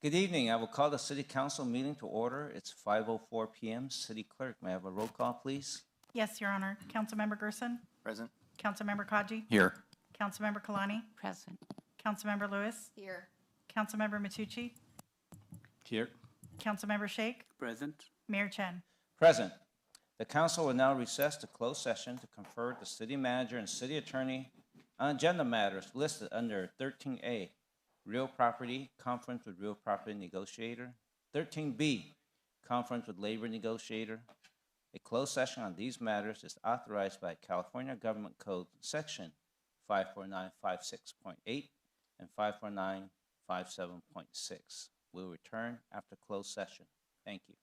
Good evening. I will call the City Council meeting to order. It's 5:04 p.m. City Clerk, may I have a roll call, please? Yes, Your Honor. Councilmember Gerson? Present. Councilmember Kaji? Here. Councilmember Kalani? Present. Councilmember Lewis? Here. Councilmember Matucci? Here. Councilmember Shake? Present. Mayor Chen? Present. The council will now recess to close session to confer with the city manager and city attorney on agenda matters listed under 13A, real property, conference with real property negotiator. 13B, conference with labor negotiator. A closed session on these matters is authorized by California Government Code Section 54956.8 and 54957.6. We'll return after closed session. Thank you.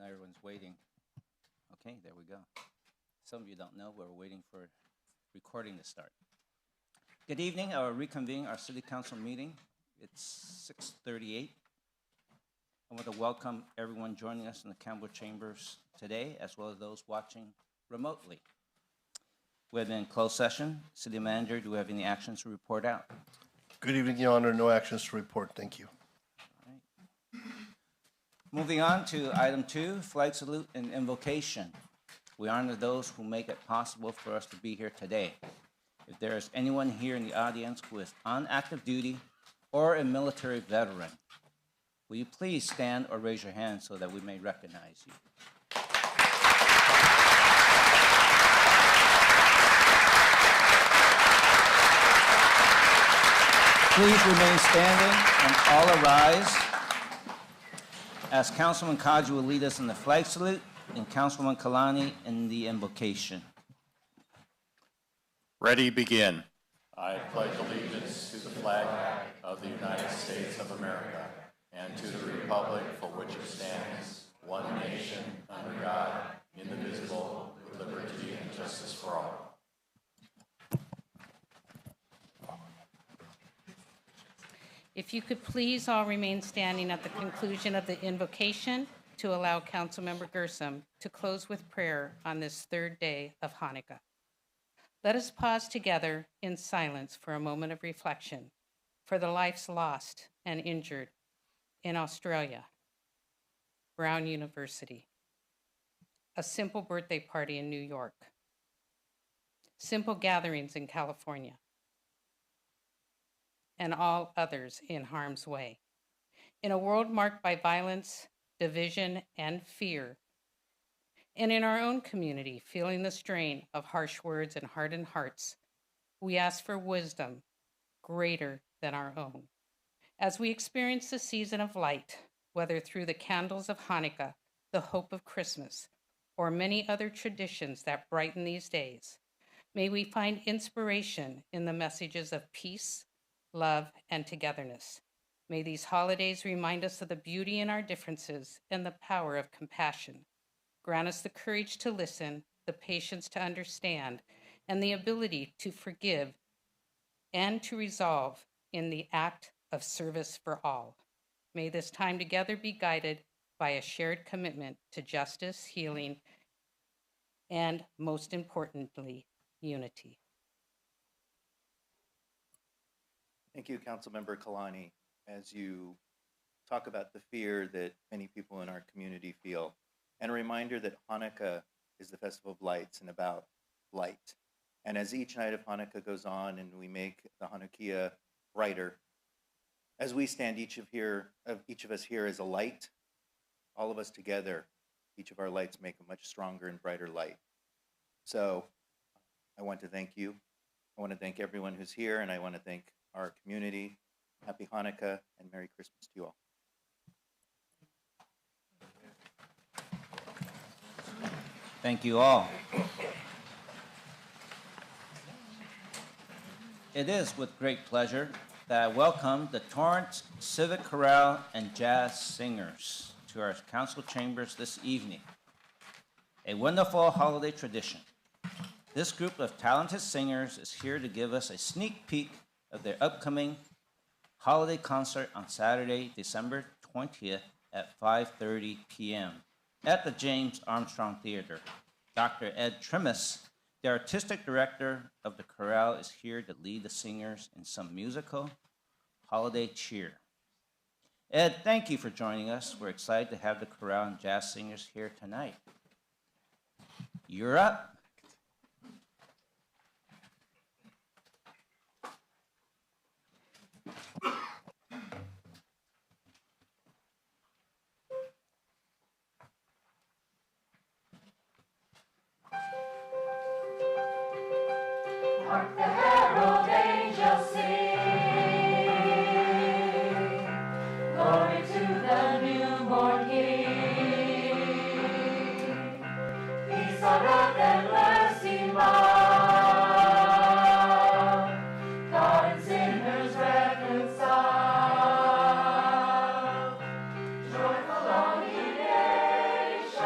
know everyone's waiting. Okay, there we go. Some of you don't know, but we're waiting for recording to start. Good evening. I will reconvene our City Council meeting. It's 6:38. I want to welcome everyone joining us in the Campbell Chambers today, as well as those watching remotely. We have been in closed session. City Manager, do we have any actions to report out? Good evening, Your Honor. No actions to report. Thank you. Moving on to item 2, flag salute and invocation. We honor those who make it possible for us to be here today. If there is anyone here in the audience who is on active duty or a military veteran, will you please stand or raise your hand so that we may recognize you? Please remain standing and all arise as Councilman Kaji will lead us in the flag salute and Councilwoman Kalani in the invocation. Ready, begin. I pledge allegiance to the flag of the United States of America and to the republic for which it stands, one nation, under God, indivisible, with liberty and justice for all. If you could please all remain standing at the conclusion of the invocation to allow Councilmember Gersom to close with prayer on this third day of Hanukkah. Let us pause together in silence for a moment of reflection for the lives lost and injured in Australia, Brown University, a simple birthday party in New York, simple gatherings in California, and all others in harm's way. In a world marked by violence, division, and fear, and in our own community, feeling the strain of harsh words and hardened hearts, we ask for wisdom greater than our own. As we experience the season of light, whether through the candles of Hanukkah, the hope of Christmas, or many other traditions that brighten these days, may we find inspiration in the messages of peace, love, and togetherness. May these holidays remind us of the beauty in our differences and the power of compassion. Grant us the courage to listen, the patience to understand, and the ability to forgive and to resolve in the act of service for all. May this time together be guided by a shared commitment to justice, healing, and most importantly, unity. Thank you, Councilmember Kalani. As you talk about the fear that many people in our community feel, and a reminder that Hanukkah is the festival of lights and about light. And as each night of Hanukkah goes on and we make the Hanukkah brighter, as we stand each of us here as a light, all of us together, each of our lights make a much stronger and brighter light. So I want to thank you. I want to thank everyone who's here, and I want to thank our community. Happy Hanukkah and Merry Christmas to you all. Thank you all. It is with great pleasure that I welcome the Torrance Civic Chorale and Jazz Singers to our council chambers this evening. A wonderful holiday tradition. This group of talented singers is here to give us a sneak peek of their upcoming holiday concert on Saturday, December 20th at 5:30 p.m. at the James Armstrong Theater. Dr. Ed Trimus, the artistic director of the chorale, is here to lead the singers in some musical holiday cheer. Ed, thank you for joining us. We're excited to have the chorale and jazz singers here tonight. You're up. Hark the herald angels sing, glory to the newborn King. Peace on earth and mercy mild, God and sinners reconciled. Joyful all ye nations,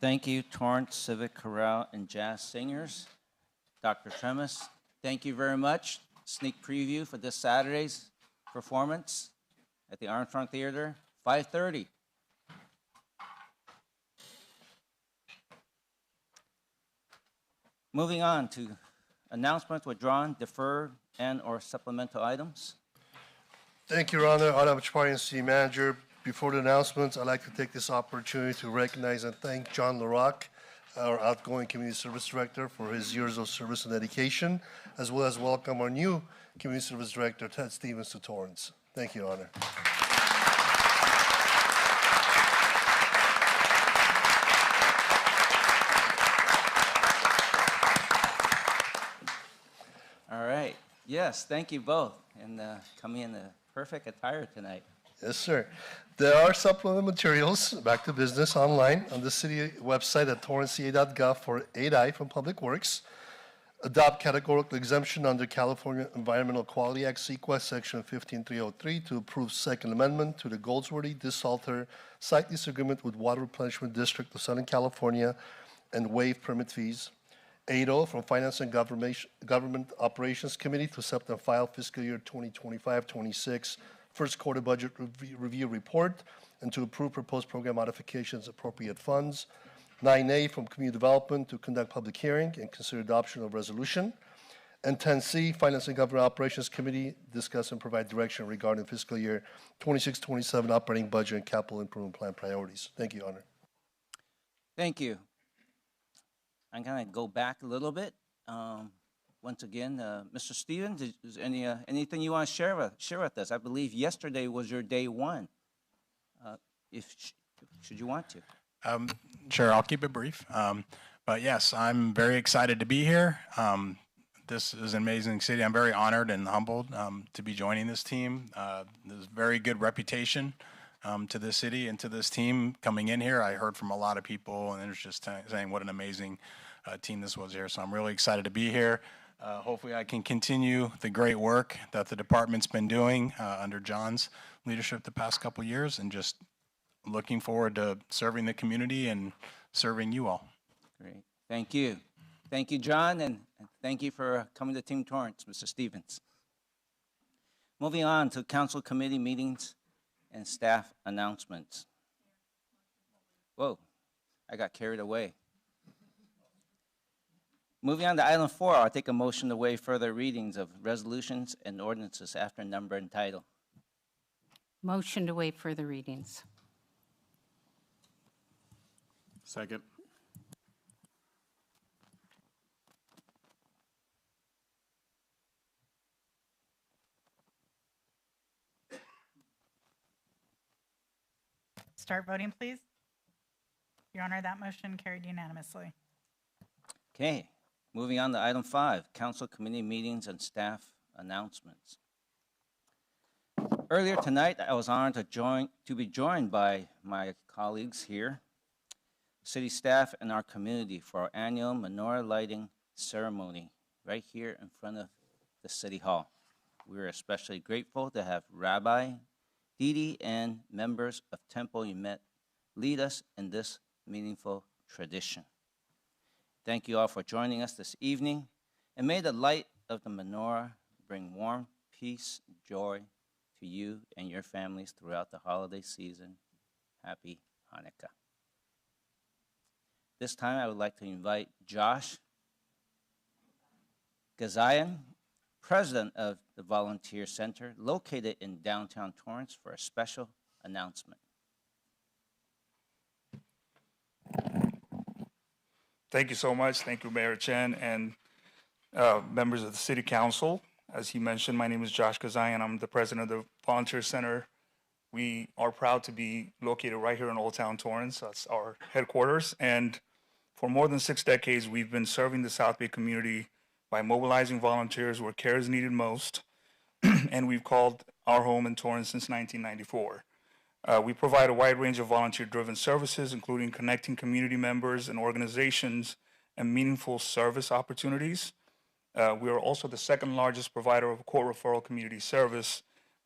Thank you, Torrance Civic Chorale and Jazz Singers. Dr. Tremis, thank you very much. Sneak preview for this Saturday's performance at the Armstrong Theater, 5:30. Moving on to announcements, withdrawn, deferred, and/or supplemental items. Thank you, Your Honor. Honorable Chairman and City Manager. Before the announcements, I'd like to take this opportunity to recognize and thank John LaRocque, our outgoing Community Service Director, for his years of service and dedication, as well as welcome our new Community Service Director, Ted Stevens, to Torrance. Thank you, Your Honor. All right. Yes, thank you both, and coming in the perfect attire tonight. Yes, sir. There are supplemental materials, back to business, online on the city website at torranceca.gov for 8I from Public Works. Adopt categorical exemption under California Environmental Quality Act CEQA Section 15303 to approve Second Amendment to the Goldsworthy-Disalter site lease agreement with Water Replenishment District of Southern California and waive permit fees. 8O from Finance and Government Operations Committee to accept and file fiscal year 2025-26 first quarter budget review report and to approve proposed program modifications, appropriate funds. 9A from Community Development to conduct public hearing and consider adoption of resolution. And 10C, Finance and Government Operations Committee, discuss and provide direction regarding fiscal year 26-27 operating budget and capital improvement plan priorities. Thank you, Your Honor. Thank you. I'm going to go back a little bit. Once again, Mr. Stevens, is anything you want to share with us? I believe yesterday was your day one. Should you want to? Sure, I'll keep it brief. But yes, I'm very excited to be here. This is an amazing city. I'm very honored and humbled to be joining this team. There's very good reputation to this city and to this team coming in here. I heard from a lot of people, and they're just saying what an amazing team this was here. So I'm really excited to be here. Hopefully I can continue the great work that the department's been doing under John's leadership the past couple years, and just looking forward to serving the community and serving you all. Great. Thank you. Thank you, John, and thank you for coming to Team Torrance, Mr. Stevens. Moving on to council committee meetings and staff announcements. Whoa, I got carried away. Moving on to item 4, I'll take a motion to waive further readings of resolutions and ordinances after number and title. Motion to waive further readings. Second. Start voting, please. Your Honor, that motion carried unanimously. Okay, moving on to item 5, council committee meetings and staff announcements. Earlier tonight, I was honored to be joined by my colleagues here, city staff, and our community for our annual menorah lighting ceremony right here in front of the City Hall. We are especially grateful to have Rabbi Didi and members of Temple Yumet lead us in this meaningful tradition. Thank you all for joining us this evening, and may the light of the menorah bring warmth, peace, joy to you and your families throughout the holiday season. Happy Hanukkah. This time I would like to invite Josh Gazayan, president of the Volunteer Center, located in downtown Torrance, for a special announcement. Thank you so much. Thank you, Mayor Chen and members of the City Council. As he mentioned, my name is Josh Gazayan. I'm the president of the Volunteer Center. We are proud to be located right here in Old Town Torrance. That's our headquarters. And for more than 6 decades, we've been serving the South Bay community by mobilizing volunteers where care is needed most. And we've called our home in Torrance since 1994. We provide a wide range of volunteer-driven services, including connecting community members and organizations and meaningful service opportunities. We are also the second largest provider of court referral community service,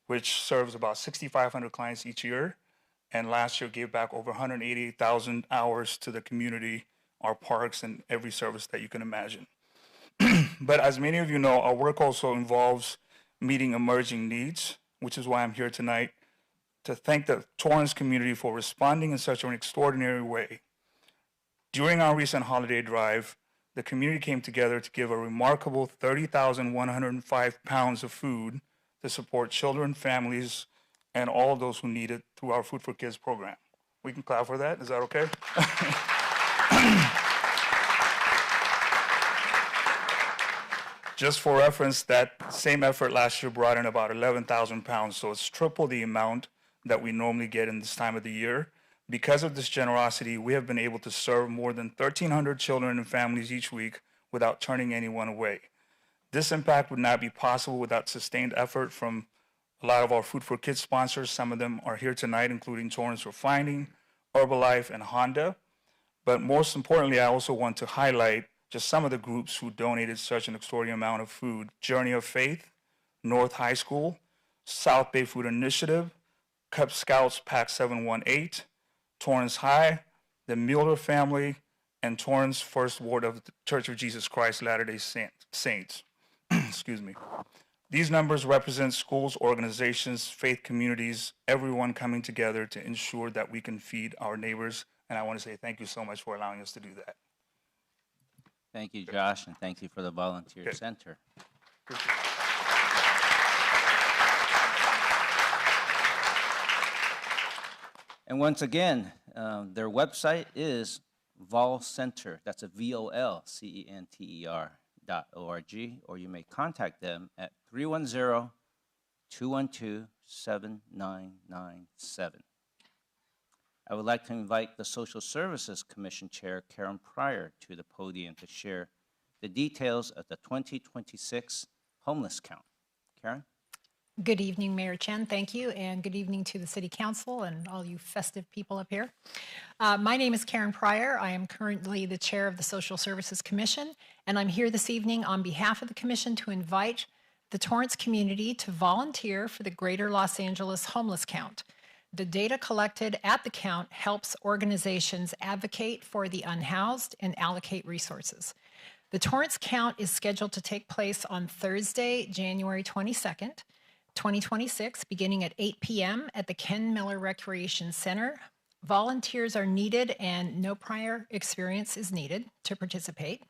which serves about 6,500 clients each year. and last year gave back over 188,000 hours to the community, our parks, and every service that you can imagine. But as many of you know, our work also involves meeting emerging needs, which is why I'm here tonight to thank the Torrance community for responding in such an extraordinary way. During our recent holiday drive, the community came together to give a remarkable 30,105 pounds of food to support children, families, and all those who need it through our Food for Kids program. We can clap for that. Is that okay? Just for reference, that same effort last year brought in about 11,000 pounds, so it's triple the amount that we normally get in this time of the year. Because of this generosity, we have been able to serve more than 1,300 children and families each week without turning anyone away. This impact would not be possible without sustained effort from a lot of our Food for Kids sponsors. Some of them are here tonight, including Torrance Refining, Herbalife, and Honda. But most importantly, I also want to highlight just some of the groups who donated such an extraordinary amount of food: Journey of Faith, North High School, South Bay Food Initiative, Cub Scouts Pack 718, Torrance High, the Mueller family, and Torrance First Ward of the Church of Jesus Christ Latter-day Saints. Excuse me. These numbers represent schools, organizations, faith communities, everyone coming together to ensure that we can feed our neighbors. And I want to say thank you so much for allowing us to do that. Thank you, Josh, and thank you for the volunteer center. And once again, their website is volcenter. That's a VOLCENTER.org, or you may contact them at 310-212-7997. I would like to invite the Social Services Commission Chair, Karen Pryor, to the podium to share the details of the 2026 homeless count. Karen? Good evening, Mayor Chen. Thank you. And good evening to the City Council and all you festive people up here. My name is Karen Pryor. I am currently the chair of the Social Services Commission, and I'm here this evening on behalf of the Commission to invite the Torrance community to volunteer for the Greater Los Angeles homeless count. The data collected at the count helps organizations advocate for the unhoused and allocate resources. The Torrance count is scheduled to take place on Thursday, January 22nd, 2026, beginning at 8 p.m. at the Ken Miller Recreation Center. Volunteers are needed and no prior experience is needed to participate.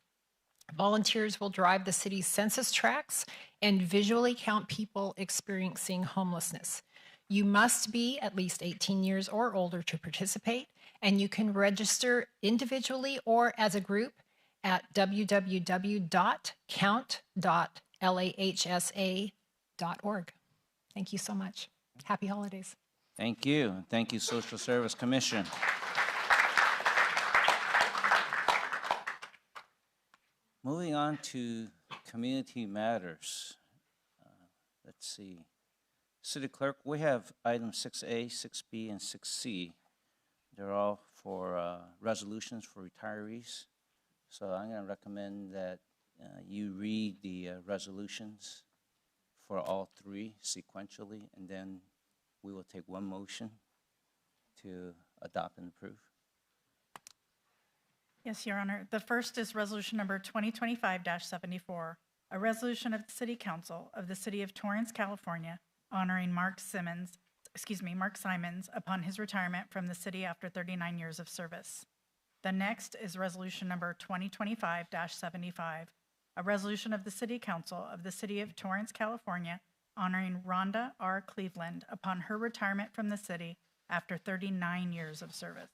Volunteers will drive the city's census tracts and visually count people experiencing homelessness. You must be at least 18 years or older to participate, and you can register individually or as a group at www.count.lahsa.org. Thank you so much. Happy holidays. Thank you. And thank you, Social Service Commission. Moving on to community matters. Let's see. City Clerk, we have items 6A, 6B, and 6C. They're all for resolutions for retirees. So I'm going to recommend that you read the resolutions for all three sequentially, and then we will take one motion to adopt and approve. Yes, Your Honor. The first is resolution number 2025-74, a resolution of the City Council of the City of Torrance, California, honoring Mark Simons upon his retirement from the city after 39 years of service. The next is resolution number 2025-75, a resolution of the City Council of the City of Torrance, California, honoring Rhonda R. Cleveland upon her retirement from the city after 39 years of service.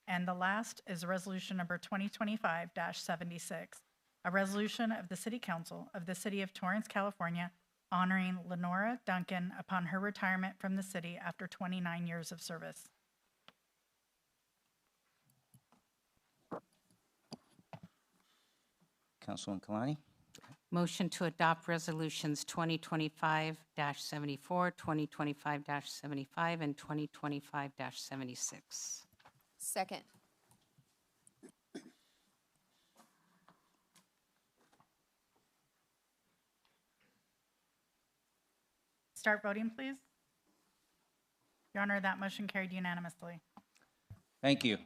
And the last is resolution number 2025-76, a resolution of the City Council of the City of Torrance, California, honoring Lenora Duncan upon her retirement from the city after 29 years of service. Councilwoman Kalani? Motion to adopt resolutions 2025-74, 2025-75, and 2025-76. Second. Start voting, please. Your Honor, that motion carried unanimously. Thank you.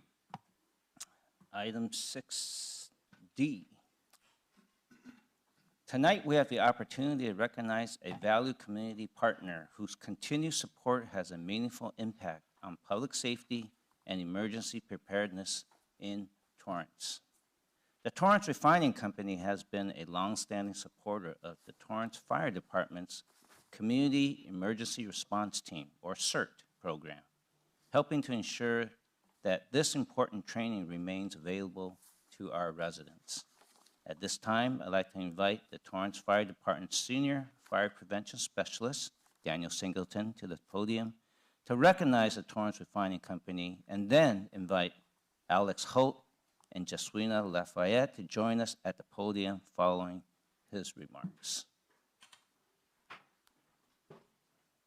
Item 6D. Tonight, we have the opportunity to recognize a valued community partner whose continued support has a meaningful impact on public safety and emergency preparedness in Torrance. The Torrance Refining Company has been a longstanding supporter of the Torrance Fire Department's Community Emergency Response Team, or CERT program, helping to ensure that this important training remains available to our residents. At this time, I'd like to invite the Torrance Fire Department's Senior Fire Prevention Specialist, Daniel Singleton, to the podium to recognize the Torrance Refining Company, and then invite Alex Holt and Jaswina Lafayette to join us at the podium following his remarks.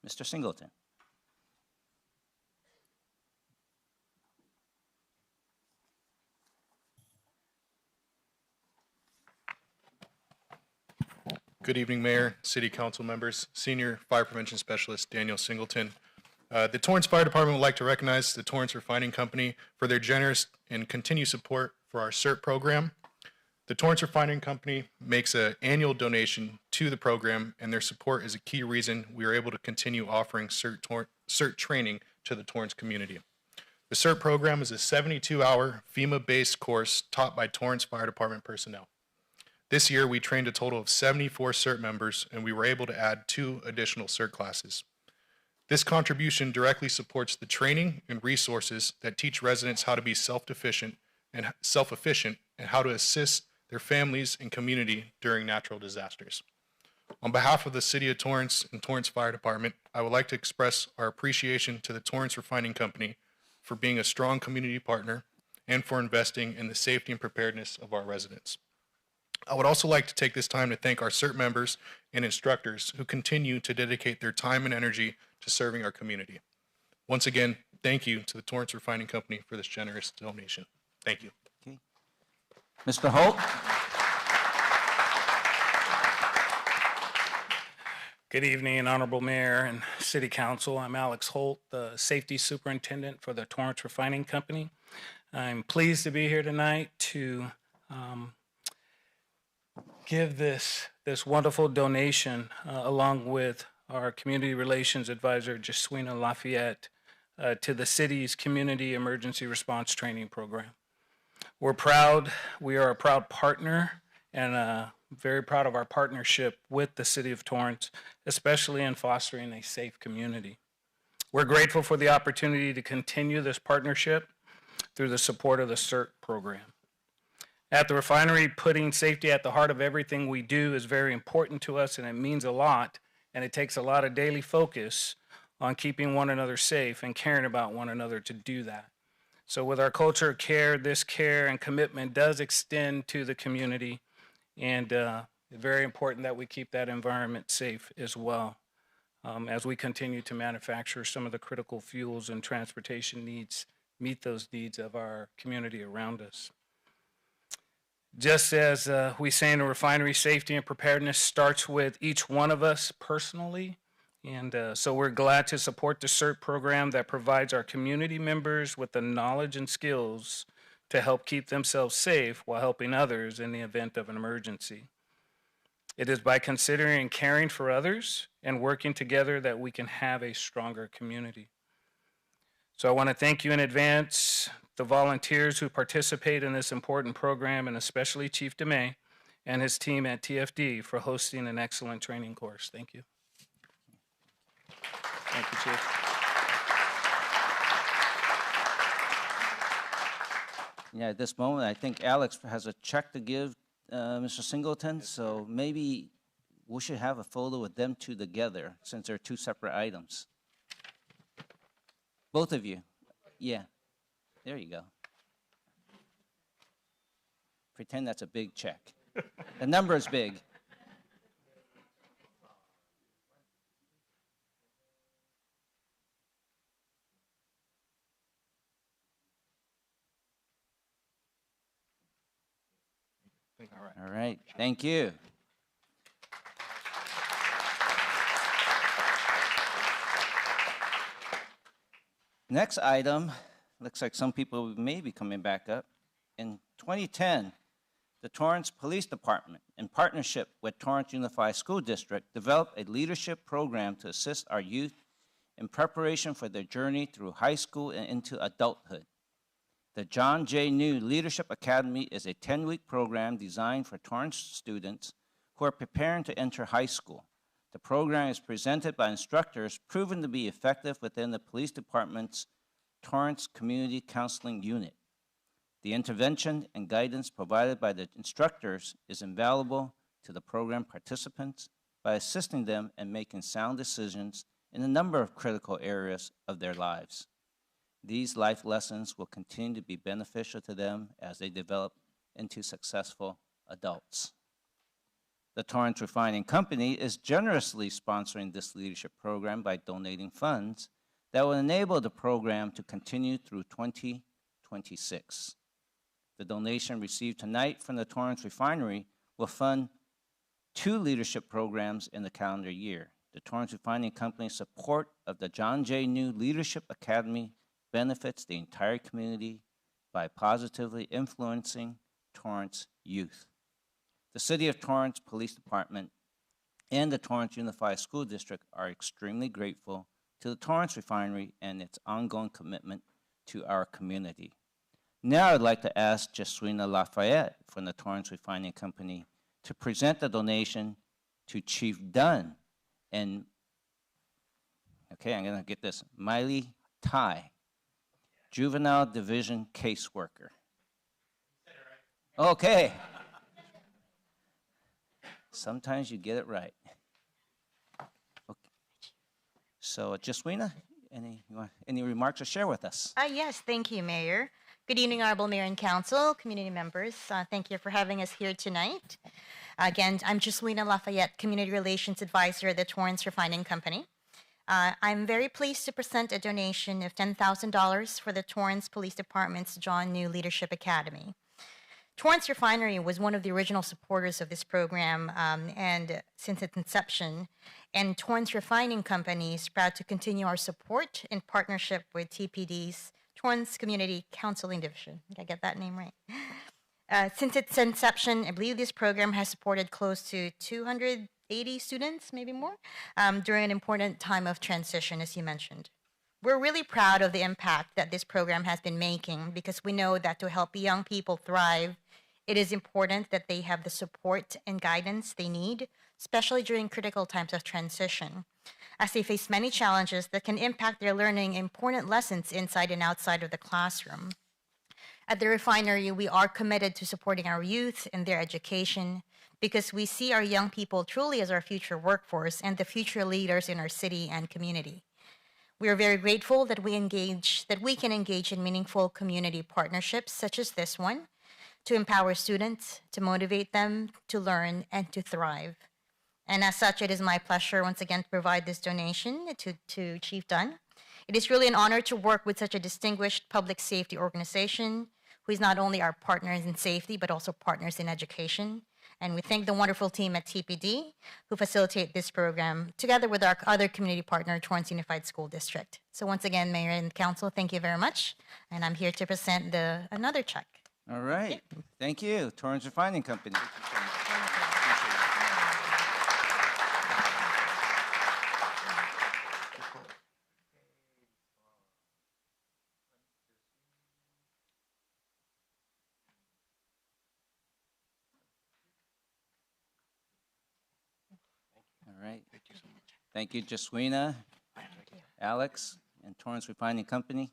Mr. Singleton. Good evening, Mayor, City Council members, Senior Fire Prevention Specialist Daniel Singleton. The Torrance Fire Department would like to recognize the Torrance Refining Company for their generous and continued support for our CERT program. The Torrance Refining Company makes an annual donation to the program, and their support is a key reason we are able to continue offering CERT training to the Torrance community. The CERT program is a 72-hour FEMA-based course taught by Torrance Fire Department personnel. This year, we trained a total of 74 CERT members, and we were able to add 2 additional CERT classes. This contribution directly supports the training and resources that teach residents how to be self-efficient and how to assist their families and community during natural disasters. On behalf of the City of Torrance and Torrance Fire Department, I would like to express our appreciation to the Torrance Refining Company for being a strong community partner and for investing in the safety and preparedness of our residents. I would also like to take this time to thank our CERT members and instructors who continue to dedicate their time and energy to serving our community. Once again, thank you to the Torrance Refining Company for this generous donation. Thank you. Okay. Mr. Holt. Good evening, Honorable Mayor and City Council. I'm Alex Holt, the Safety Superintendent for the Torrance Refining Company. I'm pleased to be here tonight to give this wonderful donation along with our Community Relations Advisor, Jaswina Lafayette, to the city's Community Emergency Response Training Program. We're proud, we are a proud partner and very proud of our partnership with the City of Torrance, especially in fostering a safe community. We're grateful for the opportunity to continue this partnership through the support of the CERT program. At the refinery, putting safety at the heart of everything we do is very important to us, and it means a lot, and it takes a lot of daily focus on keeping one another safe and caring about one another to do that. So with our culture of care, this care and commitment does extend to the community, and it's very important that we keep that environment safe as well as we continue to manufacture some of the critical fuels and transportation needs, meet those needs of our community around us. Just as we say in a refinery, safety and preparedness starts with each one of us personally. And so we're glad to support the CERT program that provides our community members with the knowledge and skills to help keep themselves safe while helping others in the event of an emergency. It is by considering and caring for others and working together that we can have a stronger community. So I want to thank you in advance, the volunteers who participate in this important program, and especially Chief DeMay and his team at TFD for hosting an excellent training course. Thank you. Thank you, Chief. Yeah, at this moment, I think Alex has a check to give Mr. Singleton, so maybe we should have a photo with them two together since they're 2 separate items. Both of you. Yeah. There you go. Pretend that's a big check. The number is big. All right. Thank you. Next item, looks like some people may be coming back up. In 2010, the Torrance Police Department, in partnership with Torrance Unified School District, developed a leadership program to assist our youth in preparation for their journey through high school and into adulthood. The John J. New Leadership Academy is a 10-week program designed for Torrance students who are preparing to enter high school. The program is presented by instructors proven to be effective within the police department's Torrance Community Counseling Unit. The intervention and guidance provided by the instructors is invaluable to the program participants by assisting them in making sound decisions in a number of critical areas of their lives. These life lessons will continue to be beneficial to them as they develop into successful adults. The Torrance Refining Company is generously sponsoring this leadership program by donating funds that will enable the program to continue through 2026. The donation received tonight from the Torrance Refinery will fund 2 leadership programs in the calendar year. The Torrance Refining Company's support of the John J. New Leadership Academy benefits the entire community by positively influencing Torrance youth. The City of Torrance Police Department and the Torrance Unified School District are extremely grateful to the Torrance Refinery and its ongoing commitment to our community. Now I'd like to ask Jeswina Lafayette from the Torrance Refining Company to present the donation to Chief Dunn and, okay, I'm going to get this, Miley Tai, Juvenile Division Caseworker. Okay. Sometimes you get it right. Okay. So, Jeswina, any remarks to share with us? Yes, thank you, Mayor. Good evening, Honorable Mayor and Council, community members. Thank you for having us here tonight. Again, I'm Jeswina Lafayette, Community Relations Advisor at the Torrance Refining Company. I'm very pleased to present a donation of $10,000 for the Torrance Police Department's John New Leadership Academy. Torrance Refinery was one of the original supporters of this program and since its inception, and Torrance Refining Company is proud to continue our support in partnership with TPD's Torrance Community Counseling Division. I think I get that name right. Since its inception, I believe this program has supported close to 280 students, maybe more, during an important time of transition, as you mentioned. We're really proud of the impact that this program has been making because we know that to help young people thrive, it is important that they have the support and guidance they need, especially during critical times of transition, as they face many challenges that can impact their learning important lessons inside and outside of the classroom. At the refinery, we are committed to supporting our youth in their education because we see our young people truly as our future workforce and the future leaders in our city and community. We are very grateful that we can engage in meaningful community partnerships such as this one to empower students, to motivate them to learn and to thrive. And as such, it is my pleasure once again to provide this donation to Chief Dunn. It is really an honor to work with such a distinguished public safety organization who is not only our partners in safety, but also partners in education. And we thank the wonderful team at TPD who facilitate this program together with our other community partner, Torrance Unified School District. So once again, Mayor and Council, thank you very much. And I'm here to present another check. All right. Thank you, Torrance Refining Company. All right. Thank you so much. Thank you, Jeswina, Alex, and Torrance Refining Company.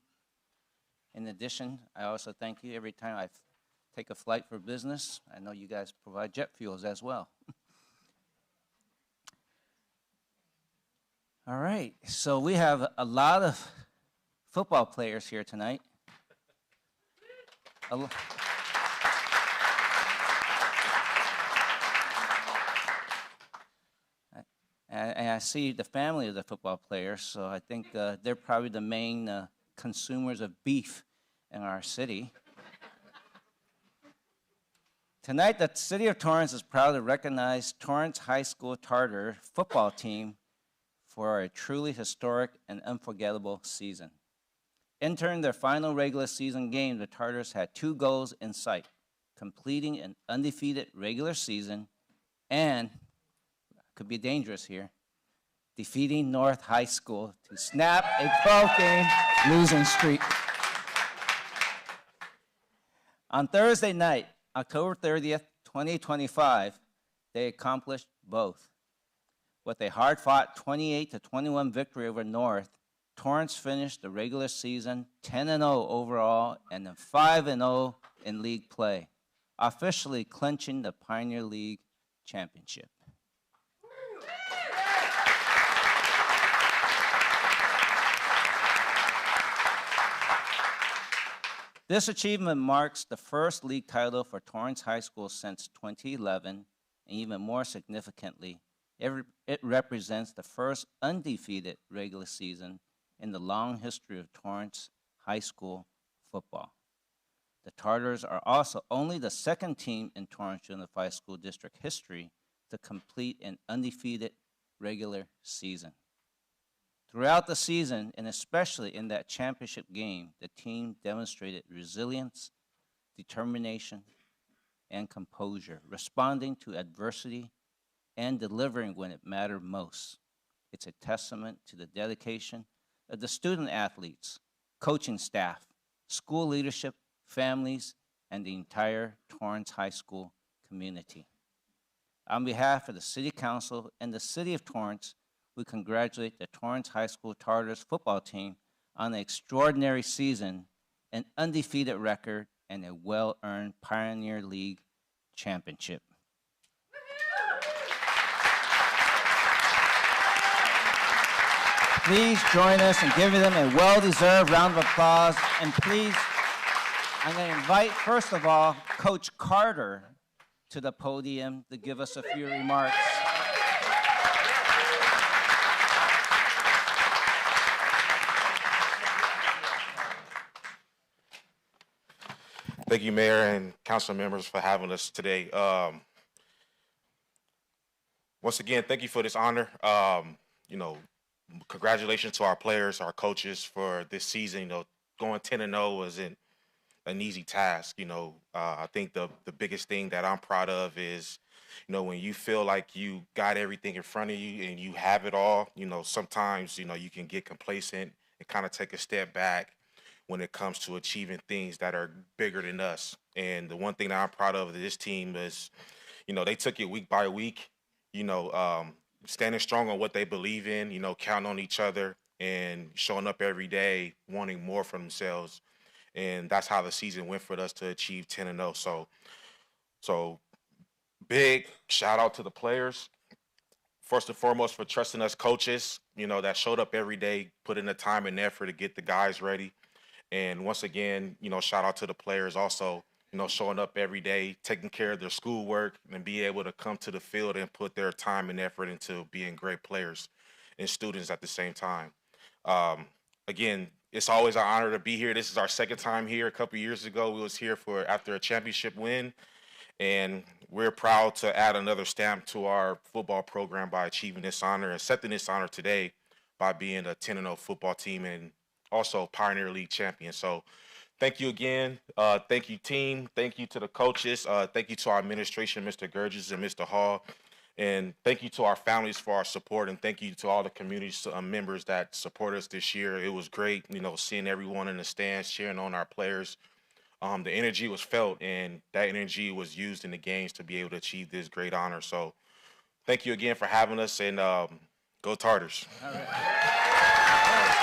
In addition, I also thank you every time I take a flight for business. I know you guys provide jet fuels as well. All right, so we have a lot of football players here tonight. And I see the family of the football players, so I think they're probably the main consumers of beef in our city. Tonight, the City of Torrance is proud to recognize Torrance High School Tartar football team for a truly historic and unforgettable season. Entering their final regular season game, the Tartars had 2 goals in sight, completing an undefeated regular season and, could be dangerous here, defeating North High School to snap a 12-game losing streak. On Thursday night, October 30th, 2025, they accomplished both. With a hard-fought 28-21 victory over North, Torrance finished the regular season 10-0 overall and then 5-0 in league play, officially clinching the Pioneer League championship. This achievement marks the first league title for Torrance High School since 2011, and even more significantly, it represents the first undefeated regular season in the long history of Torrance High School football. The Tartars are also only the second team in Torrance Unified School District history to complete an undefeated regular season. Throughout the season, and especially in that championship game, the team demonstrated resilience, determination, and composure, responding to adversity and delivering when it mattered most. It's a testament to the dedication of the student athletes, coaching staff, school leadership, families, and the entire Torrance High School community. On behalf of the City Council and the City of Torrance, we congratulate the Torrance High School Tartars football team on an extraordinary season, an undefeated record, and a well-earned Pioneer League championship. Please join us in giving them a well-deserved round of applause. And please, I'm going to invite, first of all, Coach Carter to the podium to give us a few remarks. Thank you, Mayor and council members, for having us today. Once again, thank you for this honor. Congratulations to our players, our coaches for this season. Going 10-0 wasn't an easy task. I think the biggest thing that I'm proud of is, when you feel like you got everything in front of you and you have it all, sometimes, you can get complacent and kind of take a step back when it comes to achieving things that are bigger than us. And the one thing that I'm proud of this team is, they took it week by week, standing strong on what they believe in, counting on each other and showing up every day, wanting more for themselves. And that's how the season went for us to achieve 10-0. So big shout out to the players, first and foremost, for trusting us coaches, that showed up every day, put in the time and effort to get the guys ready. And once again, shout out to the players also, showing up every day, taking care of their schoolwork, and be able to come to the field and put their time and effort into being great players and students at the same time. Again, it's always an honor to be here. This is our second time here. A couple years ago, we was here after a championship win, and we're proud to add another stamp to our football program by achieving this honor and accepting this honor today by being a 10-0 football team and also Pioneer League champion. So thank you again. Thank you, team. Thank you to the coaches. Thank you to our administration, Mr. Gurgis and Mr. Hall. And thank you to our families for our support. And thank you to all the community members that support us this year. It was great, seeing everyone in the stands cheering on our players. The energy was felt, and that energy was used in the games to be able to achieve this great honor. So thank you again for having us, and go Tartars. All right.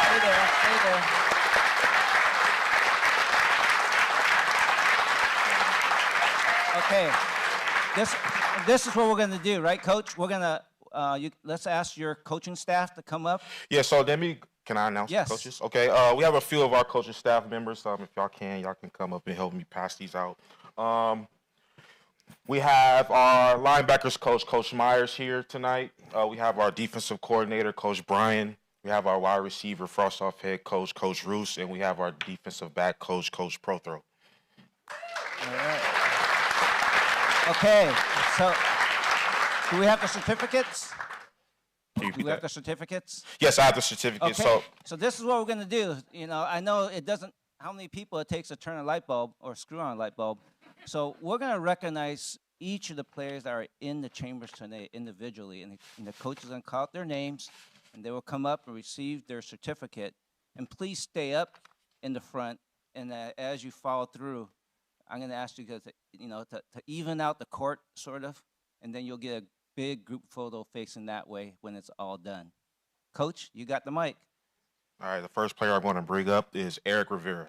Stay there. Okay, this is what we're going to do, right, Coach? We're going to, let's ask your coaching staff to come up. Yeah, so can I announce the coaches? Okay, we have a few of our coaching staff members. If y'all can come up and help me pass these out. We have our linebackers coach, Coach Myers, here tonight. We have our defensive coordinator, Coach Brian. We have our wide receiver, frost-off head coach, Coach Roos, and we have our defensive back coach, Coach Prothro. All right. Okay, so do we have the certificates? Here you Do repeat we have that? the certificates? Yes, I have the certificate. Okay, So so this is what we're gonna do. You know, I know it doesn't, how many people it takes to turn a light bulb or screw on a light bulb. So we're gonna recognize each of the players that are in the chambers today individually, and the coach is gonna call out their names, and they will come up and receive their certificate. And please stay up in the front, and as you follow through, I'm gonna ask you guys, to even out the court, sort of, and then you'll get a big group photo facing that way when it's all done. Coach, you got the mic. all right, the first player I'm going to bring up is Eric Rivera.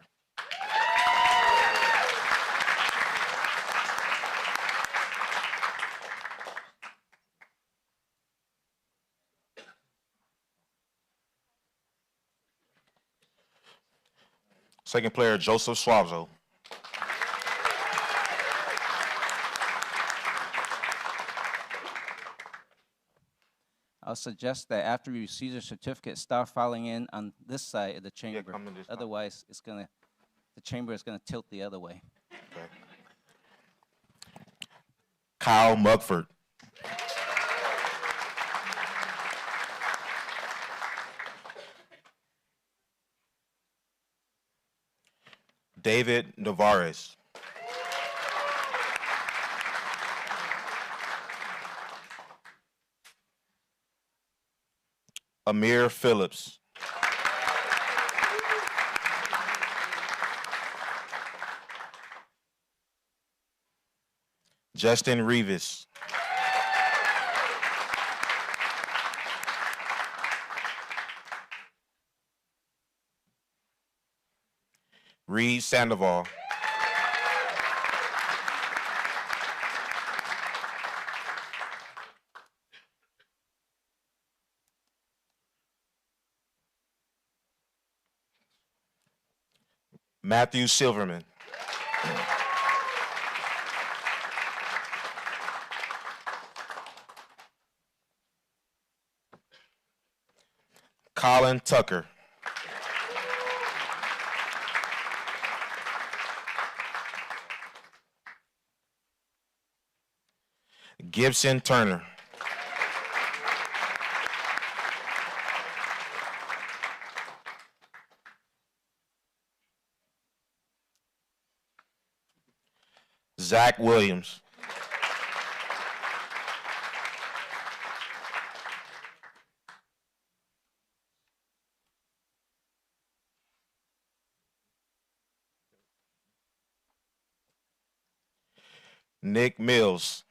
Second player, Joseph Suazo. I'll suggest that after you receive the certificate, start filing in on this side of the chamber. come to this side. Otherwise, the chamber is gonna tilt the other way. Okay. Kyle Mugford. David Navarez. Amir Phillips. Justin Rivas. Reed Sandoval. Matthew Silverman. Colin Tucker. Gibson Turner. Zach Williams. Nick Mills.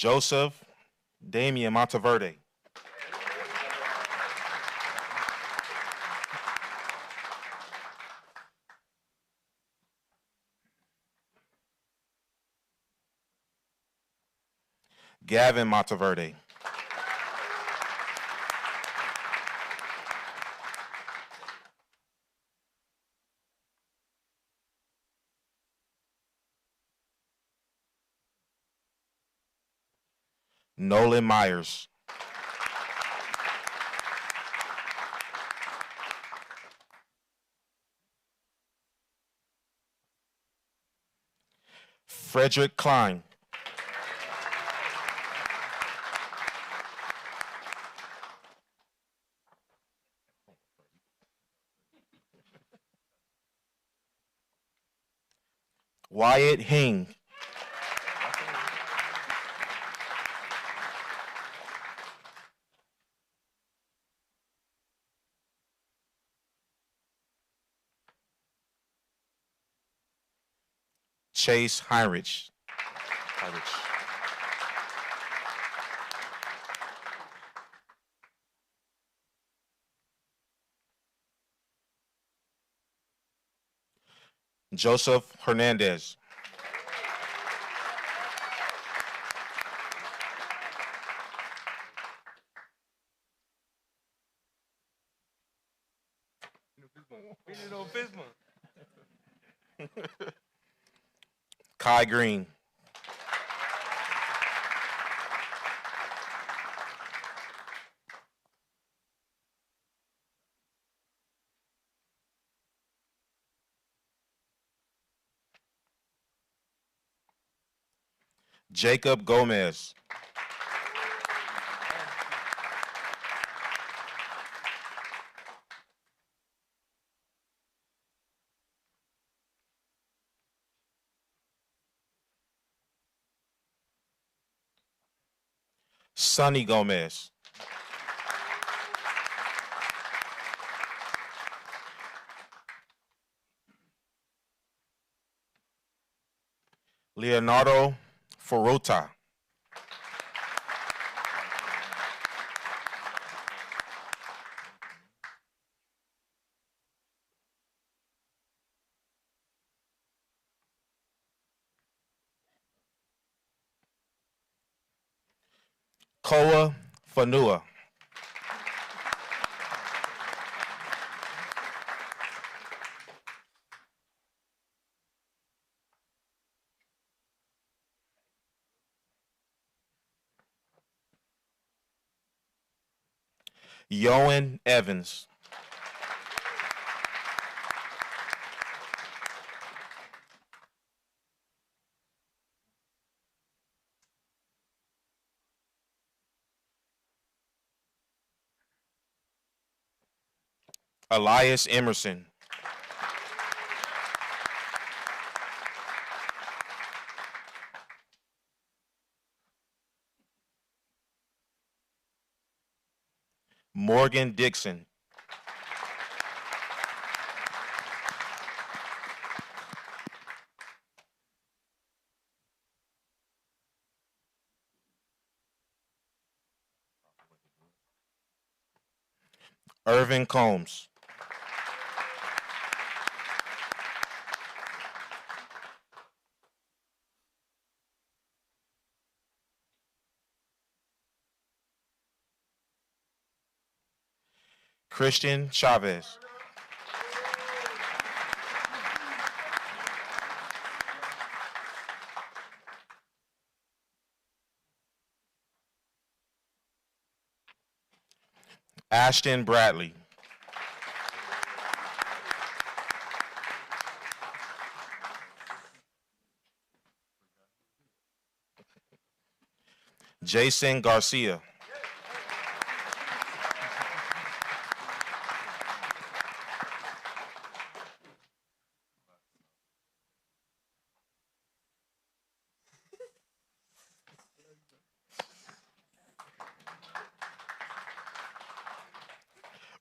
Joseph Damian Monteverde. Gavin Monteverde. Nolan Myers. Frederick Klein. Wyatt Hing. Chase Heinrich. Joseph Hernandez. Kai Green. Jacob Gomez. Sonny Gomez. Leonardo Forota. Koa Fanua. Yoan Evans. Elias Emerson. Morgan Dixon. Irvin Combs. Christian Chavez. Ashton Bradley. Jason Garcia.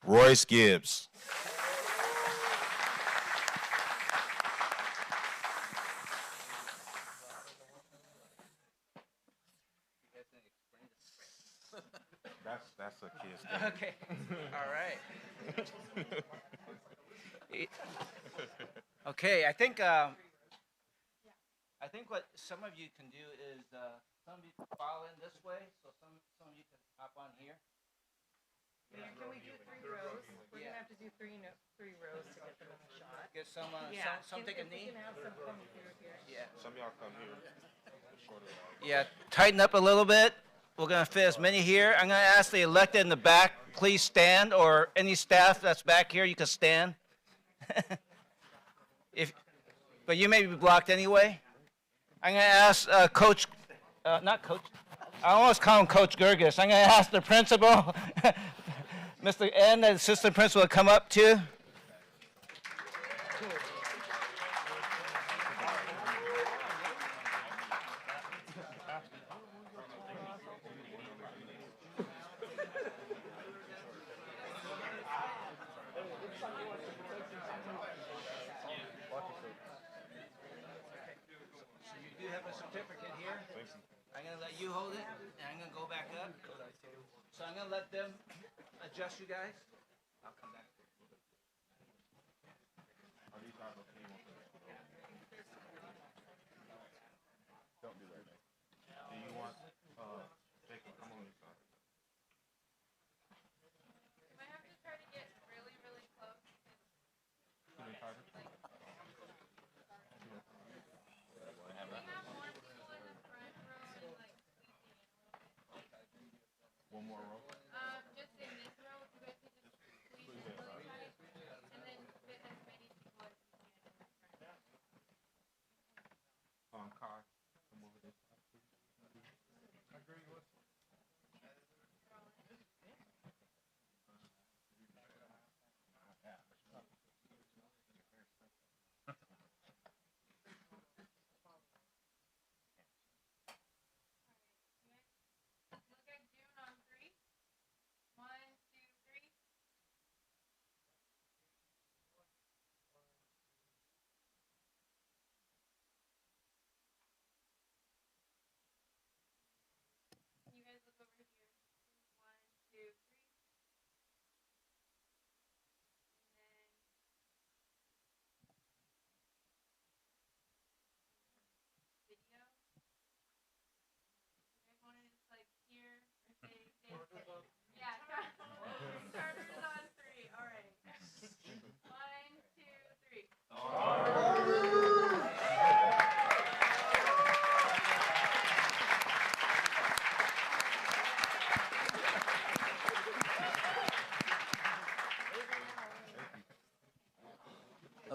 Royce Gibbs. That's a kid's thing. Okay. All right. Okay, I think what some of you can do is some of you can file in this way, so some of you can hop on here. Can we do 3 rows? We're gonna have to do three rows to get them in the shot. Get some some take a knee. Have some come through here. Yeah. Some of y'all come here. Yeah, tighten up a little bit. We're going to fit as many here. I'm going to ask the elected in the back, please stand, or any staff that's back here, you can stand. But you may be blocked anyway. I'm going to ask Coach, not Coach, I almost call him Coach Gerges. I'm going to ask the principal, Mr. N, the assistant principal, to come up too. Certificate here. I'm going to let you hold it, and I'm going to go back up. So I'm going to let them adjust you guys. I'll come back. Don't do that. Do you want Jacob, come on this side. I have to try to get really, really close. One more row. Just in this row, you guys can just squeeze really tight, and then fit as many people as you can in the front. Kai, come over this side, please.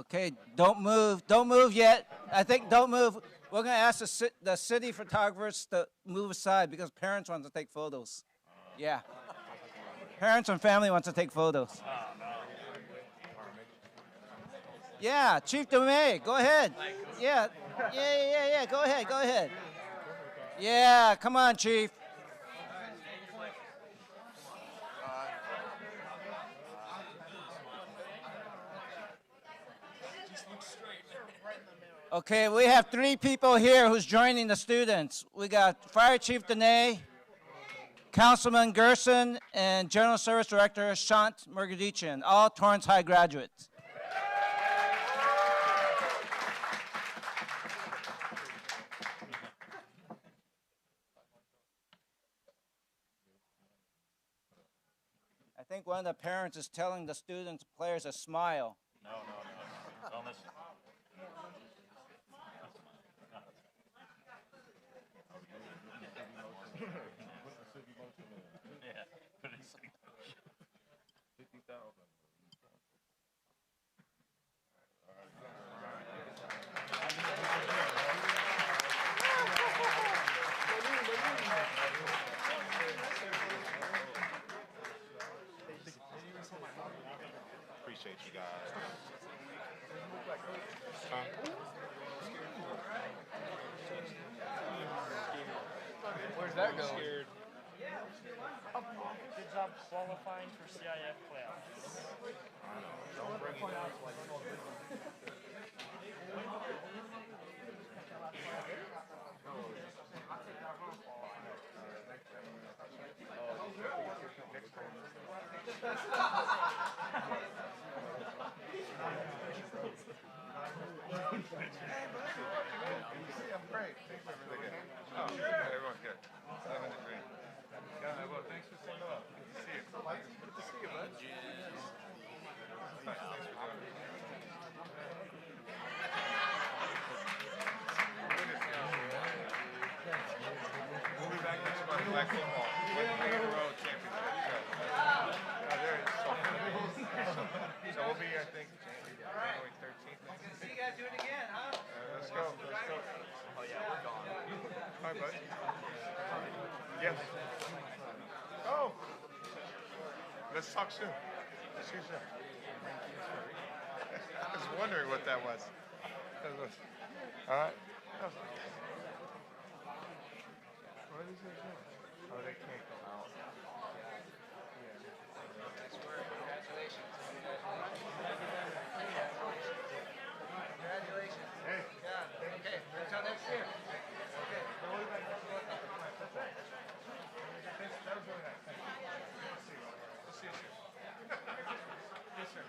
Okay, don't move. Don't move yet. I think don't move. We're going to ask the city photographers to move aside because parents want to take photos. Yeah. Parents and family want to take photos. Yeah, Chief DeMay, go ahead. Yeah, go ahead, go ahead. Yeah, come on, Chief. Okay, we have 3 people here who's joining the students. We got Fire Chief Dene, Councilman Gerson, and General Service Director Shant Murgadichian, all Torrance High graduates. I think one of the parents is telling the students, players to smile. No. Don't listen. Appreciate you guys. Where's that going? Good job qualifying for CIF playoffs. Don't bring it up. I'm great. Thanks for everything. Oh, everyone's good. 7-3. Yeah, well, thanks for saying hello. Good to see you. Good to see you, bud. Thanks for doing it. We'll be back next month. Black football. Winning in a row championship. There it is. So we'll be, I think, January 13th. See you guys do it again, huh? Let's go. Oh, yeah, we're gone. Hi, bud. Yes. Oh. Let's talk soon. See you soon. I was wondering what that was. All right. What are these guys doing? Oh, they can't go out. Congratulations. Congratulations. Hey. Yeah. Okay. Until next year. Okay. We'll be back next month. That was really nice. Thank you. We'll see you soon. Yes, sir.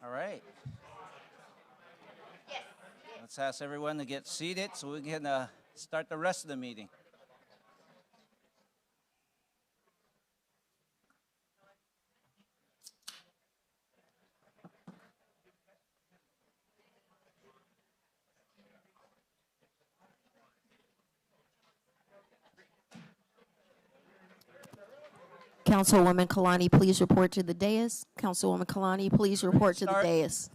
All right. Let's ask everyone to get seated so we can start the rest of the meeting. Councilwoman Kalani, please report to the dais. Councilwoman Kalani, please report to the Start. dais.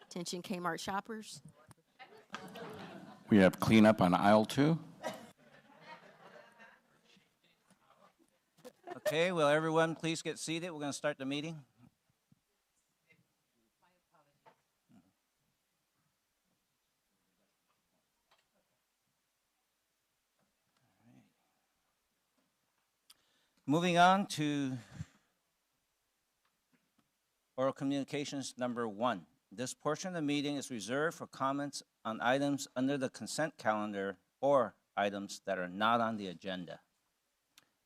Attention Kmart shoppers. We have cleanup on aisle 2. Okay, will everyone please get seated? We're going to start the meeting. Moving on to oral communications number 1. This portion of the meeting is reserved for comments on items under the consent calendar or items that are not on the agenda.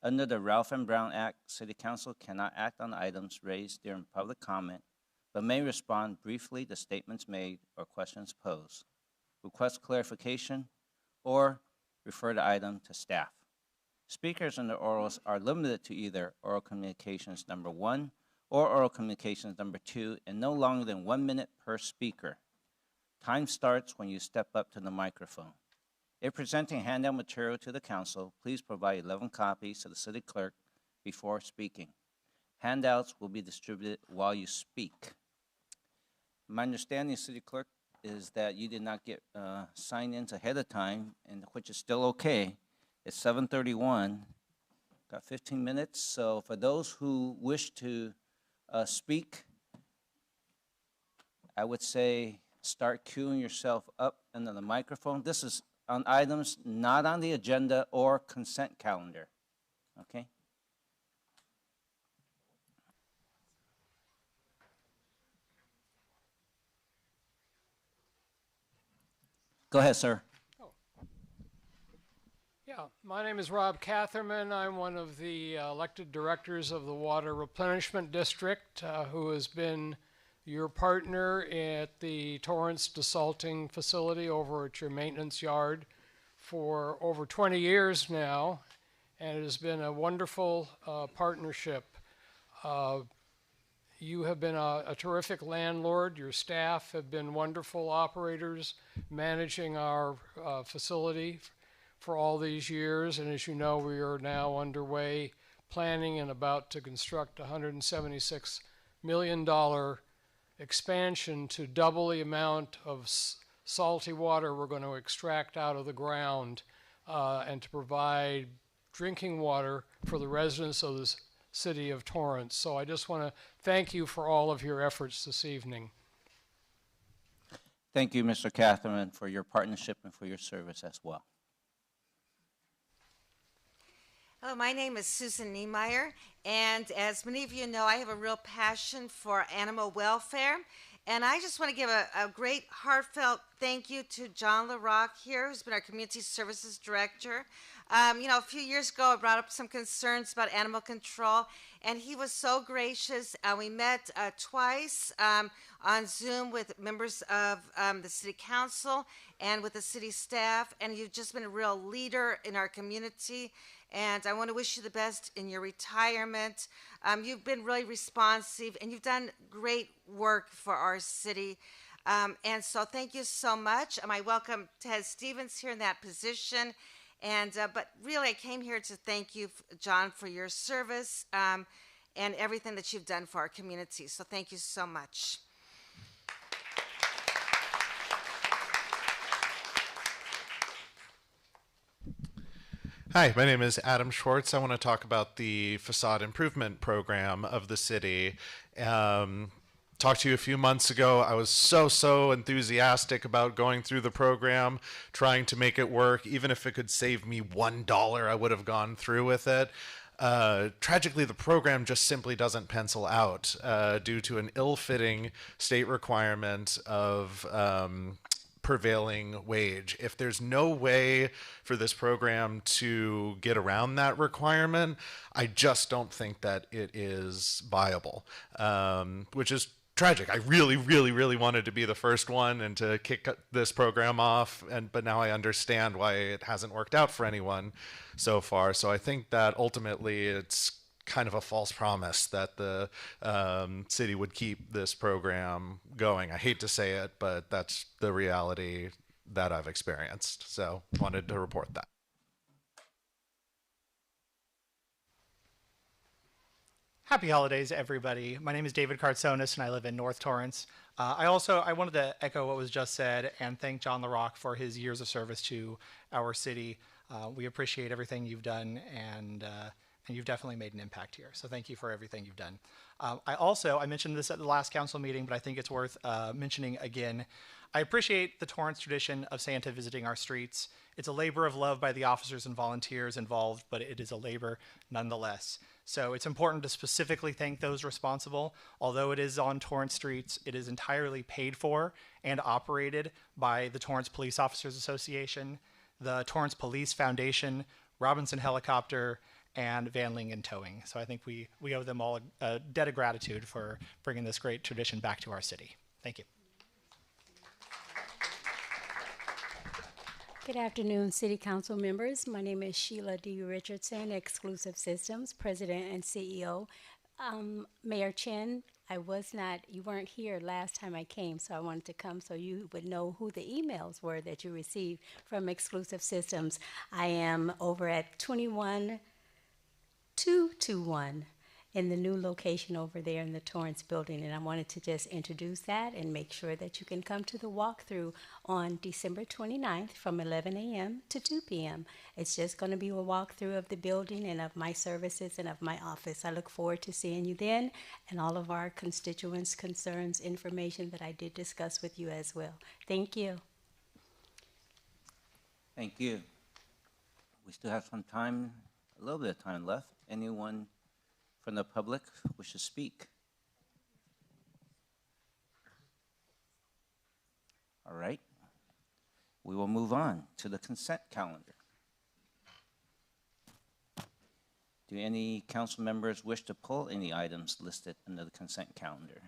Under the Ralph M. Brown Act, City Council cannot act on items raised during public comment, but may respond briefly to statements made or questions posed, request clarification, or refer the item to staff. Speakers in the orals are limited to either oral communications number 1 or oral communications number 2 and no longer than 1 minute per speaker. Time starts when you step up to the microphone. If presenting handout material to the council, please provide 11 copies to the city clerk before speaking. Handouts will be distributed while you speak. My understanding, city clerk, is that you did not get sign-ins ahead of time, and which is still okay. It's 7:31, got 15 minutes. So for those who wish to speak, I would say start queuing yourself up under the microphone. This is on items not on the agenda or consent calendar, okay? Go ahead, sir. Yeah, my name is Rob Catherman. I'm one of the elected directors of the Water Replenishment District, who has been your partner at the Torrance desalting facility over at your maintenance yard for over 20 years now, and it has been a wonderful partnership. You have been a terrific landlord. Your staff have been wonderful operators managing our facility for all these years, and as you know, we are now underway planning and about to construct a $176 million expansion to double the amount of salty water we're going to extract out of the ground and to provide drinking water for the residents of the city of Torrance. So I just want to thank you for all of your efforts this evening. Thank you, Mr. Catherman, for your partnership and for your service as well. Hello, my name is Susan Niemeyer, and as many of you know, I have a real passion for animal welfare, and I just want to give a great heartfelt thank you to John LaRock here, who's been our Community Services Director. A few years ago, I brought up some concerns about animal control, and he was so gracious. We met twice on Zoom with members of the City Council and with the city staff, and you've just been a real leader in our community. And I want to wish you the best in your retirement. You've been really responsive, and you've done great work for our city. And so thank you so much. I welcome Ted Stevens here in that position. And but really, I came here to thank you, John, for your service and everything that you've done for our community. So thank you so much. Hi, my name is Adam Schwartz. I want to talk about the facade improvement program of the city. Talked to you a few months ago. I was so enthusiastic about going through the program, trying to make it work. Even if it could save me $1, I would have gone through with it. Tragically, the program just simply doesn't pencil out due to an ill-fitting state requirement of prevailing wage. If there's no way for this program to get around that requirement, I just don't think that it is viable, which is tragic. I really, really, really wanted to be the first one and to kick this program off, but now I understand why it hasn't worked out for anyone so far. So I think that ultimately it's kind of a false promise that the city would keep this program going. I hate to say it, but that's the reality that I've experienced. So wanted to report that. Happy holidays, everybody. My name is David Kartsonis, and I live in North Torrance. I wanted to echo what was just said and thank John LaRock for his years of service to our city. We appreciate everything you've done, and you've definitely made an impact here. So thank you for everything you've done. I mentioned this at the last council meeting, but I think it's worth mentioning again. I appreciate the Torrance tradition of Santa visiting our streets. It's a labor of love by the officers and volunteers involved, but it is a labor nonetheless. So it's important to specifically thank those responsible. Although it is on Torrance streets, it is entirely paid for and operated by the Torrance Police Officers Association, the Torrance Police Foundation, Robinson Helicopter, and Van Lingen Towing. So I think we owe them all a debt of gratitude for bringing this great tradition back to our city. Thank you. Good afternoon, City Council members. My name is Sheila D. Richardson, Exclusive Systems, President and CEO. Mayor Chen, you weren't here last time I came, so I wanted to come so you would know who the emails were that you received from Exclusive Systems. I am over at 21221 in the new location over there in the Torrance building, and I wanted to just introduce that and make sure that you can come to the walkthrough on December 29th from 11 a.m. to 2 p.m. It's just going to be a walkthrough of the building and of my services and of my office. I look forward to seeing you then and all of our constituents' concerns, information that I did discuss with you as well. Thank you. Thank you. We still have some time, a little bit of time left. Anyone from the public wish to speak? All right. We will move on to the consent calendar. Do any council members wish to pull any items listed under the consent calendar?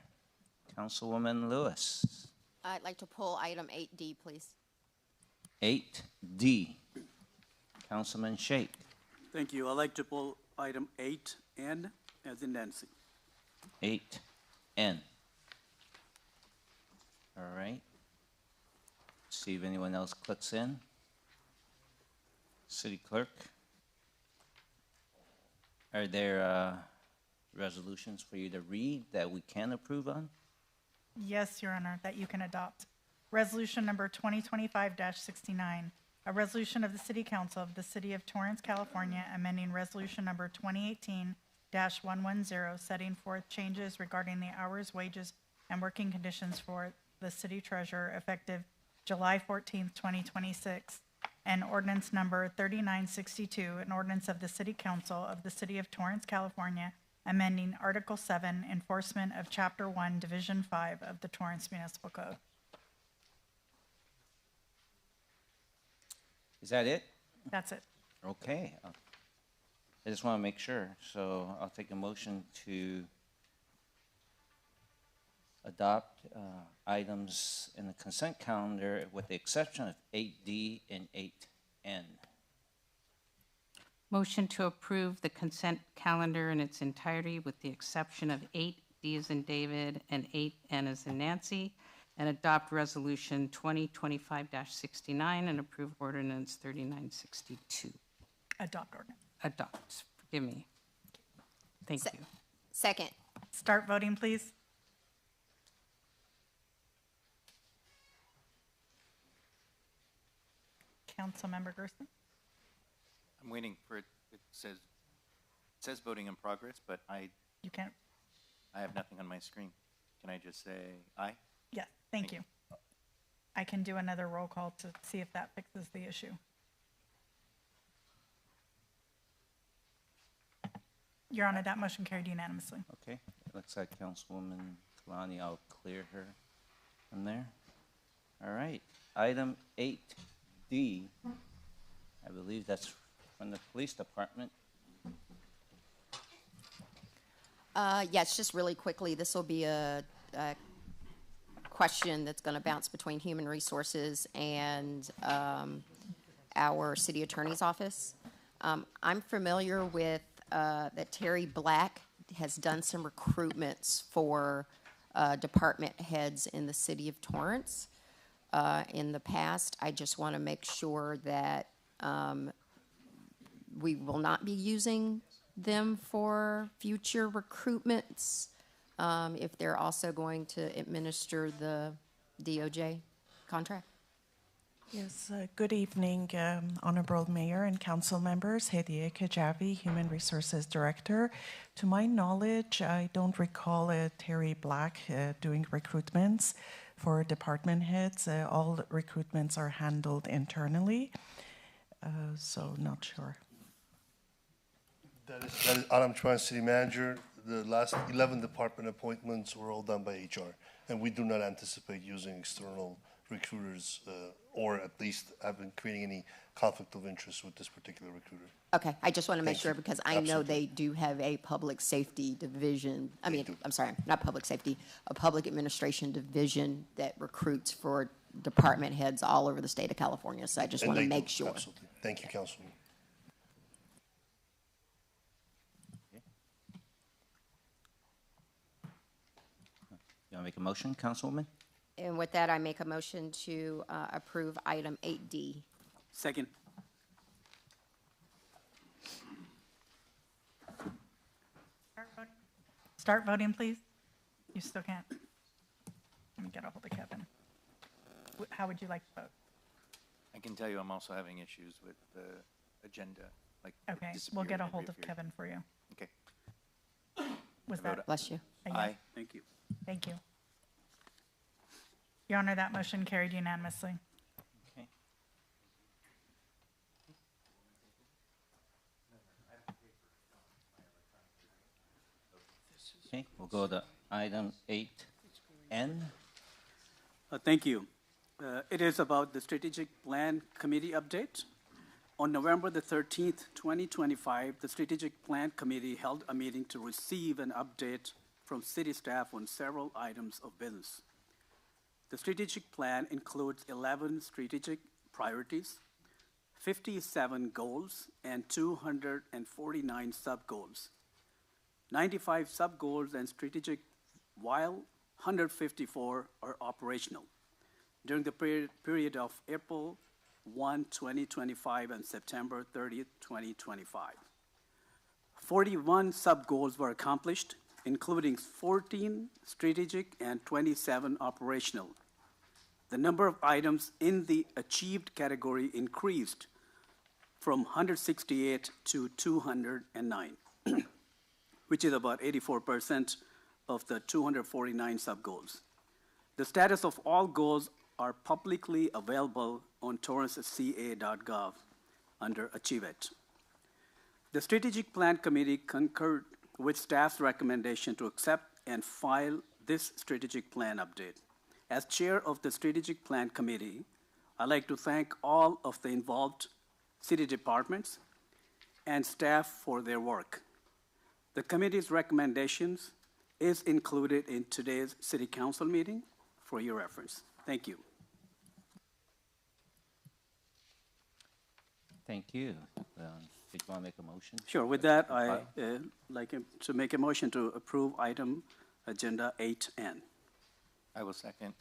Councilwoman Lewis. I'd like to pull item 8D, please. 8D. Councilman Shake. Thank you. I'd like to pull item 8N as in Nancy. 8N. All right. See if anyone else clicks in. City Clerk. Are there resolutions for you to read that we can approve on? Yes, Your Honor, that you can adopt. Resolution number 2025-69, a resolution of the City Council of the City of Torrance, California, amending resolution number 2018-110, setting forth changes regarding the hours, wages, and working conditions for the city treasurer effective July 14th, 2026, and ordinance number 3962, an ordinance of the City Council of the City of Torrance, California, amending Article 7, enforcement of Chapter 1, Division 5 of the Torrance Municipal Code. Is that it? That's it. Okay. I just want to make sure. So I'll take a motion to adopt items in the consent calendar with the exception of 8D and 8N. Motion to approve the consent calendar in its entirety with the exception of 8D as in David and 8N as in Nancy, and adopt resolution 2025-69 and approve ordinance 3962. Adopt ordinance. Adopt, forgive me. Thank you. Second. Start voting, please. Councilmember Gerson. I'm waiting for it. It says voting in progress, but You can't. I have nothing on my screen. Can I just say aye? Yes, thank you. I can do another roll call to see if that fixes the issue. Your Honor, that motion carried unanimously. Okay. It looks like Councilwoman Kalani, I'll clear her from there. All right. item 8D. I believe that's from the police department. Yes, just really quickly, this will be a question that's going to bounce between Human Resources and our City Attorney's Office. I'm familiar with that Terry Black has done some recruitments for department heads in the city of Torrance in the past. I just want to make sure that we will not be using them for future recruitments if they're also going to administer the DOJ contract. Yes, good evening, Honorable Mayor and Council members. Hediye Kajavi, Human Resources Director. To my knowledge, I don't recall Terry Black doing recruitments for department heads. All recruitments are handled internally, so not sure. That is Adam Torrance, City Manager. The last 11 department appointments were all done by HR, and we do not anticipate using external recruiters, or at least have been creating any conflict of interest with this particular recruiter. Okay, I just want to make Thank sure you. because I know Absolutely. they do have a public safety division. I'm sorry, not public safety, a public administration division that recruits for department heads all over the state of California. So I just And want to they do, make sure. Absolutely. Thank you, Councilman. You want to make a motion, Councilwoman? And with that, I make a motion to approve item 8D. Second. Start voting, please. You still can't. Let me get a hold of Kevin. How would you like to vote? I can tell you I'm also having issues with the agenda, like Okay, we'll disappearing get a every hold of few- Kevin for you. Okay. Was I vote that? Bless you. a yes? Aye. Thank you. Thank you. Your Honor, that motion carried unanimously. Okay. Okay, we'll go to item 8N. Thank you. It is about the Strategic Plan Committee update. On November the 13th, 2025, the Strategic Plan Committee held a meeting to receive an update from city staff on several items of business. The strategic plan includes 11 strategic priorities, 57 goals, and 249 sub-goals. 95 sub-goals and strategic, while 154 are operational. During the period of April 1, 2025 and September 30th, 2025. 41 sub-goals were accomplished, including 14 strategic and 27 operational. The number of items in the achieved category increased from 168 to 209, which is about 84% of the 249 sub-goals. The status of all goals are publicly available on torranceca.gov under Achieve It. The Strategic Plan Committee concurred with staff's recommendation to accept and file this strategic plan update. As chair of the Strategic Plan Committee, I'd like to thank all of the involved city departments and staff for their work. The committee's recommendations is included in today's City Council meeting for your reference. Thank you. Thank you. Did you want to make a motion? Sure. With that, I like to make a motion to approve item agenda 8N. I will second.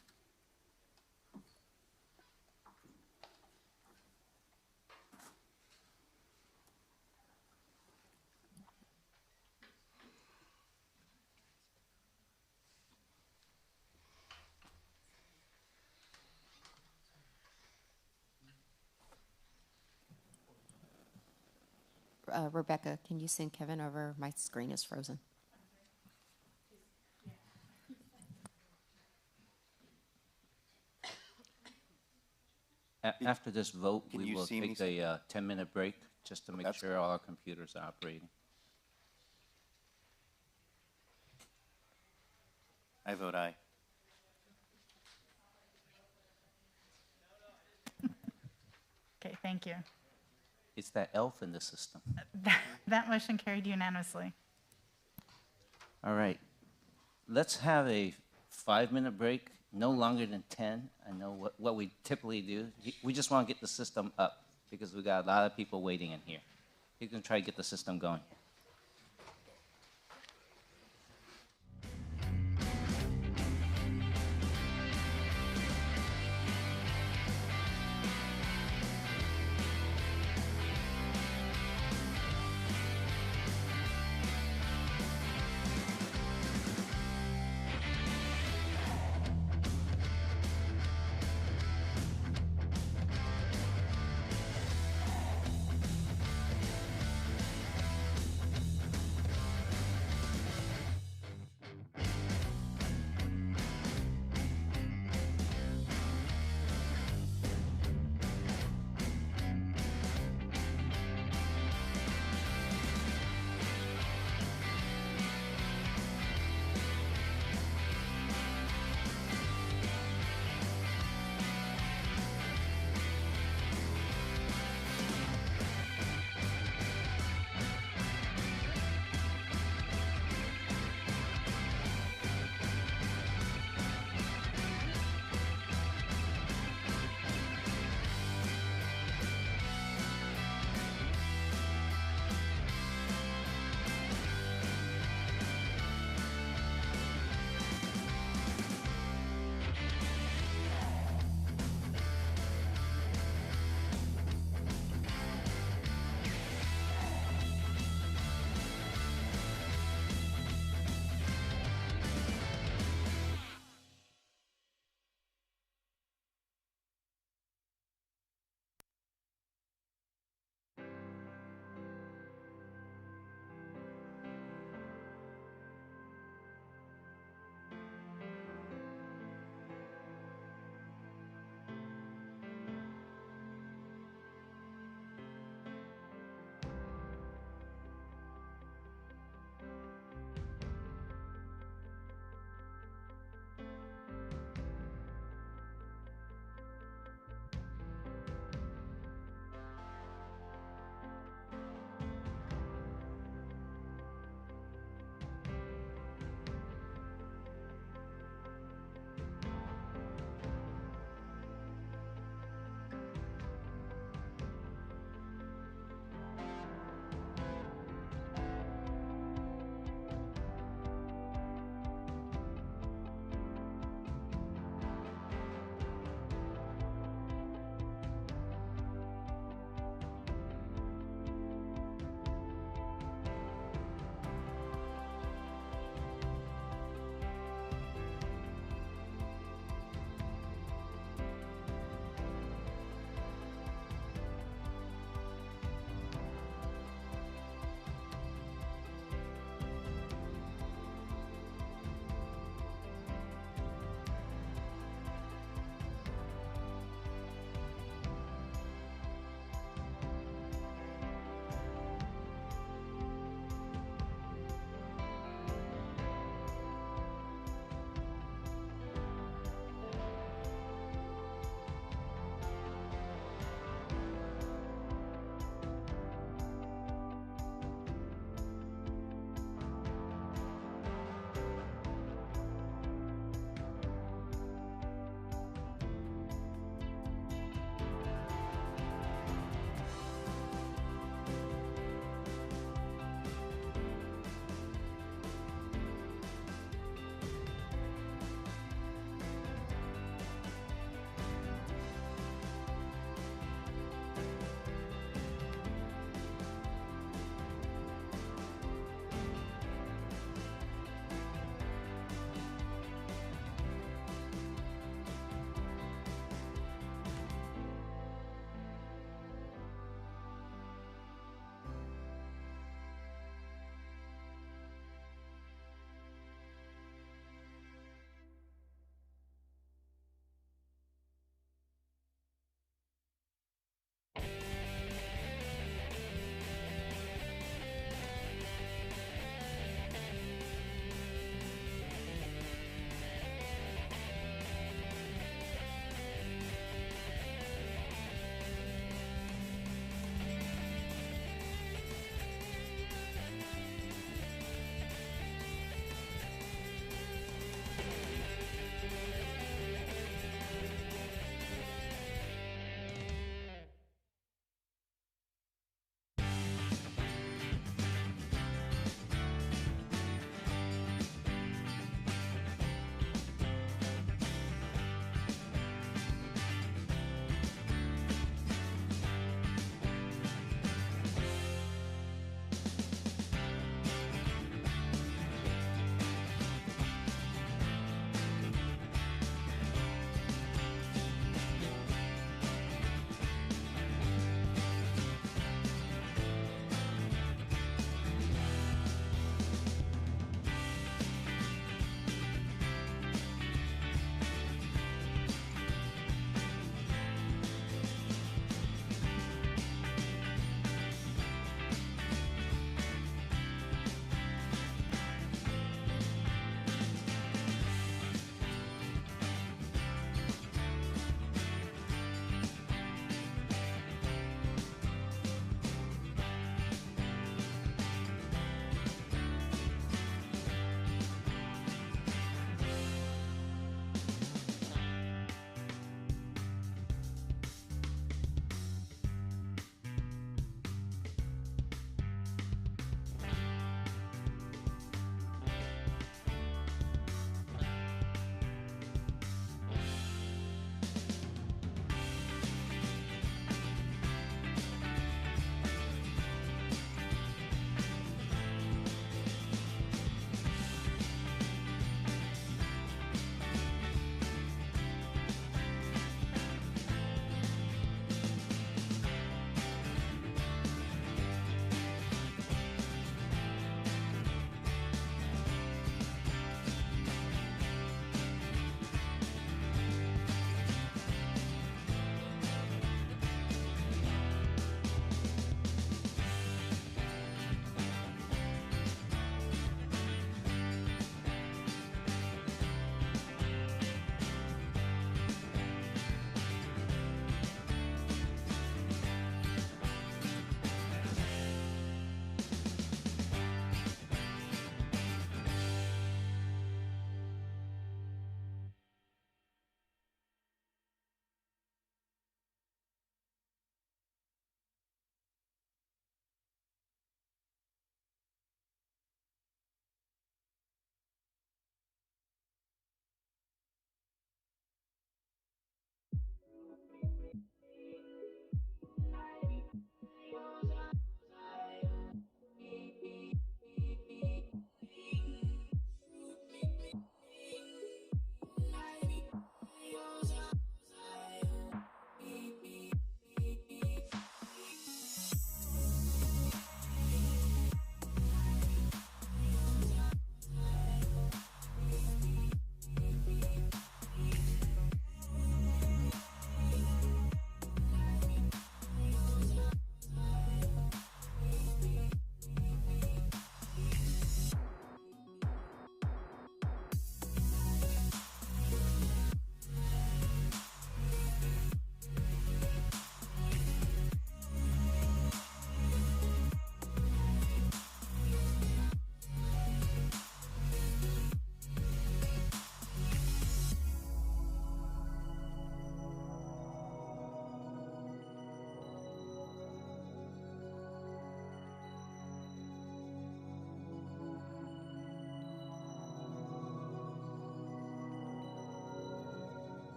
Rebecca, can you send Kevin over? My screen is frozen. After this vote, Can we you will see me, take a 10-minute break just to make That's sure all our computers are operating. I vote aye. Okay, thank you. It's that elf in the system. That motion carried unanimously. All right. Let's have a 5-minute break, no longer than 10. I know what we typically do. We just want to get the system up because we got a lot of people waiting in here. You can try to get the system going.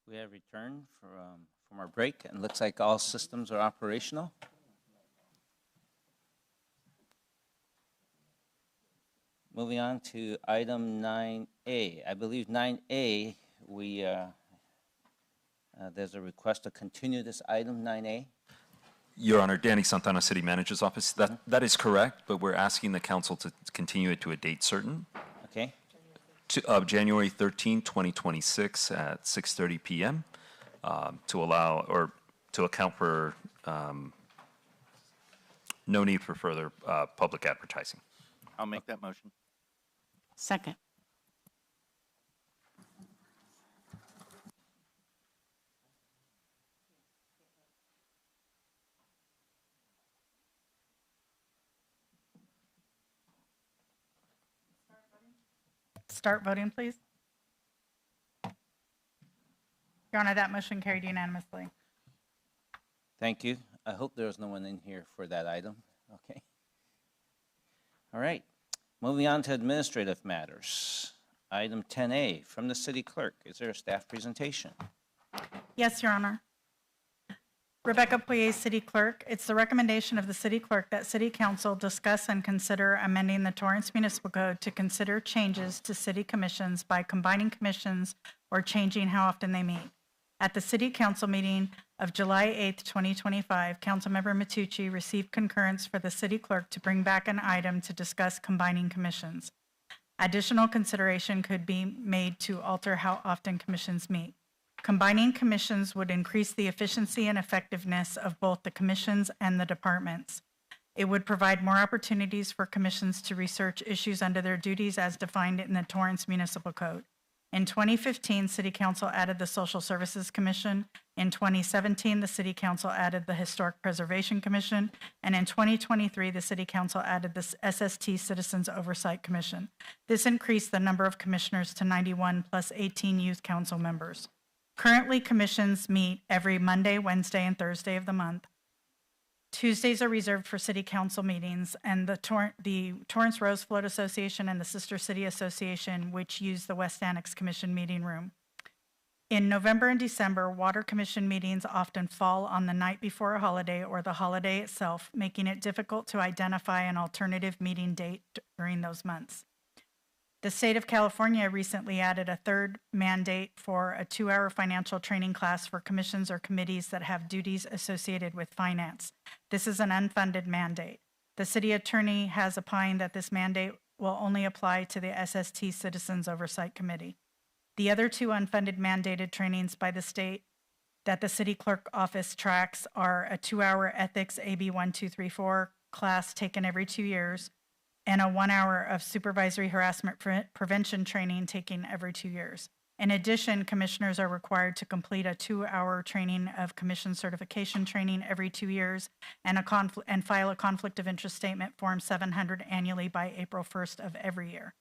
We have returned from our break, and looks like all systems are operational. Moving on to item 9A. I believe 9A, there's a request to continue this item 9A. Your Honor, Danny Santana, City Manager's Office. That is correct, but we're asking the council to continue it to a date certain. Okay. Of January 13, 2026 at 6:30 p.m. To allow or to account for no need for further public advertising. I'll make that motion. Second. Start voting, please. Your Honor, that motion carried unanimously. Thank you. I hope there's no one in here for that item. Okay. All right. Moving on to administrative matters. Item 10A from the city clerk. Is there a staff presentation? Yes, Your Honor. Rebecca Poirier, City Clerk. It's the recommendation of the City Clerk that City Council discuss and consider amending the Torrance Municipal Code to consider changes to city commissions by combining commissions or changing how often they meet. At the City Council meeting of July 8th, 2025, Councilmember Matucci received concurrence for the City Clerk to bring back an item to discuss combining commissions. Additional consideration could be made to alter how often commissions meet. Combining commissions would increase the efficiency and effectiveness of both the commissions and the departments. It would provide more opportunities for commissions to research issues under their duties as defined in the Torrance Municipal Code. In 2015, City Council added the Social Services Commission. In 2017, the City Council added the Historic Preservation Commission. And in 2023, the City Council added the SST Citizens Oversight Commission. This increased the number of commissioners to 91 plus 18 youth council members. Currently, commissions meet every Monday, Wednesday, and Thursday of the month. Tuesdays are reserved for city council meetings, and the Torrance Rose Float Association and the Sister City Association, which use the West Annex Commission meeting room. In November and December, Water Commission meetings often fall on the night before a holiday or the holiday itself, making it difficult to identify an alternative meeting date during those months. The state of California recently added a third mandate for a 2-hour financial training class for commissions or committees that have duties associated with finance. This is an unfunded mandate. The city attorney has opined that this mandate will only apply to the SST Citizens Oversight Committee. The other 2 unfunded mandated trainings by the state that the city clerk office tracks are a 2-hour Ethics AB 1234 class taken every 2 years, and a 1 hour of supervisory harassment prevention training taken every 2 years. In addition, commissioners are required to complete a 2-hour training of commission certification training every 2 years and file a conflict of interest statement form 700 annually by April 1st of every year.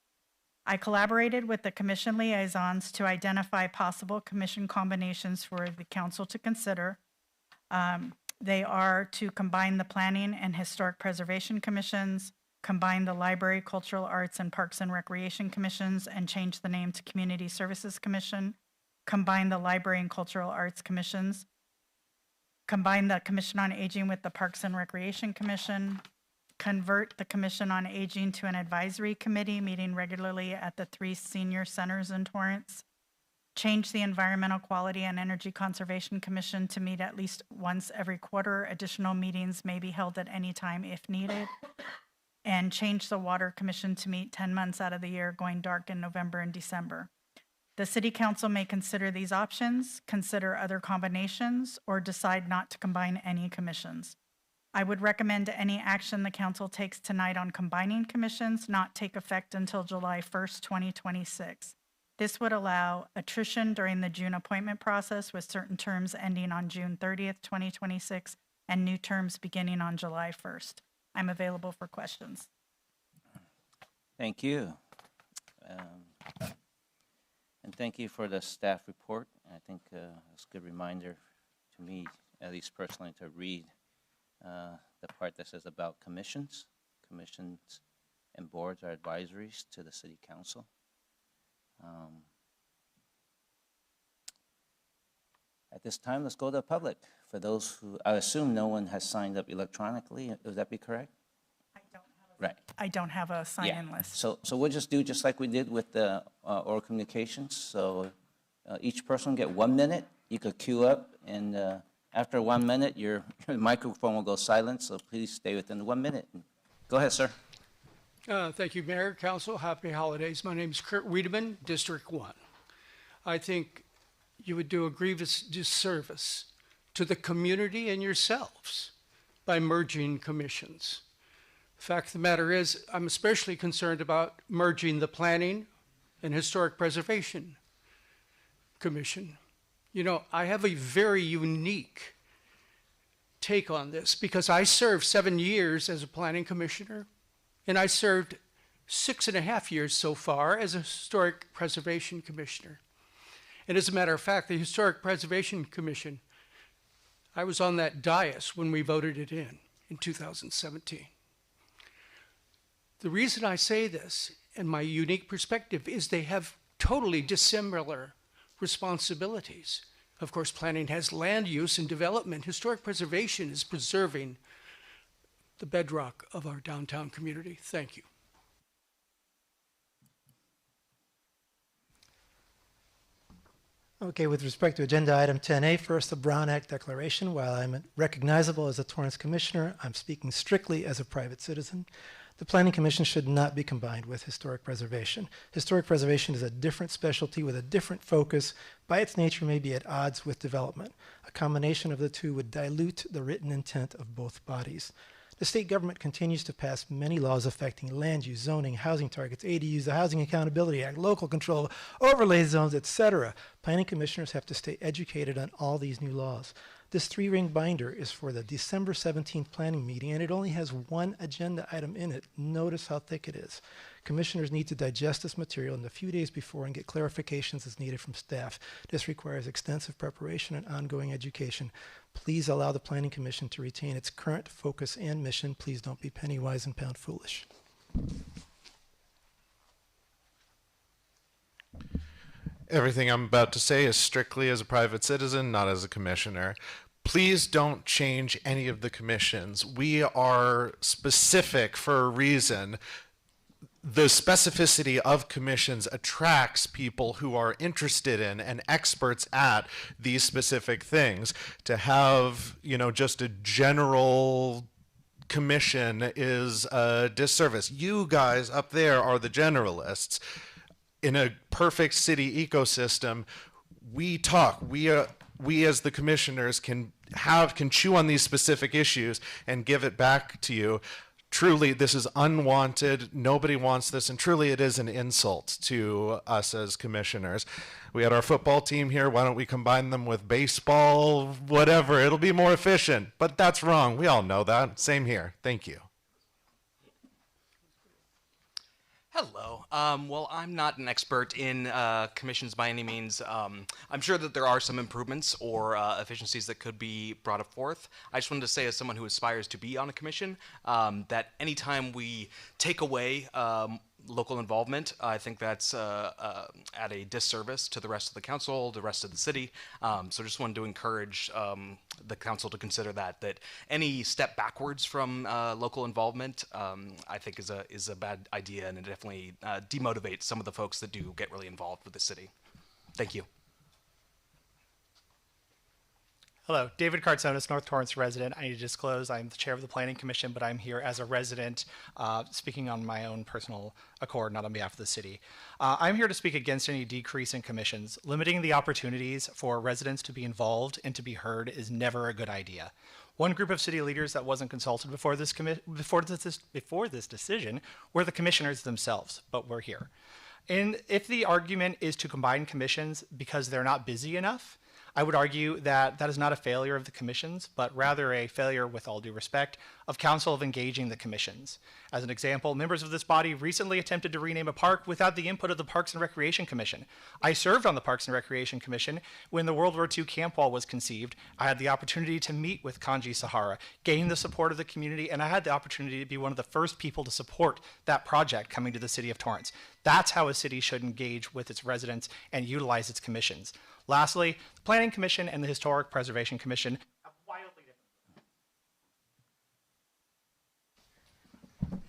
I collaborated with the commission liaisons to identify possible commission combinations for the council to consider. They are to combine the Planning and Historic Preservation Commissions, combine the Library, Cultural Arts, and Parks and Recreation Commissions and change the name to Community Services Commission, combine the Library and Cultural Arts Commissions, combine the Commission on Aging with the Parks and Recreation Commission, convert the Commission on Aging to an advisory committee meeting regularly at the 3 senior centers in Torrance, change the Environmental Quality and Energy Conservation Commission to meet at least once every quarter. Additional meetings may be held at any time if needed, and change the Water Commission to meet 10 months out of the year, going dark in November and December. The City Council may consider these options, consider other combinations, or decide not to combine any commissions. I would recommend any action the council takes tonight on combining commissions not take effect until July 1st, 2026. This would allow attrition during the June appointment process with certain terms ending on June 30th, 2026, and new terms beginning on July 1st. I'm available for questions. Thank you. And thank you for the staff report. I think it's a good reminder to me, at least personally, to read the part that says about commissions. Commissions and boards are advisories to the city council. At this time, let's go to the public. For those who, I assume no one has signed up electronically. Would that be correct? I don't have a sign-in Yeah. list. So we'll just do just like we did with the oral communications. So each person will get 1 minute. You could queue up, and after 1 minute, your microphone will go silent. So please stay within the 1 minute. Go ahead, sir. Thank you, Mayor, Council. Happy holidays. My name is Kurt Wiedemann, District 1. I think you would do a grievous disservice to the community and yourselves by merging commissions. The fact of the matter is, I'm especially concerned about merging the Planning and Historic Preservation Commission. You know, I have a very unique take on this because I served 7 years as a planning commissioner, and I served 6.5 years so far as a Historic Preservation Commissioner. And as a matter of fact, the Historic Preservation Commission, I was on that dais when we voted it in 2017. The reason I say this, and my unique perspective, is they have totally dissimilar responsibilities. Of course, planning has land use and development. Historic preservation is preserving the bedrock of our downtown community. Thank you. Okay, with respect to Agenda Item 10A, first, the Brown Act Declaration. While I'm recognizable as a Torrance Commissioner, I'm speaking strictly as a private citizen. The Planning Commission should not be combined with historic preservation. Historic preservation is a different specialty with a different focus. By its nature, may be at odds with development. A combination of the two would dilute the written intent of both bodies. The state government continues to pass many laws affecting land use, zoning, housing targets, ADUs, the Housing Accountability Act, local control, overlay zones, etc. Planning commissioners have to stay educated on all these new laws. This 3-ring binder is for the December 17th planning meeting, and it only has one agenda item in it. Notice how thick it is. Commissioners need to digest this material in the few days before and get clarifications as needed from staff. This requires extensive preparation and ongoing education. Please allow the Planning Commission to retain its current focus and mission. Please don't be penny wise and pound foolish. Everything I'm about to say is strictly as a private citizen, not as a commissioner. Please don't change any of the commissions. We are specific for a reason. The specificity of commissions attracts people who are interested in and experts at these specific things. To have, just a general commission is a disservice. You guys up there are the generalists. In a perfect city ecosystem, we talk. We as the commissioners can chew on these specific issues and give it back to you. Truly, this is unwanted. Nobody wants this, and truly it is an insult to us as commissioners. We had our football team here. Why don't we combine them with baseball? Whatever. It'll be more efficient. But that's wrong. We all know that. Same here. Thank you. Hello. Well, I'm not an expert in commissions by any means. I'm sure that there are some improvements or efficiencies that could be brought forth. I just wanted to say, as someone who aspires to be on a commission, that anytime we take away local involvement, I think that's at a disservice to the rest of the council, the rest of the city. So just wanted to encourage the council to consider that any step backwards from local involvement, I think is a bad idea, and it definitely demotivates some of the folks that do get really involved with the city. Thank you. Hello, David Cartsonis, North Torrance resident. I need to disclose I'm the chair of the Planning Commission, but I'm here as a resident speaking on my own personal accord, not on behalf of the city. I'm here to speak against any decrease in commissions. Limiting the opportunities for residents to be involved and to be heard is never a good idea. One group of city leaders that wasn't consulted before this decision were the commissioners themselves, but we're here. And if the argument is to combine commissions because they're not busy enough, I would argue that that is not a failure of the commissions, but rather a failure, with all due respect, of council of engaging the commissions. As an example, members of this body recently attempted to rename a park without the input of the Parks and Recreation Commission. I served on the Parks and Recreation Commission when the World War II camp wall was conceived. I had the opportunity to meet with Kanji Sahara, gain the support of the community, and I had the opportunity to be one of the first people to support that project coming to the city of Torrance. That's how a city should engage with its residents and utilize its commissions. Lastly, the Planning Commission and the Historic Preservation Commission have wildly different.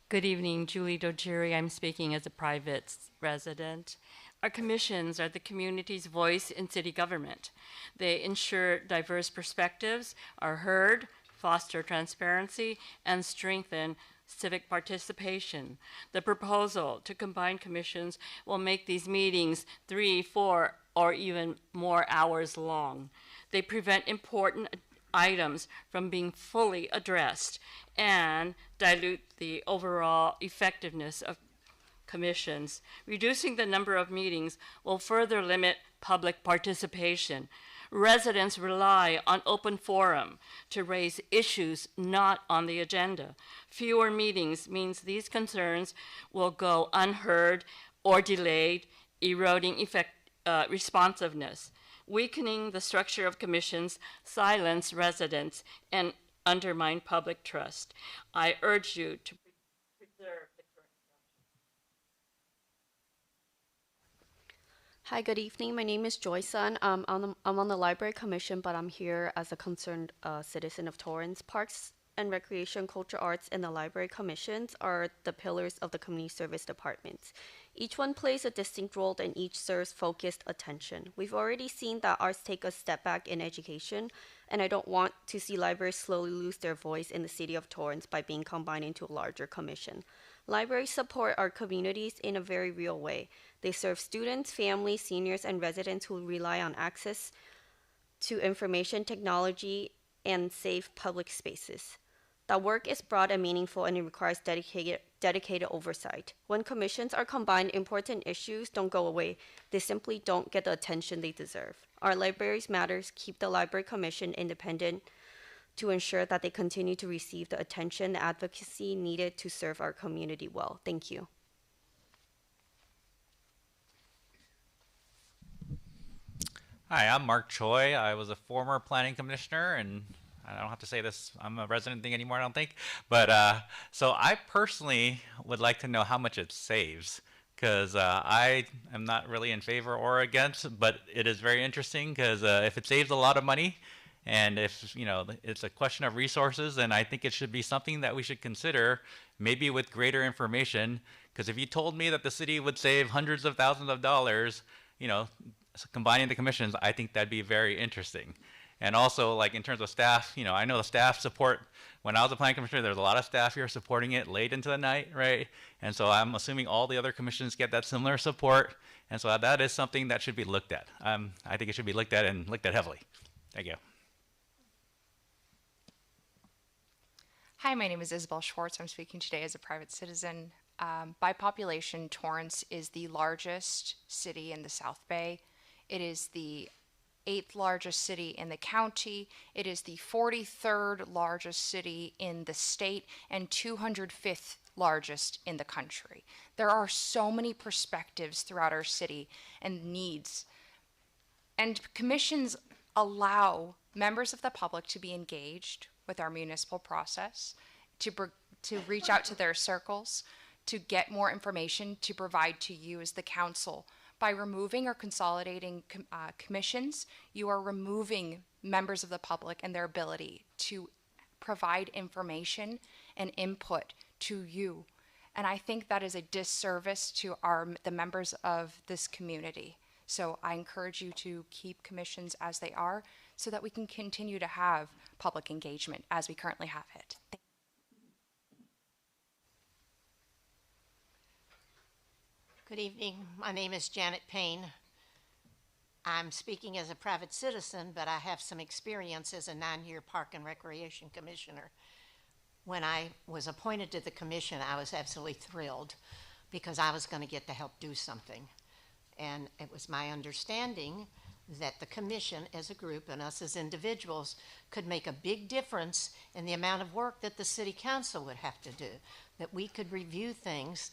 Good evening, Julie Dojiri. I'm speaking as a private resident. Our commissions are the community's voice in city government. They ensure diverse perspectives are heard, foster transparency, and strengthen civic participation. The proposal to combine commissions will make these meetings 3, 4, or even more hours long. They prevent important items from being fully addressed and dilute the overall effectiveness of commissions. Reducing the number of meetings will further limit public participation. Residents rely on open forum to raise issues not on the agenda. Fewer meetings means these concerns will go unheard or delayed, eroding responsiveness. Weakening the structure of commissions silence residents and undermine public trust. I urge you to preserve the current structure. Hi, good evening. My name is Joy Sun. I'm on the Library Commission, but I'm here as a concerned citizen of Torrance. Parks and Recreation, Culture Arts, and the Library Commissions are the pillars of the Community Service Departments. Each one plays a distinct role and each serves focused attention. We've already seen that arts take a step back in education, and I don't want to see libraries slowly lose their voice in the city of Torrance by being combined into a larger commission. Libraries support our communities in a very real way. They serve students, families, seniors, and residents who rely on access to information technology and safe public spaces. The work is broad and meaningful, and it requires dedicated oversight. When commissions are combined, important issues don't go away. They simply don't get the attention they deserve. Our libraries matters. Keep the Library Commission independent to ensure that they continue to receive the attention and advocacy needed to serve our community well. Thank you. Hi, I'm Mark Choi. I was a former planning commissioner, and I don't have to say this, I'm a resident thing anymore, I don't think. But so I personally would like to know how much it saves, because I am not really in favor or against, but it is very interesting because if it saves a lot of money, and if it's a question of resources, then I think it should be something that we should consider, maybe with greater information. Because if you told me that the city would save hundreds of thousands of dollars, combining the commissions, I think that'd be very interesting. And also, like in terms of staff, I know the staff support. When I was a planning commissioner, there's a lot of staff here supporting it late into the night, right? And so I'm assuming all the other commissions get that similar support. And so that is something that should be looked at. I think it should be looked at and looked at heavily. Thank you. Hi, my name is Isabel Schwartz. I'm speaking today as a private citizen. By population, Torrance is the largest city in the South Bay. It is the 8th largest city in the county. It is the 43rd largest city in the state and 205th largest in the country. There are so many perspectives throughout our city and needs. And commissions allow members of the public to be engaged with our municipal process, to reach out to their circles, to get more information to provide to you as the council. By removing or consolidating commissions, you are removing members of the public and their ability to provide information and input to you. And I think that is a disservice to the members of this community. So I encourage you to keep commissions as they are so that we can continue to have public engagement as we currently have it. Good evening. My name is Janet Payne. I'm speaking as a private citizen, but I have some experience as a 9-year Park and Recreation Commissioner. When I was appointed to the commission, I was absolutely thrilled because I was going to get to help do something. And it was my understanding that the commission as a group and us as individuals could make a big difference in the amount of work that the city council would have to do, that we could review things,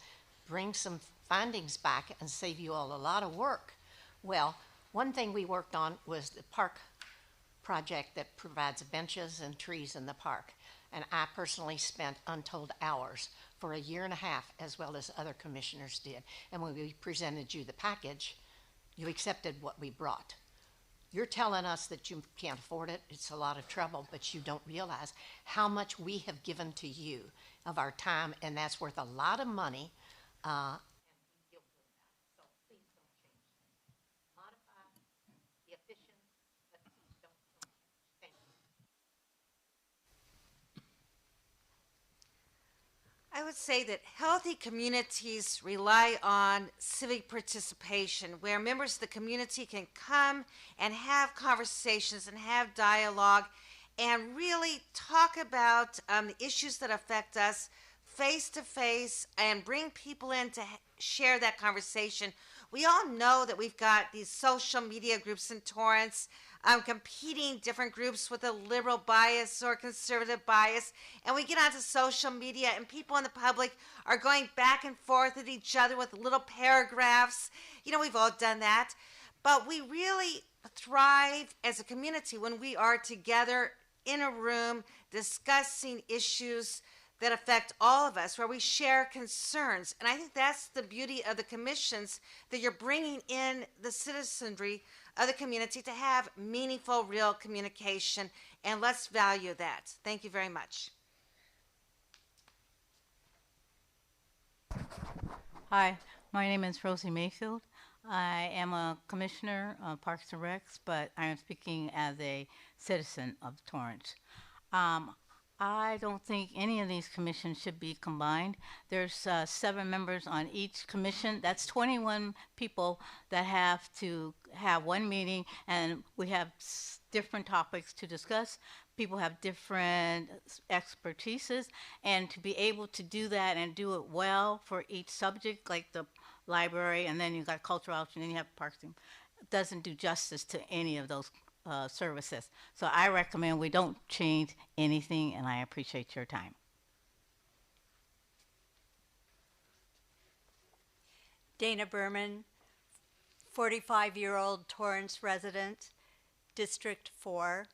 bring some findings back and save you all a lot of work. Well, one thing we worked on was the park project that provides benches and trees in the park. And I personally spent untold hours for 1.5 years, as well as other commissioners did. And when we presented you the package, You accepted what we brought. You're telling us that you can't afford it. It's a lot of trouble, but you don't realize how much we have given to you of our time, and that's worth a lot of money. And we feel good about it. So please don't change that. Modify, be efficient, but please don't change. Thank you. I would say that healthy communities rely on civic participation, where members of the community can come and have conversations and have dialogue and really talk about the issues that affect us face to face and bring people in to share that conversation. We all know that we've got these social media groups in Torrance, competing different groups with a liberal bias or conservative bias, and we get onto social media and people in the public are going back and forth at each other with little paragraphs. You know, we've all done that, but we really thrive as a community when we are together in a room discussing issues that affect all of us, where we share concerns. And I think that's the beauty of the commissions, that you're bringing in the citizenry of the community to have meaningful, real communication, and let's value that. Thank you very much. Hi, my name is Rosie Mayfield. I am a commissioner of Parks and Recs, but I am speaking as a citizen of Torrance. I don't think any of these commissions should be combined. There's 7 members on each commission. That's 21 people that have to have one meeting, and we have different topics to discuss. People have different expertises, and to be able to do that and do it well for each subject, like the library, and then you've got cultural outreach, and then you have parks, doesn't do justice to any of those services. So I recommend we don't change anything, and I appreciate your time. Dana Berman, 45-year-old Torrance resident, District 4.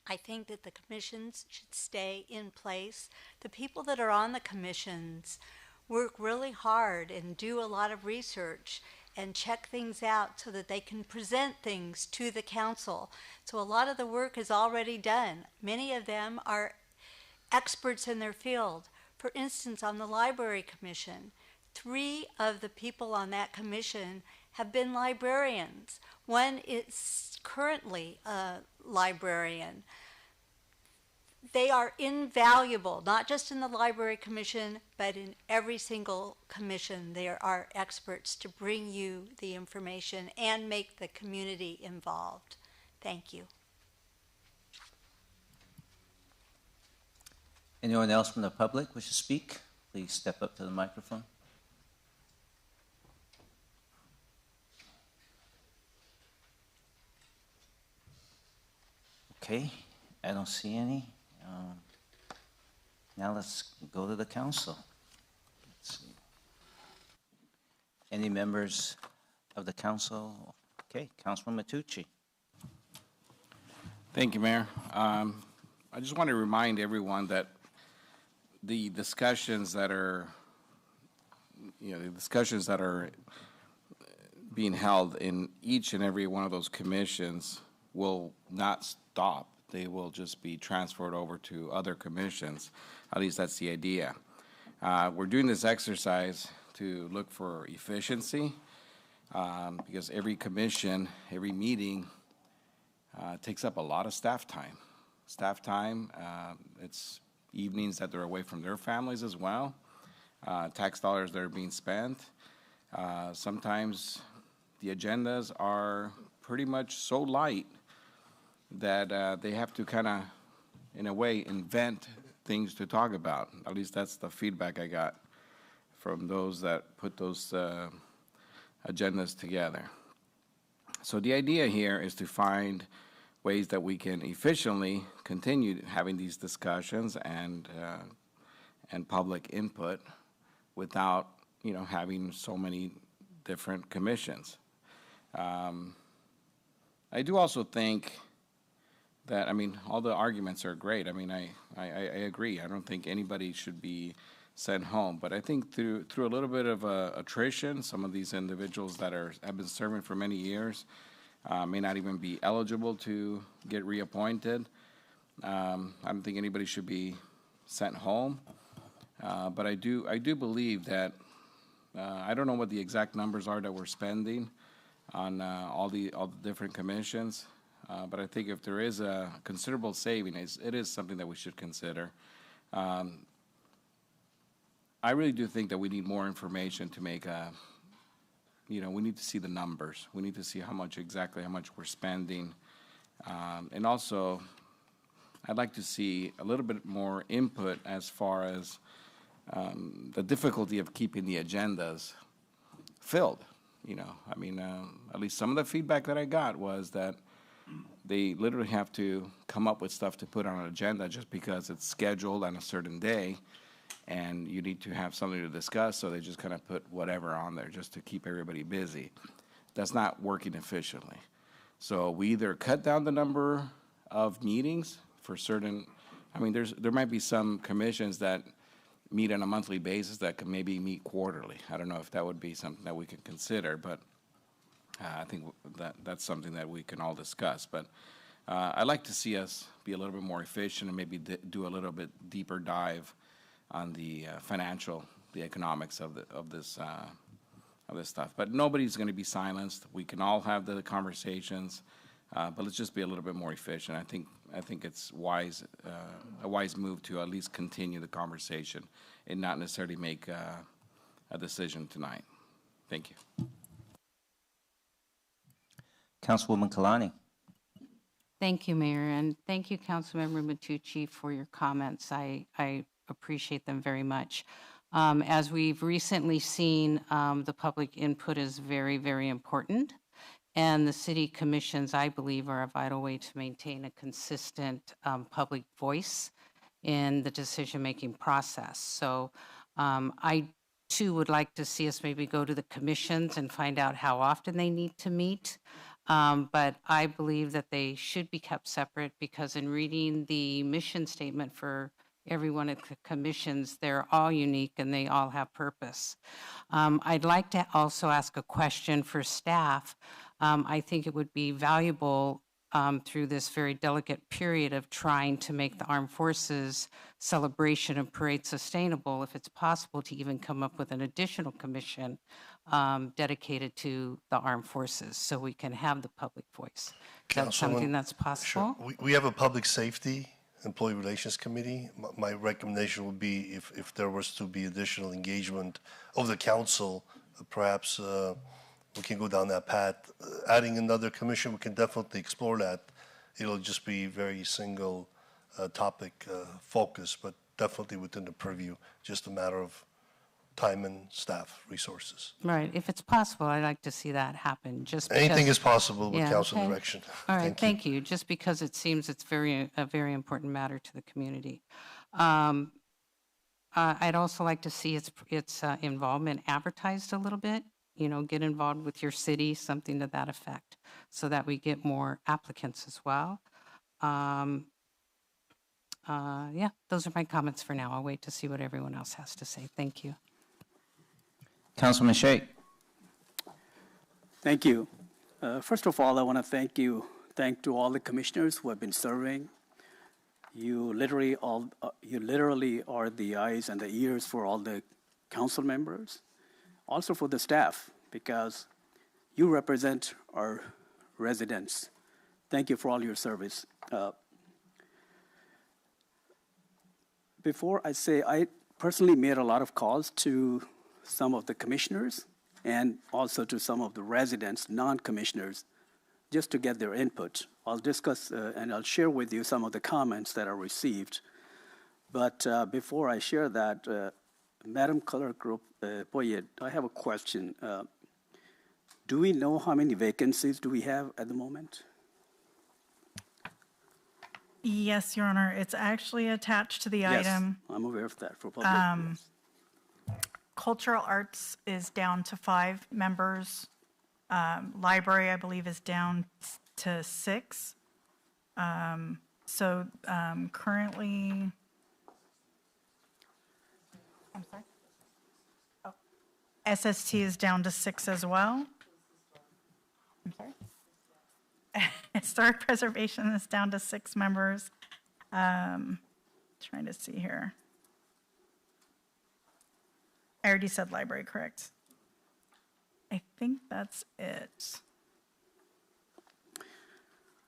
I think that the commissions should stay in place. The people that are on the commissions work really hard and do a lot of research and check things out so that they can present things to the council. So a lot of the work is already done. Many of them are experts in their field. For instance, on the Library Commission, 3 of the people on that commission have been librarians. One is currently a librarian. They are invaluable, not just in the Library Commission, but in every single commission. There are experts to bring you the information and make the community involved. Thank you. Anyone else from the public wish to speak? Please step up to the microphone. Okay, I don't see any. Now let's go to the council. Let's see. Any members of the council? Okay, Councilman Matucci. Thank you, Mayor. I just want to remind everyone that the discussions that are, being held in each and every one of those commissions will not stop. They will just be transferred over to other commissions. At least that's the idea. We're doing this exercise to look for efficiency because every commission, every meeting takes up a lot of staff time. It's evenings that they're away from their families as well. Tax dollars that are being spent. Sometimes the agendas are pretty much so light that they have to kind of, in a way, invent things to talk about. At least that's the feedback I got from those that put those agendas together. So the idea here is to find ways that we can efficiently continue having these discussions and public input without, having so many different commissions. I do also think that, all the arguments are great. I agree. I don't think anybody should be sent home. But I think through a little bit of attrition, some of these individuals that have been serving for many years may not even be eligible to get reappointed. I don't think anybody should be sent home. But I do believe that I don't know what the exact numbers are that we're spending on all the different commissions, but I think if there is a considerable saving, it is something that we should consider. I really do think that we need more information to make we need to see the numbers. We need to see how much we're spending. And also, I'd like to see a little bit more input as far as the difficulty of keeping the agendas filled. At least some of the feedback that I got was that they literally have to come up with stuff to put on an agenda just because it's scheduled on a certain day and you need to have something to discuss, so they just kind of put whatever on there just to keep everybody busy. That's not working efficiently. So we either cut down the number of meetings for certain, there might be some commissions that meet on a monthly basis that could maybe meet quarterly. I don't know if that would be something that we could consider, but I think that's something that we can all discuss. But I'd like to see us be a little bit more efficient and maybe do a little bit deeper dive on the the economics of this stuff. But nobody's going to be silenced. We can all have the conversations, but let's just be a little bit more efficient. I think it's a wise move to at least continue the conversation and not necessarily make a decision tonight. Thank you. Councilwoman Kalani. Thank you, Mayor, and thank you, Councilmember Matucci, for your comments. I appreciate them very much. As we've recently seen, the public input is very, very important, and the city commissions, I believe, are a vital way to maintain a consistent public voice in the decision-making process. So I, too, would like to see us maybe go to the commissions and find out how often they need to meet. But I believe that they should be kept separate because in reading the mission statement for every one of the commissions, they're all unique and they all have purpose. I'd like to also ask a question for staff. I think it would be valuable through this very delicate period of trying to make the Armed Forces celebration and parade sustainable, if it's possible to even come up with an additional commission dedicated to the Armed Forces so we can have the public voice. Is that something that's possible? Sure. We have a public safety employee relations committee. My recommendation would be if there was to be additional engagement of the council, perhaps we can go down that path. Adding another commission, we can definitely explore that. It'll just be very single topic focus, but definitely within the purview, just a matter of time and staff resources. Right. If it's possible, I'd like to see that happen. Just because, anything is possible with council okay. direction. All right. Thank you. Just because it seems it's a very important matter to the community. I'd also like to see its involvement advertised a little bit. Get involved with your city, something to that effect, so that we get more applicants as well. Yeah, those are my comments for now. I'll wait to see what everyone else has to say. Thank you. Councilman Sheikh. Thank you. First of all, I want to thank to all the commissioners who have been serving. You literally are the eyes and the ears for all the council members, also for the staff, because you represent our residents. Thank you for all your service. Before I say, I personally made a lot of calls to some of the commissioners and also to some of the residents, non-commissioners, just to get their input. I'll discuss and I'll share with you some of the comments that I received. But before I share that, Madam Clerk Boyet, I have a question. Do we know how many vacancies do we have at the moment? Yes, Your Honor. It's actually attached to the item. Yes, I'm aware of that for public. Yes. Cultural arts is down to 5 members. Library, I believe, is down to 6. So currently, I'm SST is down to 6 as well. I'm sorry. Historic preservation is down to 6 members. Trying to see here. I already said library, correct? I think that's it.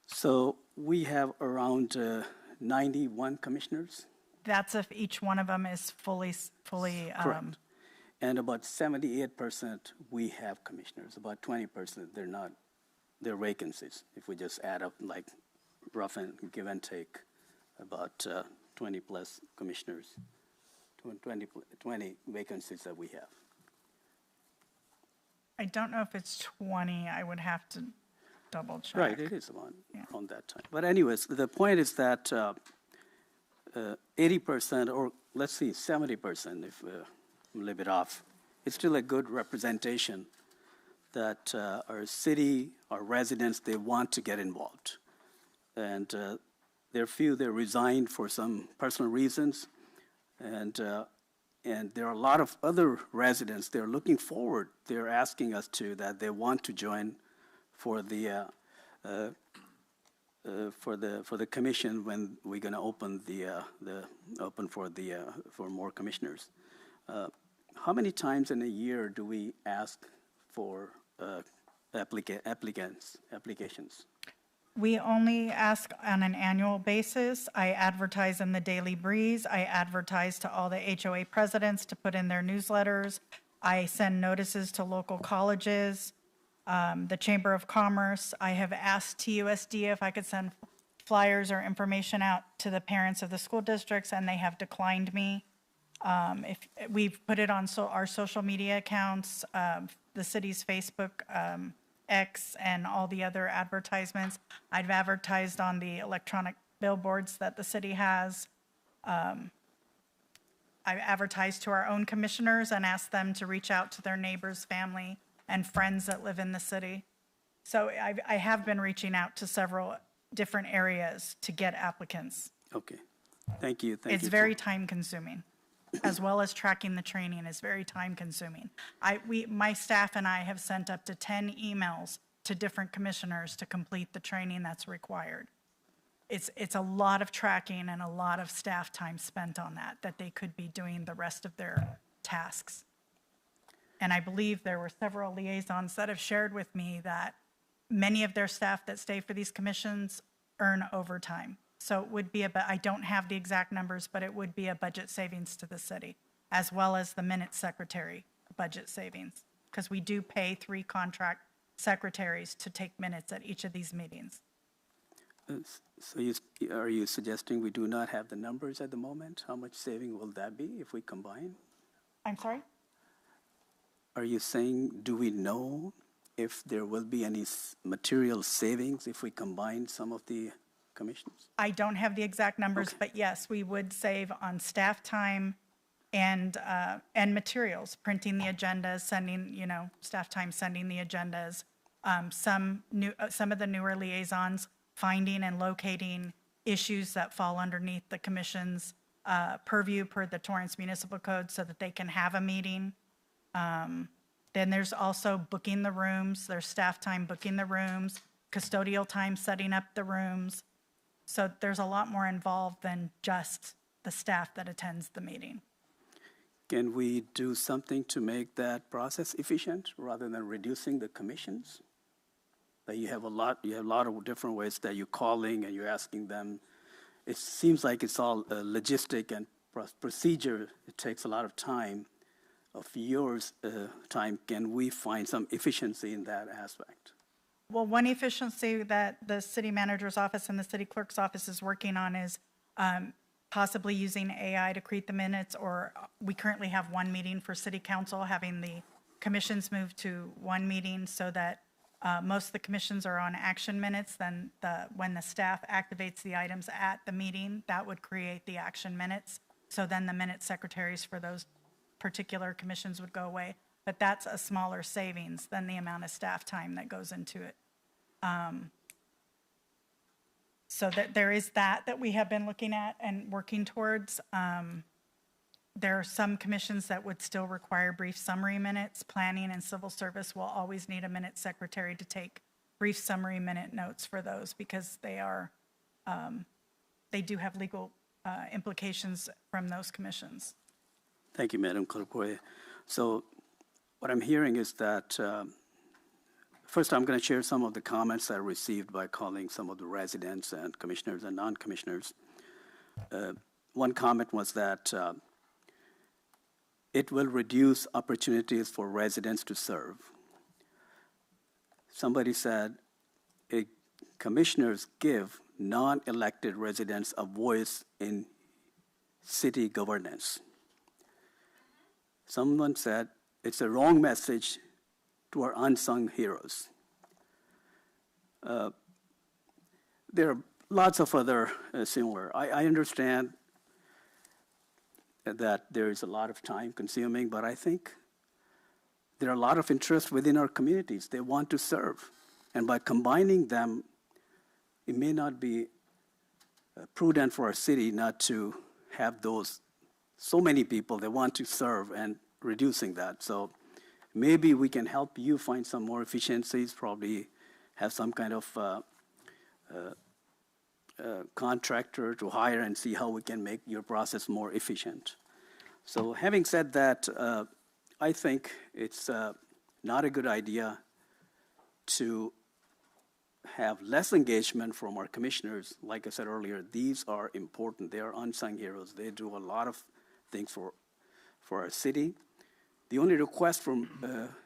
So we have around 91 commissioners. That's if each one of them is fully. Correct. And about 78% we have commissioners. About 20% they're not. They're vacancies. If we just add up like rough and give and take, about 20 plus commissioners, 20 vacancies that we have. I don't know if it's 20. I would have to double check. Right, it is on that time. But anyways, the point is that 80%, or let's see, 70%, if we leave it off, it's still a good representation that our city, our residents, they want to get involved. And there are few that resigned for some personal reasons. And there are a lot of other residents, they're looking forward, they're asking us to, that they want to join for the commission when we're going to open for more commissioners. How many times in a year do we ask for applications? We only ask on an annual basis. I advertise in the Daily Breeze. I advertise to all the HOA presidents to put in their newsletters. I send notices to local colleges, the Chamber of Commerce. I have asked TUSD if I could send flyers or information out to the parents of the school districts, and they have declined me. If we've put it on our social media accounts, the city's Facebook, X, and all the other advertisements. I've advertised on the electronic billboards that the city has. I've advertised to our own commissioners and asked them to reach out to their neighbors, family, and friends that live in the city. So I have been reaching out to several different areas to get applicants. Okay, thank you. It's very time consuming, as well as tracking the training is very time consuming. My staff and I have sent up to 10 emails to different commissioners to complete the training that's required. It's a lot of tracking and a lot of staff time spent on that they could be doing the rest of their tasks. And I believe there were several liaisons that have shared with me that many of their staff that stay for these commissions earn overtime. So it would be I don't have the exact numbers, but it would be a budget savings to the city, as well as the minute secretary budget savings, because we do pay 3 contract secretaries to take minutes at each of these meetings. So are you suggesting we do not have the numbers at the moment? How much saving will that be if we combine? I'm sorry? Are you saying, do we know if there will be any material savings if we combine some of the commissions? I don't have the exact numbers, but yes, we would save on staff time and materials, printing the agendas, sending, staff time sending the agendas. Some of the newer liaisons finding and locating issues that fall underneath the commission's purview per the Torrance Municipal Code so that they can have a meeting. Then there's also booking the rooms. There's staff time booking the rooms, custodial time setting up the rooms. So there's a lot more involved than just the staff that attends the meeting. Can we do something to make that process efficient rather than reducing the commissions? That you have a lot of different ways that you're calling and you're asking them. It seems like it's all logistic and procedure. It takes a lot of time. Of yours time, can we find some efficiency in that aspect? Well, one efficiency that the city manager's office and the city clerk's office is working on is possibly using AI to create the minutes, or we currently have one meeting for city council, having the commissions move to one meeting so that most of the commissions are on action minutes. Then when the staff activates the items at the meeting, that would create the action minutes. So then the minute secretaries for those particular commissions would go away, but that's a smaller savings than the amount of staff time that goes into it. So that there is that we have been looking at and working towards. There are some commissions that would still require brief summary minutes. Planning and civil service will always need a minute secretary to take brief summary minute notes for those because they are, they do have legal implications from those commissions. Thank you, Madam Clerk. So what I'm hearing is that, first I'm going to share some of the comments I received by calling some of the residents and commissioners and non-commissioners. One comment was that it will reduce opportunities for residents to serve. Somebody said, commissioners give non-elected residents a voice in city governance. Someone said, it's a wrong message to our unsung heroes. There are lots of other similar. I understand that there is a lot of time consuming, but I think there are a lot of interest within our communities. They want to serve. And by combining them, it may not be prudent for our city not to have those so many people that want to serve and reducing that. So maybe we can help you find some more efficiencies, probably have some kind of contractor to hire and see how we can make your process more efficient. So having said that, I think it's not a good idea to have less engagement from our commissioners. Like I said earlier, these are important. They are unsung heroes. They do a lot of things for our city. The only request from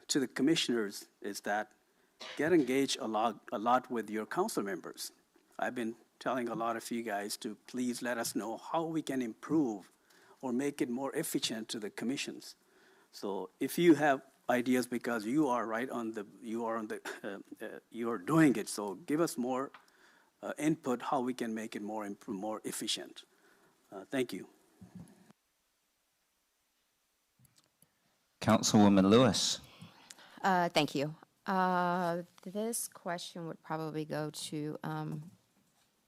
to the commissioners is that get engaged a lot with your council members. I've been telling a lot of you guys to please let us know how we can improve or make it more efficient to the commissions. So if you have ideas, because you are right on the, you are doing it. So give us more input how we can make it more efficient. Thank you. Councilwoman Lewis. Thank you. This question would probably go to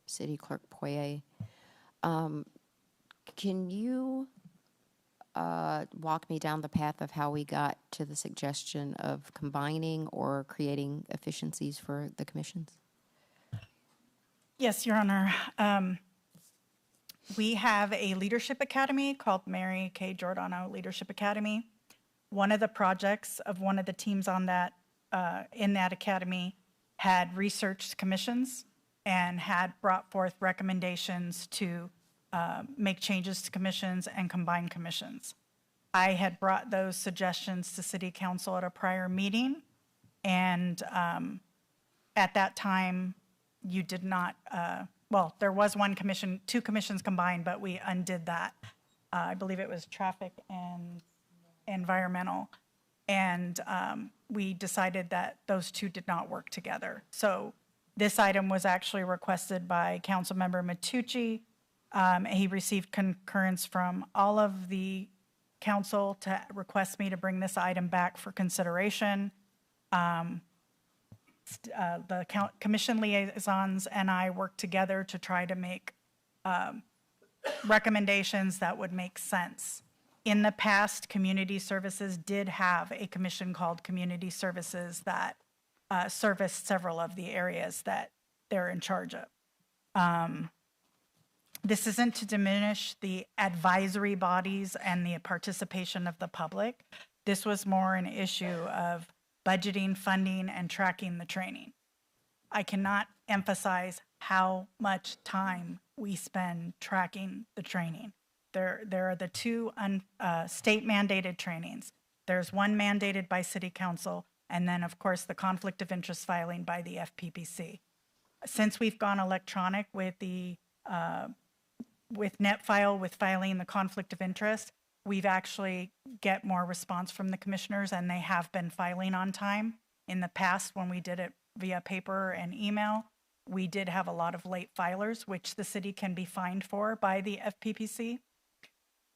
City Clerk Poirier. Can you walk me down the path of how we got to the suggestion of combining or creating efficiencies for the commissions? Yes, Your Honor. We have a leadership academy called Mary K. Giordano Leadership Academy. One of the projects of one of the teams on that, in that academy had researched commissions and had brought forth recommendations to make changes to commissions and combine commissions. I had brought those suggestions to City Council at a prior meeting, and at that time, you did not, well, there was one commission, two commissions combined, but we undid that. I believe it was traffic and environmental, and we decided that those two did not work together. So this item was actually requested by Councilmember Matucci. He received concurrence from all of the council to request me to bring this item back for consideration. The commission liaisons and I worked together to try to make recommendations that would make sense. In the past, Community Services did have a commission called Community Services that serviced several of the areas that they're in charge of. This isn't to diminish the advisory bodies and the participation of the public. This was more an issue of budgeting, funding, and tracking the training. I cannot emphasize how much time we spend tracking the training. There are the two state mandated trainings. There's one mandated by City Council, and then of course the conflict of interest filing by the FPPC. Since we've gone electronic with the with NetFile, with filing the conflict of interest, we've actually get more response from the commissioners, and they have been filing on time. In the past, when we did it via paper and email, we did have a lot of late filers, which the city can be fined for by the FPPC.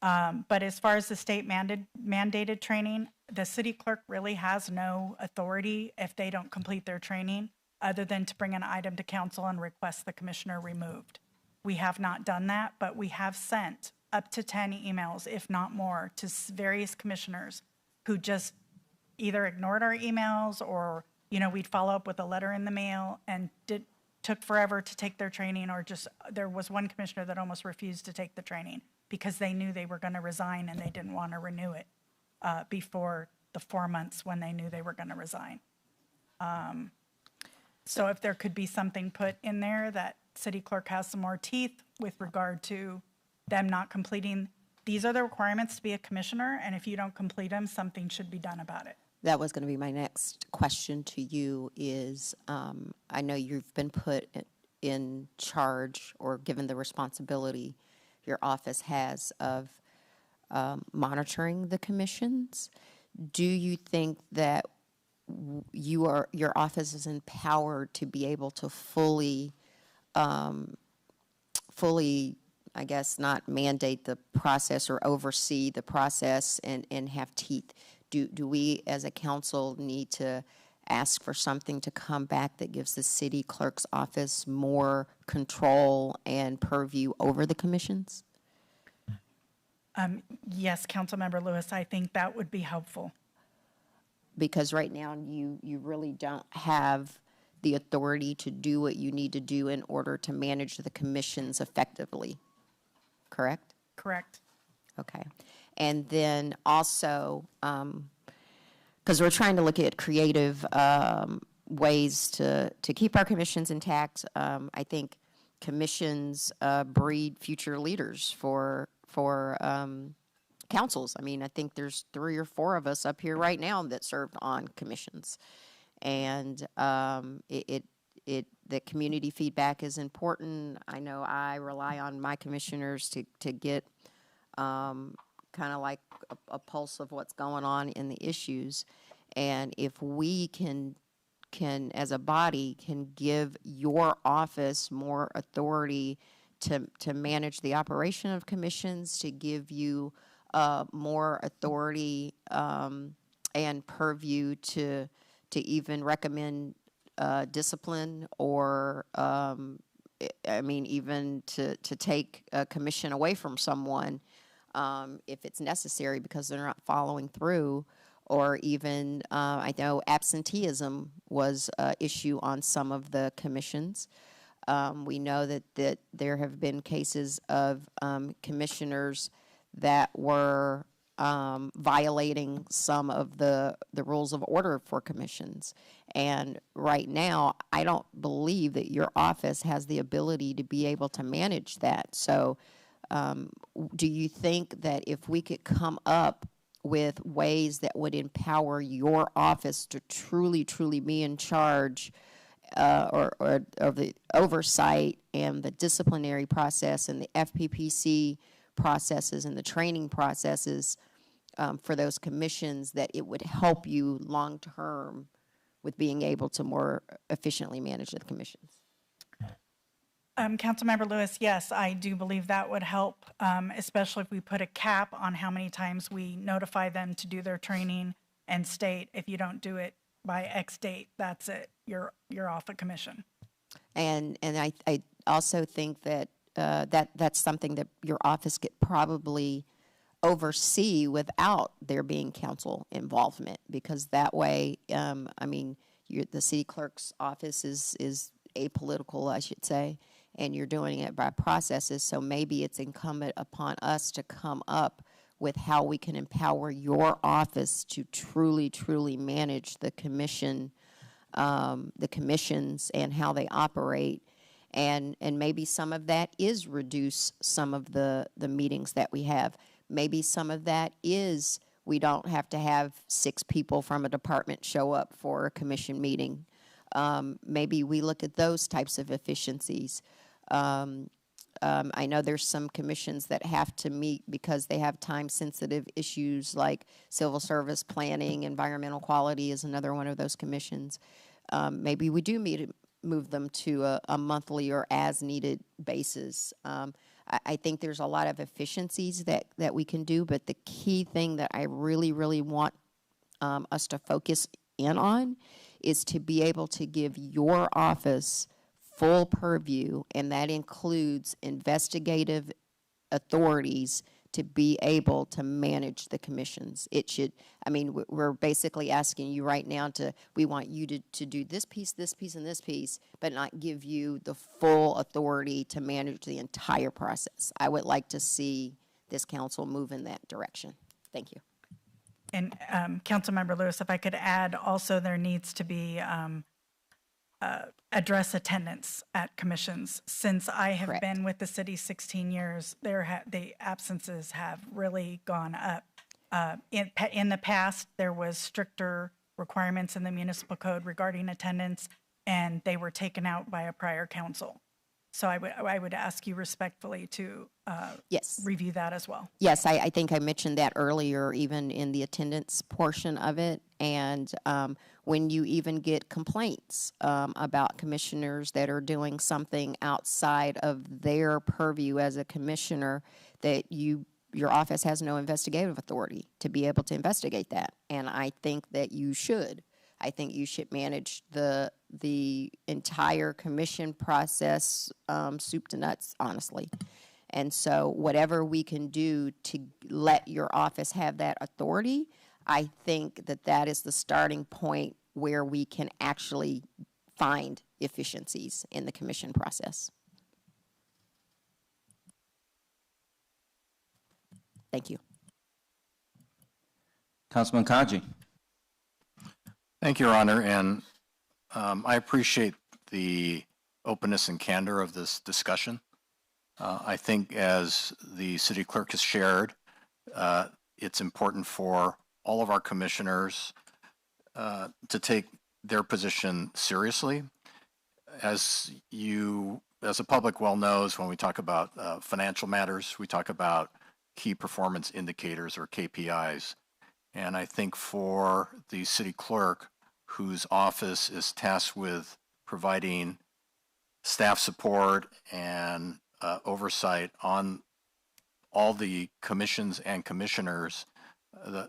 But as far as the state mandated training, the city clerk really has no authority if they don't complete their training, other than to bring an item to council and request the commissioner removed. We have not done that, but we have sent up to 10 emails, if not more, to various commissioners who just either ignored our emails or, we'd follow up with a letter in the mail and took forever to take their training, or just, there was one commissioner that almost refused to take the training because they knew they were going to resign and they didn't want to renew it before the 4 months when they knew they were going to resign. So if there could be something put in there that city clerk has some more teeth with regard to them not completing, these are the requirements to be a commissioner, and if you don't complete them, something should be done about it. That was going to be my next question to you is, I know you've been put in charge or given the responsibility your office has of monitoring the commissions. Do you think that your office is empowered to be able to fully, I guess, not mandate the process or oversee the process and have teeth? Do we as a council need to ask for something to come back that gives the city clerk's office more control and purview over the commissions? Yes, Councilmember Lewis, I think that would be helpful. Because right now you really don't have the authority to do what you need to do in order to manage the commissions effectively, correct? Correct. Okay. And then also, because we're trying to look at creative ways to keep our commissions intact, I think commissions breed future leaders for councils. I mean, I think there's 3 or 4 of us up here right now that served on commissions, and the community feedback is important. I know I rely on my commissioners to get kind of like a pulse of what's going on in the issues, and if we can as a body can give your office more authority to manage the operation of commissions, to give you more authority and purview to even recommend discipline, or I mean, even to take a commission away from someone if it's necessary because they're not following through, or even I know absenteeism was an issue on some of the commissions. We know that there have been cases of commissioners that were violating some of the rules of order for commissions. And right now, I don't believe that your office has the ability to be able to manage that. So do you think that if we could come up with ways that would empower your office to truly, truly be in charge or the oversight and the disciplinary process and the FPPC processes and the training processes for those commissions, that it would help you long term with being able to more efficiently manage the commissions? Councilmember Lewis, yes, I do believe that would help, especially if we put a cap on how many times we notify them to do their training and state, if you don't do it by X date, that's it, you're off a commission. And I also think that that's something that your office could probably oversee without there being council involvement, because that way, I mean, the city clerk's office is apolitical, I should say, and you're doing it by processes. So maybe it's incumbent upon us to come up with how we can empower your office to truly, truly manage the commission, the commissions and how they operate. And maybe some of that is reduce some of the meetings that we have. Maybe some of that is we don't have to have 6 people from a department show up for a commission meeting. Maybe we look at those types of efficiencies. I know there's some commissions that have to meet because they have time-sensitive issues like civil service planning, environmental quality is another one of those commissions. Maybe we do move them to a monthly or as-needed basis. I think there's a lot of efficiencies that we can do, but the key thing that I really, really want us to focus in on is to be able to give your office full purview, and that includes investigative authorities to be able to manage the commissions. It should, I mean, we're basically asking you right now we want you to do this piece, and this piece, but not give you the full authority to manage the entire process. I would like to see this council move in that direction. Thank you. And Councilmember Lewis, if I could add, also there needs to be address attendance at commissions. Since I have Correct. been with the city 16 years, the absences have really gone up. In the past, there was stricter requirements in the municipal code regarding attendance, and they were taken out by a prior council. So I would ask you respectfully to yes, review that as well. Yes, I think I mentioned that earlier, even in the attendance portion of it. And when you even get complaints about commissioners that are doing something outside of their purview as a commissioner, that your office has no investigative authority to be able to investigate that. And I think that you should. I think you should manage the entire commission process, soup to nuts, honestly. And so whatever we can do to let your office have that authority, I think that is the starting point where we can actually find efficiencies in the commission process. Thank you. Councilman Kaji. Thank you, Your Honor, and I appreciate the openness and candor of this discussion. I think as the city clerk has shared, it's important for all of our commissioners to take their position seriously. As the public well knows, when we talk about financial matters, we talk about key performance indicators or KPIs. And I think for the city clerk, whose office is tasked with providing staff support and oversight on all the commissions and commissioners,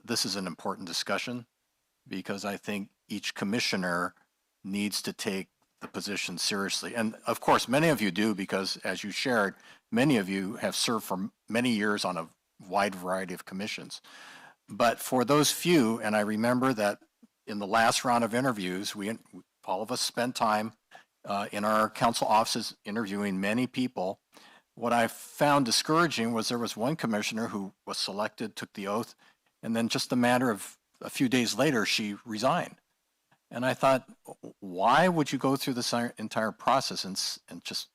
this is an important discussion, because I think each commissioner needs to take the position seriously. And of course, many of you do, because as you shared, many of you have served for many years on a wide variety of commissions. But for those few, and I remember that in the last round of interviews, all of us spent time in our council offices interviewing many people. What I found discouraging was there was one commissioner who was selected, took the oath, and then just a matter of a few days later, she resigned. And I thought, why would you go through this entire process and just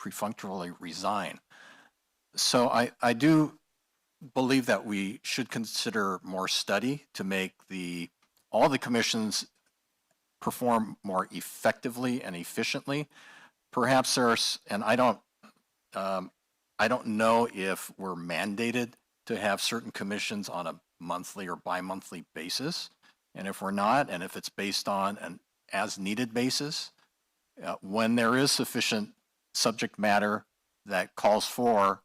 perfunctorily resign? So I do believe that we should consider more study to make all the commissions perform more effectively and efficiently. Perhaps there's, and I don't know if we're mandated to have certain commissions on a monthly or bi-monthly basis. And if we're not, and if it's based on an as-needed basis, when there is sufficient subject matter that calls for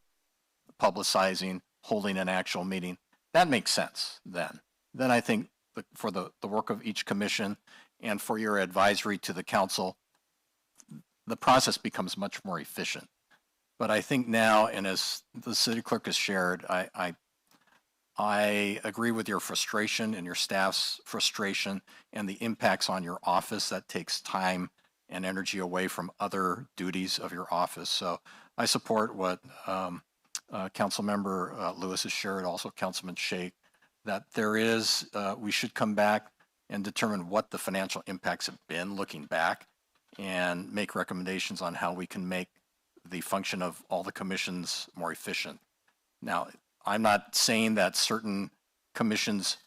publicizing, holding an actual meeting, that makes sense then. Then I think for the work of each commission and for your advisory to the council, the process becomes much more efficient. But I think now, and as the city clerk has shared, I agree with your frustration and your staff's frustration and the impacts on your office. That takes time and energy away from other duties of your office. So I support what Councilmember Lewis has shared, also Councilman Shake, that we should come back and determine what the financial impacts have been looking back and make recommendations on how we can make the function of all the commissions more efficient. Now, I'm not saying that certain commissions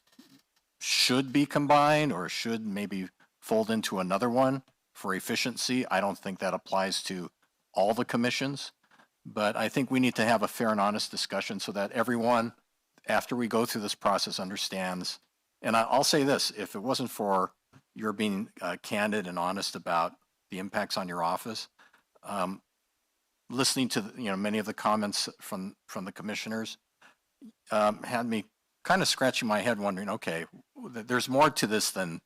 should be combined or should maybe fold into another one for efficiency. I don't think that applies to all the commissions, but I think we need to have a fair and honest discussion so that everyone, after we go through this process, understands. And I'll say this, if it wasn't for your being candid and honest about the impacts on your office, listening to many of the comments from the commissioners had me kind of scratching my head wondering, okay, there's more to this than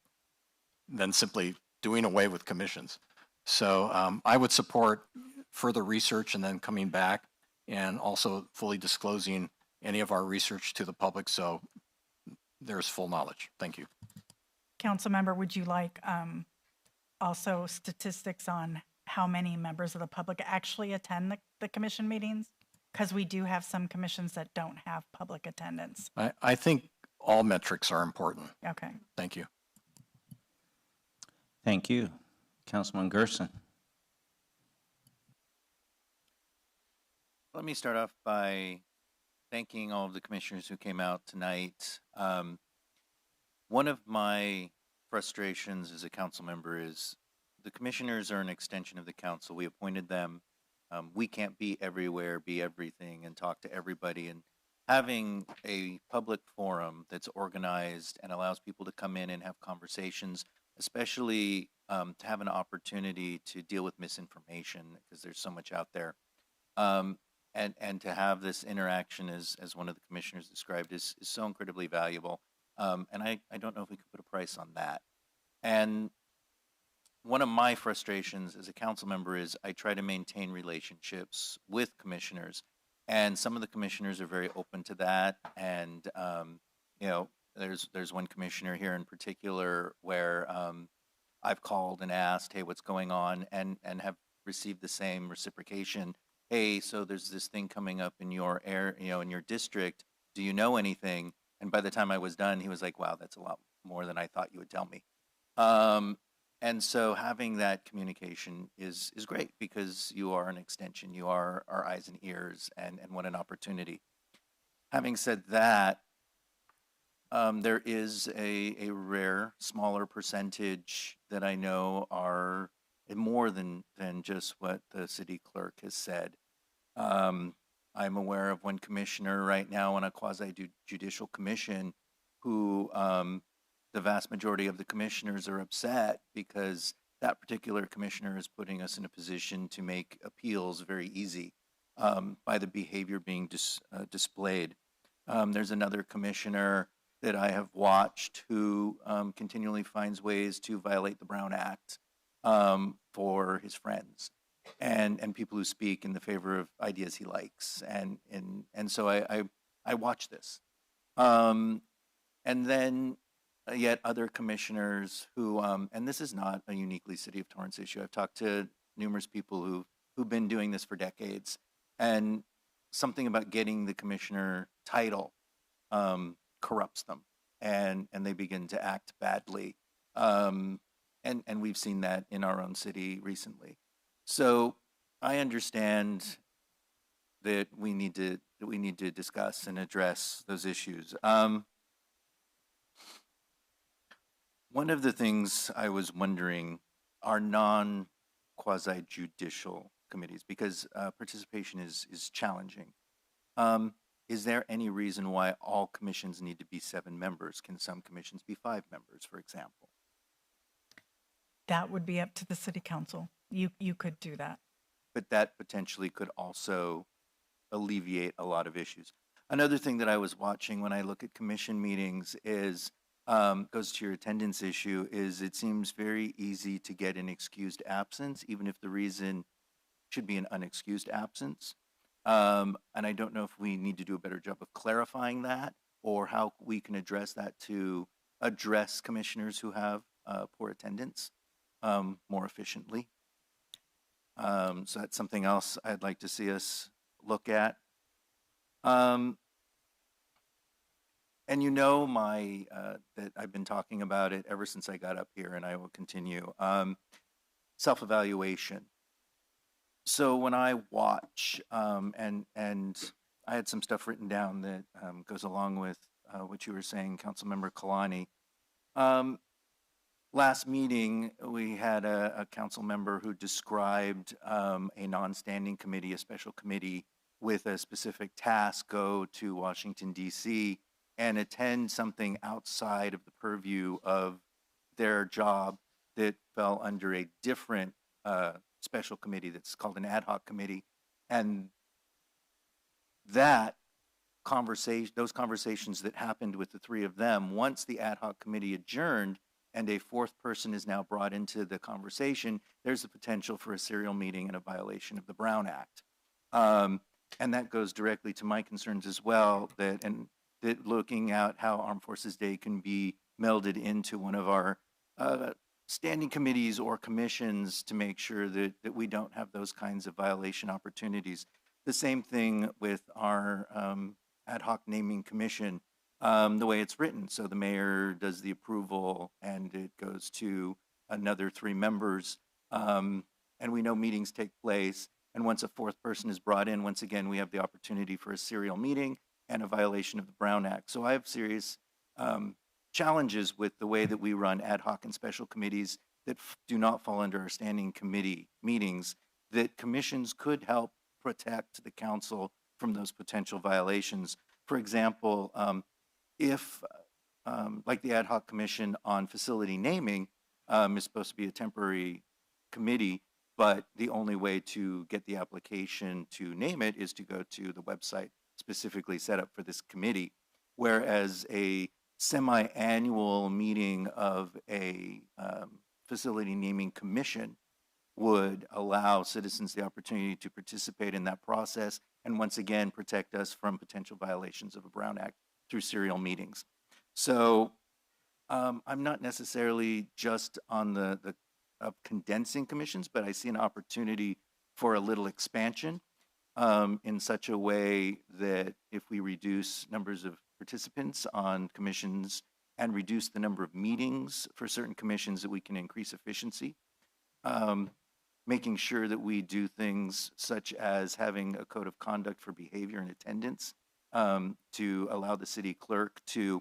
simply doing away with commissions. So I would support further research and then coming back and also fully disclosing any of our research to the public so there's full knowledge. Thank you. Councilmember, would you like also statistics on how many members of the public actually attend the commission meetings? Because we do have some commissions that don't have public attendance. I think all metrics are important. Okay. Thank you. Thank you. Councilman Gerson. Let me start off by thanking all of the commissioners who came out tonight. One of my frustrations as a council member is the commissioners are an extension of the council. We appointed them. We can't be everywhere, be everything, and talk to everybody. And having a public forum that's organized and allows people to come in and have conversations, especially to have an opportunity to deal with misinformation, because there's so much out there. And to have this interaction, as one of the commissioners described, is so incredibly valuable. And I don't know if we could put a price on that. And one of my frustrations as a council member is I try to maintain relationships with commissioners, and some of the commissioners are very open to that. And you know, there's one commissioner here in particular where I've called and asked, hey, what's going on, and have received the same reciprocation. Hey, so there's this thing coming up in your in your district. Do you know anything? And by the time I was done, he was like, wow, that's a lot more than I thought you would tell me. And so having that communication is great, because you are an extension. You are our eyes and ears, and what an opportunity. Having said that, there is a rare, smaller percentage that I know are more than just what the city clerk has said. I'm aware of one commissioner right now on a quasi-judicial commission who the vast majority of the commissioners are upset because that particular commissioner is putting us in a position to make appeals very easy by the behavior being displayed. There's another commissioner that I have watched who continually finds ways to violate the Brown Act for his friends and people who speak in the favor of ideas he likes. And so I watch this. And then yet other commissioners who, and this is not a uniquely City of Torrance issue. I've talked to numerous people who've been doing this for decades, and something about getting the commissioner title corrupts them, and they begin to act badly. And we've seen that in our own city recently. So I understand that we need to discuss and address those issues. One of the things I was wondering are non-quasi-judicial committees, because participation is challenging. Is there any reason why all commissions need to be 7 members? Can some commissions be 5 members, for example? That would be up to the city council. You could do that. But that potentially could also alleviate a lot of issues. Another thing that I was watching when I look at commission meetings is, goes to your attendance issue, is it seems very easy to get an excused absence, even if the reason should be an unexcused absence. And I don't know if we need to do a better job of clarifying that, or how we can address that to address commissioners who have poor attendance more efficiently. So that's something else I'd like to see us look at. And you know that I've been talking about it ever since I got up here, and I will continue. Self-evaluation. So when I watch, and I had some stuff written down that goes along with what you were saying, Councilmember Kalani. Last meeting, we had a council member who described a non-standing committee, a special committee with a specific task, go to Washington, D.C., and attend something outside of the purview of their job that fell under a different special committee that's called an ad hoc committee. And that conversation, those conversations that happened with the 3 of them, once the ad hoc committee adjourned and a 4th person is now brought into the conversation, there's the potential for a serial meeting and a violation of the Brown Act. And that goes directly to my concerns as well, that looking at how Armed Forces Day can be melded into one of our standing committees or commissions to make sure that we don't have those kinds of violation opportunities. The same thing with our ad hoc naming commission, the way it's written. So the mayor does the approval and it goes to another 3 members. And we know meetings take place. And once a 4th person is brought in, once again, we have the opportunity for a serial meeting and a violation of the Brown Act. So I have serious challenges with the way that we run ad hoc and special committees that do not fall under our standing committee meetings, that commissions could help protect the council from those potential violations. For example, if, like the ad hoc commission on facility naming is supposed to be a temporary committee, but the only way to get the application to name it is to go to the website specifically set up for this committee, whereas a semi-annual meeting of a facility naming commission would allow citizens the opportunity to participate in that process and once again protect us from potential violations of a Brown Act through serial meetings. So I'm not necessarily just on the of condensing commissions, but I see an opportunity for a little expansion in such a way that if we reduce numbers of participants on commissions and reduce the number of meetings for certain commissions, that we can increase efficiency. Making sure that we do things such as having a code of conduct for behavior and attendance to allow the city clerk to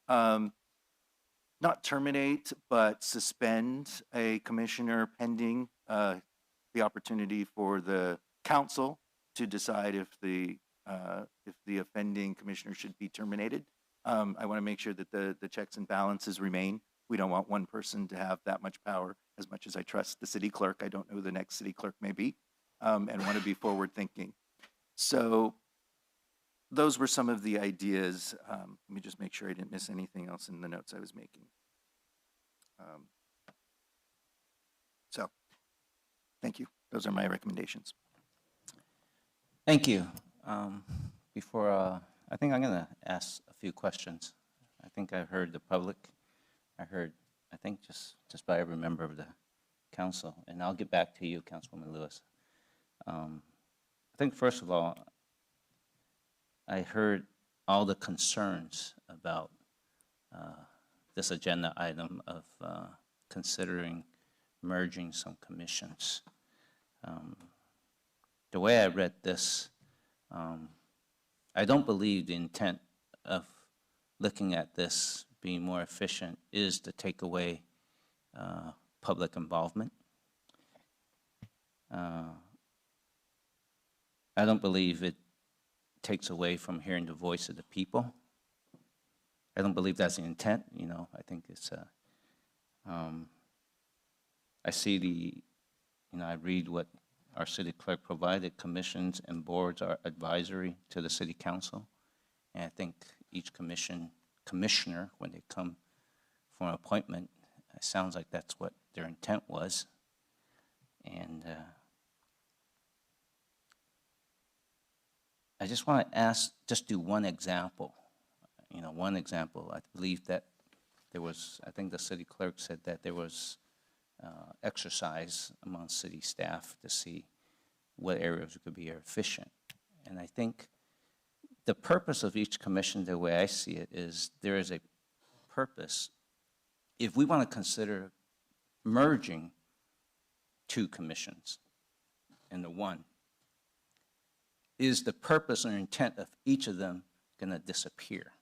not terminate, but suspend a commissioner pending the opportunity for the council to decide if the offending commissioner should be terminated. I want to make sure that the checks and balances remain. We don't want one person to have that much power. As much as I trust the city clerk, I don't know who the next city clerk may be, and want to be forward thinking. So those were some of the ideas. Let me just make sure I didn't miss anything else in the notes I was making. So thank you. Those are my recommendations. Thank you. Before, I think I'm going to ask a few questions. I think I heard the public. I heard, I think, just by every member of the council. And I'll get back to you, Councilwoman Lewis. I think, first of all, I heard all the concerns about this agenda item of considering merging some commissions. The way I read this, I don't believe the intent of looking at this being more efficient is to take away public involvement. I don't believe it takes away from hearing the voice of the people. I don't believe that's the intent. You know, I think it's I see I read what our city clerk provided. Commissions and boards are advisory to the city council. And I think each commissioner, when they come for an appointment, it sounds like that's what their intent was. And I just want to just do one example. One example. I believe that there was, I think the city clerk said that there was exercise among city staff to see what areas could be efficient. And I think the purpose of each commission, the way I see it, is there is a purpose. If we want to consider merging 2 commissions into one, is the purpose or intent of each of them going to disappear?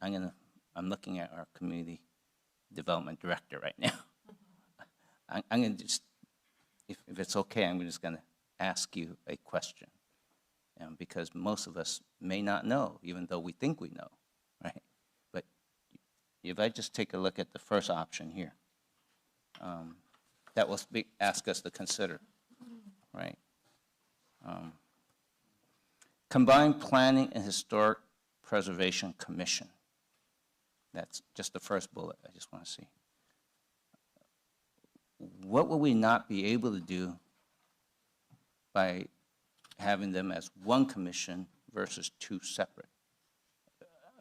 I'm looking at our community development director right now. I'm going to just, if it's okay, I'm just going to ask you a question, because most of us may not know, even though we think we know, right? But if I just take a look at the first option here, that will ask us to consider, right? Combined Planning and Historic Preservation Commission. That's just the first bullet I just want to see. What will we not be able to do by having them as one commission versus two separate.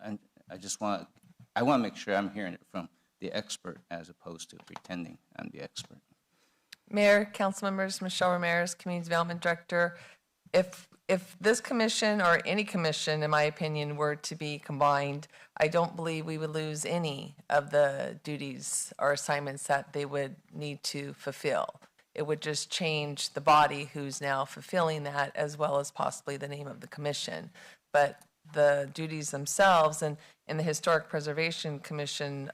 And I want to make sure I'm hearing it from the expert as opposed to pretending I'm the expert. Mayor, council members, Michelle Ramirez, Community Development Director. If this commission or any commission, in my opinion, were to be combined, I don't believe we would lose any of the duties or assignments that they would need to fulfill. It would just change the body who's now fulfilling that, as well as possibly the name of the commission. But the duties themselves, and in the Historic Preservation Commission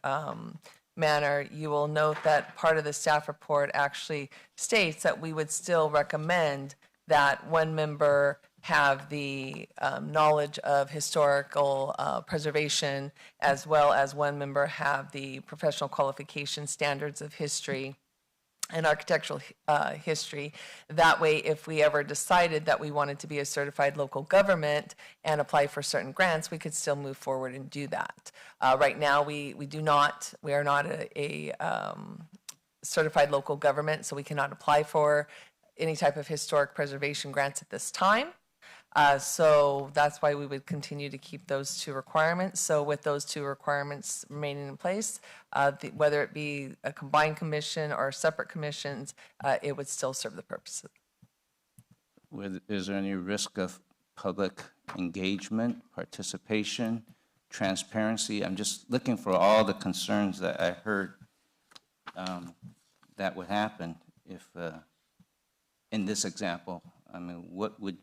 manner, you will note that part of the staff report actually states that we would still recommend that one member have the knowledge of historical preservation, as well as one member have the professional qualification standards of history and architectural history. That way, if we ever decided that we wanted to be a certified local government and apply for certain grants, we could still move forward and do that. Right now, we are not a certified local government, so we cannot apply for any type of historic preservation grants at this time. So that's why we would continue to keep those two requirements. So with those two requirements remaining in place, whether it be a combined commission or separate commissions, it would still serve the purposes. Is there any risk of public engagement, participation, transparency? I'm just looking for all the concerns that I heard that would happen if, in this example, I mean, what would...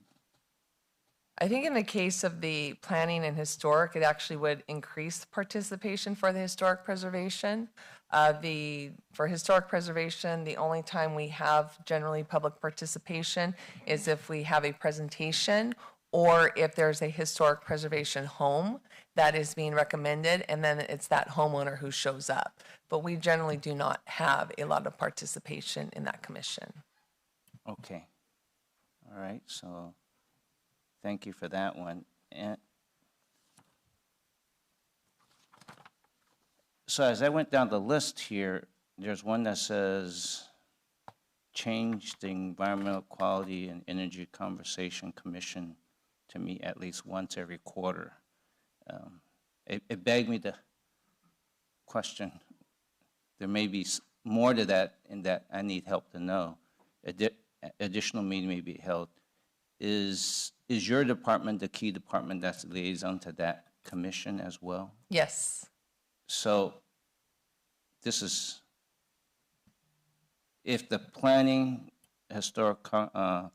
I think in the case of the planning and historic, it actually would increase participation for the historic preservation. For historic preservation, the only time we have generally public participation is if we have a presentation or if there's a historic preservation home that is being recommended, and then it's that homeowner who shows up. But we generally do not have a lot of participation in that commission. Okay. All right, so thank you for that one. And so as I went down the list here, there's one that says change the Environmental Quality and Energy Conservation Commission to meet at least once every quarter. It begged me to question. There may be more to that in that I need help to know. Additional meeting may be held. Is your department the key department that's the liaison to that commission as well? Yes. So this is, if the Planning, Historic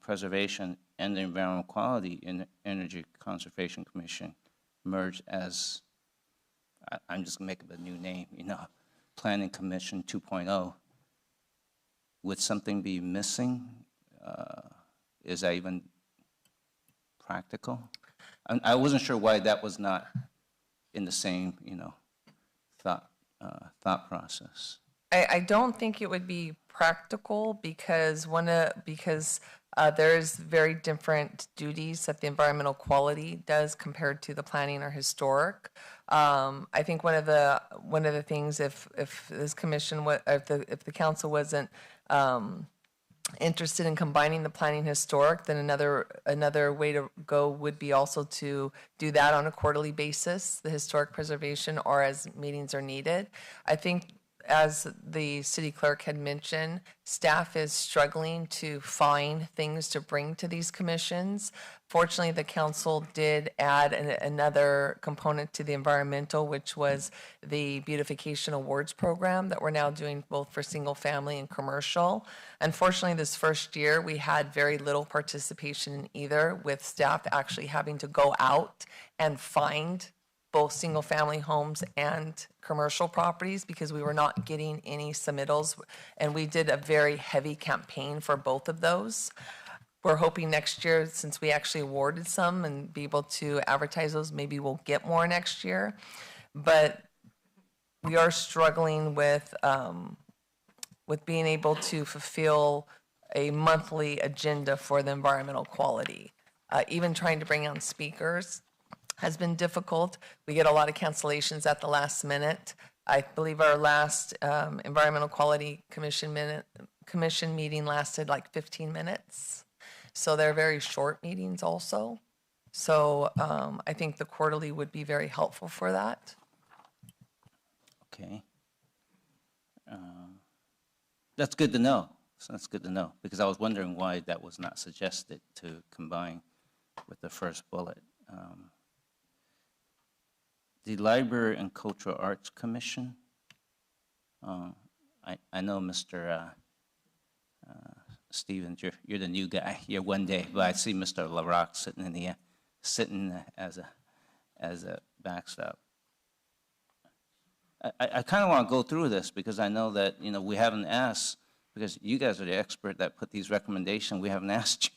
Preservation, and the Environmental Quality and Energy Conservation Commission merge as, I'm just making a new name, Planning Commission 2.0, would something be missing? Is that even practical? I wasn't sure why that was not in the same, thought process. I don't think it would be practical because there's very different duties that the environmental quality does compared to the planning or historic. I think one of the things, if this commission, if the council wasn't interested in combining the planning historic, then another way to go would be also to do that on a quarterly basis, the historic preservation, or as meetings are needed. I think, as the city clerk had mentioned, staff is struggling to find things to bring to these commissions. Fortunately, the council did add another component to the environmental, which was the beautification awards program that we're now doing both for single family and commercial. Unfortunately, this first year, we had very little participation in either, with staff actually having to go out and find both single-family homes and commercial properties because we were not getting any submittals, and we did a very heavy campaign for both of those. We're hoping next year, since we actually awarded some and be able to advertise those, maybe we'll get more next year. But we are struggling with being able to fulfill a monthly agenda for the environmental quality. Even trying to bring on speakers has been difficult. We get a lot of cancellations at the last minute. I believe our last Environmental Quality Commission meeting lasted like 15 minutes. So they're very short meetings also. So I think the quarterly would be very helpful for that. Okay. That's good to know. So that's good to know, because I was wondering why that was not suggested to combine with the first bullet. The Library and Cultural Arts Commission, I know Mr. Stevens, you're the new guy. You're one day, but I see Mr. LaRock sitting as a backstop. I kind of want to go through this because I know that we haven't asked, because you guys are the expert that put these recommendations. We haven't asked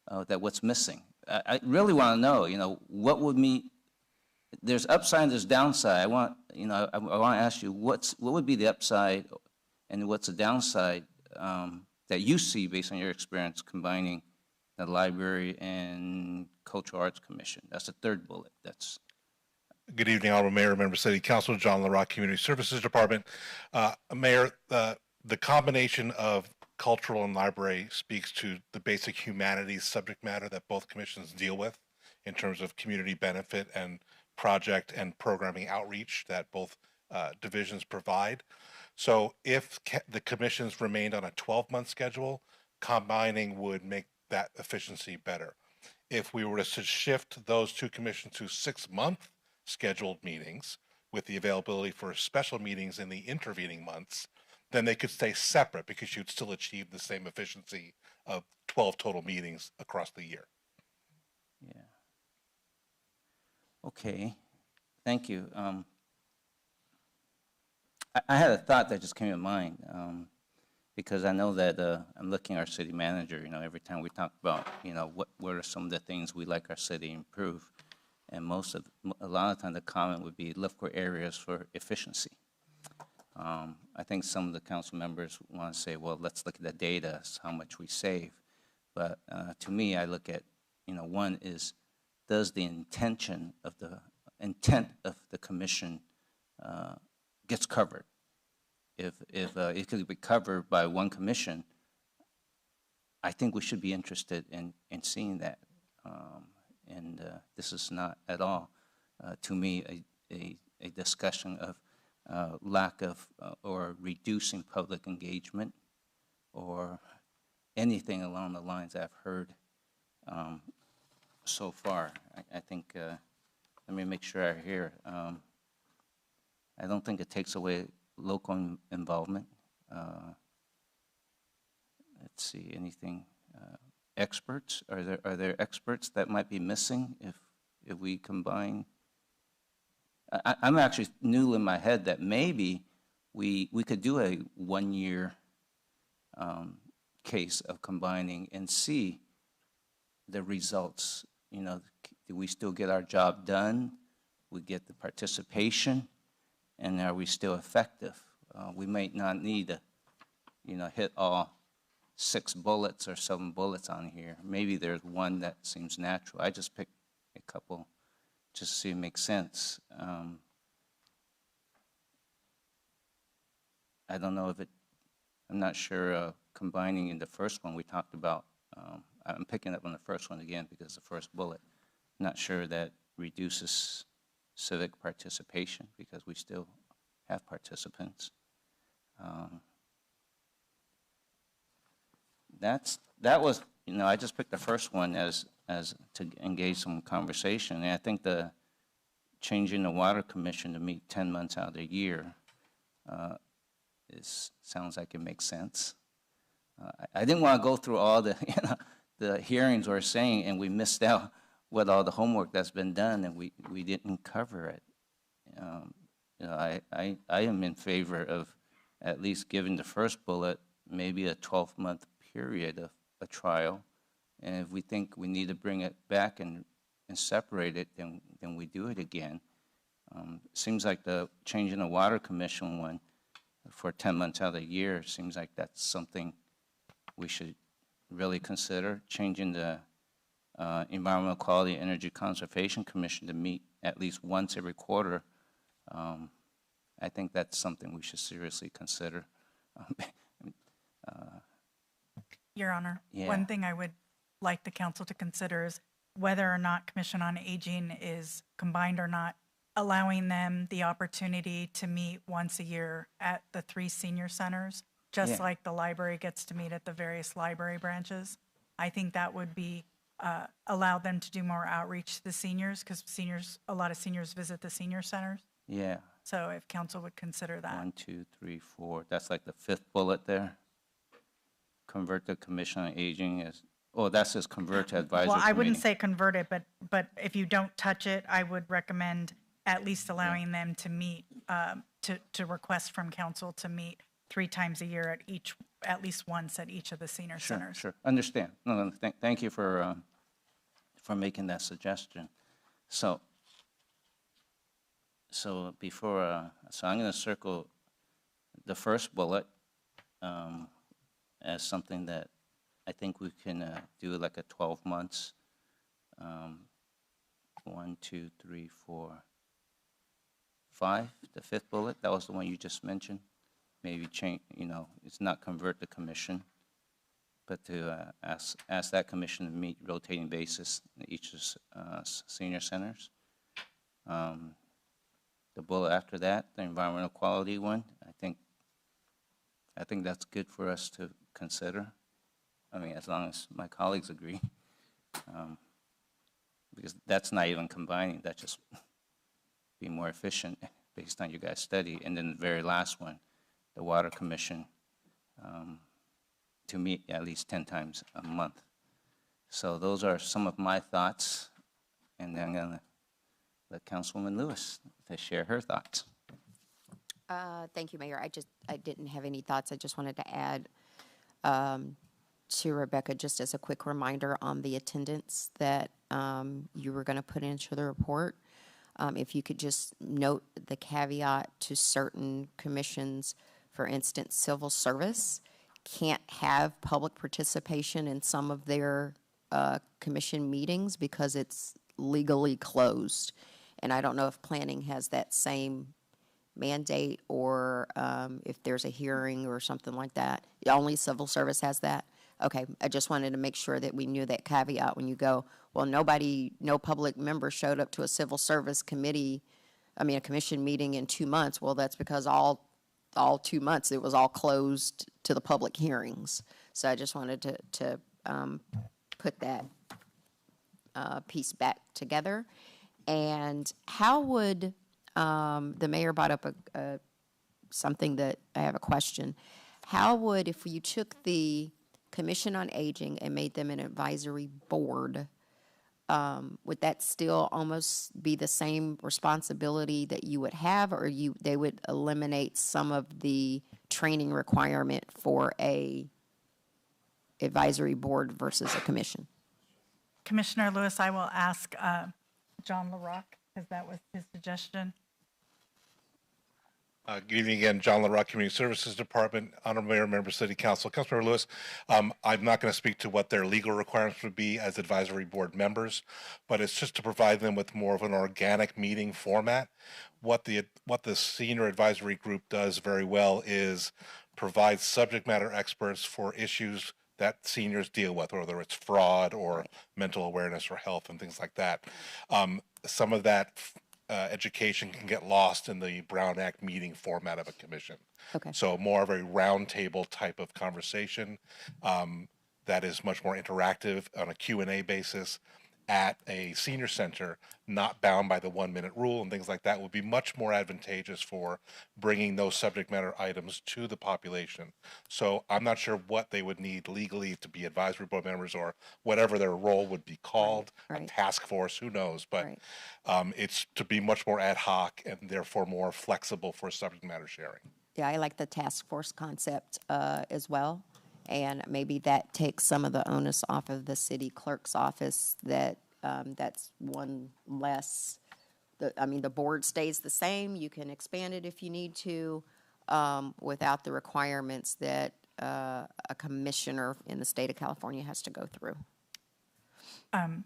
you that what's missing. I really want to know what would meet. There's upside and there's downside. I want to ask you what would be the upside and what's the downside that you see based on your experience combining the Library and Cultural Arts Commission. That's the third bullet. That's Good evening, Honorable Mayor, Member City Council, John LaRock, Community Services Department. Mayor, the combination of cultural and library speaks to the basic humanities subject matter that both commissions deal with in terms of community benefit and project and programming outreach that both divisions provide. So if the commissions remained on a 12-month schedule, combining would make that efficiency better. If we were to shift those two commissions to 6-month scheduled meetings with the availability for special meetings in the intervening months, then they could stay separate because you'd still achieve the same efficiency of 12 total meetings across the year. Yeah. Okay. Thank you. I had a thought that just came to mind because I know that I'm looking at our city manager. Every time we talk about what are some of the things we like our city to improve, and a lot of times the comment would be look for areas for efficiency. I think some of the council members want to say, well, let's look at the data, how much we save. But to me, I look at, one is, does the intent of the commission gets covered? If it could be covered by one commission, I think we should be interested in seeing that. And this is not at all, to me, a discussion of lack of or reducing public engagement or anything along the lines I've heard so far. I think, let me make sure I hear. I don't think it takes away local involvement. Let's see, anything. Experts, are there experts that might be missing if we combine? I'm actually new in my head that maybe we could do a 1-year case of combining and see the results. Do we still get our job done? We get the participation, and are we still effective? We might not need to hit all 6 bullets or 7 bullets on here. Maybe there's one that seems natural. I just picked a couple just to see if it makes sense. I don't know I'm not sure combining in the first one we talked about. I'm picking up on the first one again because the first bullet. Not sure that reduces civic participation because we still have participants. That was, I just picked the first one as to engage some conversation. And I think the changing the water commission to meet 10 months out of the year sounds like it makes sense. I didn't want to go through all the the hearings we're saying, and we missed out with all the homework that's been done, and we didn't cover it. I am in favor of at least giving the first bullet maybe a 12-month period of a trial, and if we think we need to bring it back and separate it, then we do it again. Seems like the changing the water commission one for 10 months out of the year seems like that's something we should really consider. Changing the Environmental Quality and Energy Conservation Commission to meet at least once every quarter, I think that's something we should seriously consider. Your Honor, Yeah. one thing I would like the council to consider is whether or not Commission on Aging is combined or not, allowing them the opportunity to meet once a year at the 3 senior centers, just Yeah. like the library gets to meet at the various library branches. I think that would be, allow them to do more outreach to the seniors, because a lot of seniors visit the senior centers. Yeah. So if council would consider that. 1, 2, 3, 4. That's like the 5th bullet there. Convert the Commission on Aging as, oh, that says convert to advisory Well, I wouldn't committee. say convert it, but if you don't touch it, I would recommend at least allowing them to meet, to request from council to meet 3 times a year at least once at each of the senior Sure, centers. sure. Understand. No, thank you for making that suggestion. So before, so I'm going to circle the first bullet as something that I think we can do like a 12 months. 1, 2, 3, 4, 5. The 5th bullet, that was the one you just mentioned. Maybe change, it's not convert the commission, but to ask that commission to meet rotating basis in each senior centers. The bullet after that, the environmental quality one, I think that's good for us to consider. I mean, as long as my colleagues agree, because that's not even combining, that's just be more efficient based on your guys' study. And then the very last one, the Water Commission, to meet at least 10 times a month. So those are some of my thoughts, and then I'm going to let Councilwoman Lewis to share her thoughts. Thank you, Mayor. I didn't have any thoughts. I just wanted to add to Rebecca, just as a quick reminder on the attendance that you were going to put into the report. If you could just note the caveat to certain commissions, for instance, civil service can't have public participation in some of their commission meetings because it's legally closed. And I don't know if planning has that same mandate, or if there's a hearing or something like that. Only civil service has that? Okay, I just wanted to make sure that we knew that caveat when you go, well, no public member showed up to a civil service committee, a commission meeting in 2 months. Well, that's because all 2 months it was all closed to the public hearings. So I just wanted to put that piece back together. And how would, the mayor brought up something that I have a question. How would, if you took the Commission on Aging and made them an advisory board, would that still almost be the same responsibility that you would have, or they would eliminate some of the training requirement for a advisory board versus a commission? Commissioner Lewis, I will ask John LaRock, because that was his suggestion. Good evening again, John LaRock, Community Services Department, Honorable Mayor, Member City Council. Councilmember Lewis, I'm not going to speak to what their legal requirements would be as advisory board members, but it's just to provide them with more of an organic meeting format. What the senior advisory group does very well is provide subject matter experts for issues that seniors deal with, whether it's fraud or mental awareness or health and things like that. Some of that education can get lost in the Brown Act meeting format of a commission. Okay. So more of a roundtable type of conversation that is much more interactive on a Q&A basis at a senior center, not bound by the 1-minute rule and things like that, would be much more advantageous for bringing those subject matter items to the population. So I'm not sure what they would need legally to be advisory board members, or whatever their role would be called, a task force, who knows, but it's to be much more ad hoc and therefore more flexible for subject matter sharing. Yeah, I like the task force concept as well. And maybe that takes some of the onus off of the city clerk's office, that that's one less. The board stays the same. You can expand it if you need to, without the requirements that a commissioner in the state of California has to go through.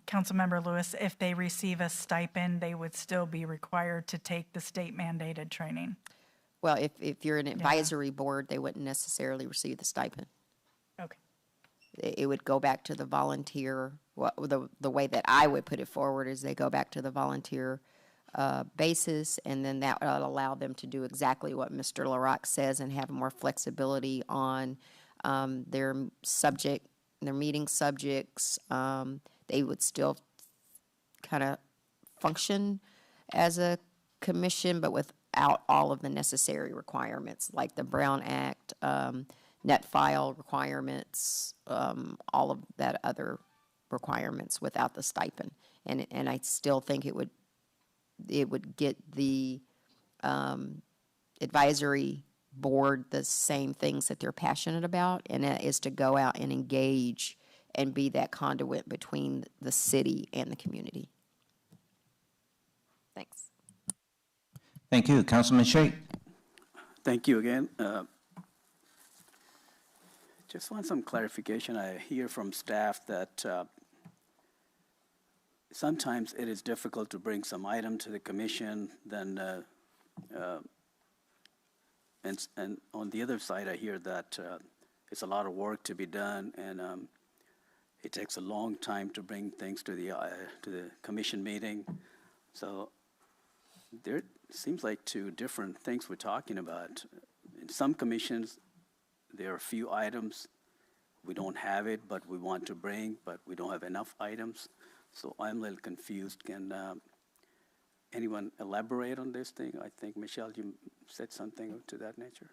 Councilmember Lewis, if they receive a stipend, they would still be required to take the state mandated training. Well, if you're an advisory board, they wouldn't necessarily receive the stipend. Okay. it would go back to the volunteer. Well, the way that I would put it forward is they go back to the volunteer basis, and then that would allow them to do exactly what Mr. LaRock says and have more flexibility on their meeting subjects. They would still kind of function as a commission, but without all of the necessary requirements, like the Brown Act, net file requirements, all of that other requirements without the stipend. And I still think it would get the advisory board the same things that they're passionate about, and that is to go out and engage and be that conduit between the city and the community. Thanks. Thank you. Councilman Shake. Thank you again. Just want some clarification. I hear from staff that sometimes it is difficult to bring some item to the commission, then and on the other side, I hear that it's a lot of work to be done, and it takes a long time to bring things to the commission meeting. So there seems like two different things we're talking about. In some commissions, there are a few items we don't have it, but we want to bring, but we don't have enough items. So I'm a little confused. Can anyone elaborate on this thing? I think, Michelle, you said something to that nature.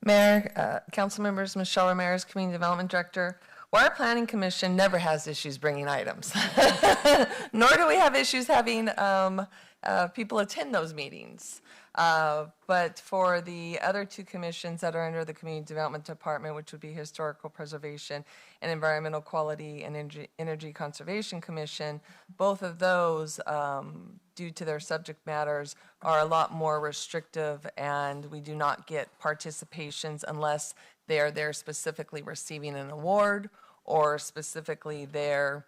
Mayor, council members, Michelle Ramirez, Community Development Director. Well, our Planning Commission never has issues bringing items, nor do we have issues having people attend those meetings. But for the other two commissions that are under the Community Development Department, which would be Historical Preservation and Environmental Quality and Energy Conservation Commission, both of those, due to their subject matters, are a lot more restrictive, and we do not get participations unless they are there specifically receiving an award or specifically there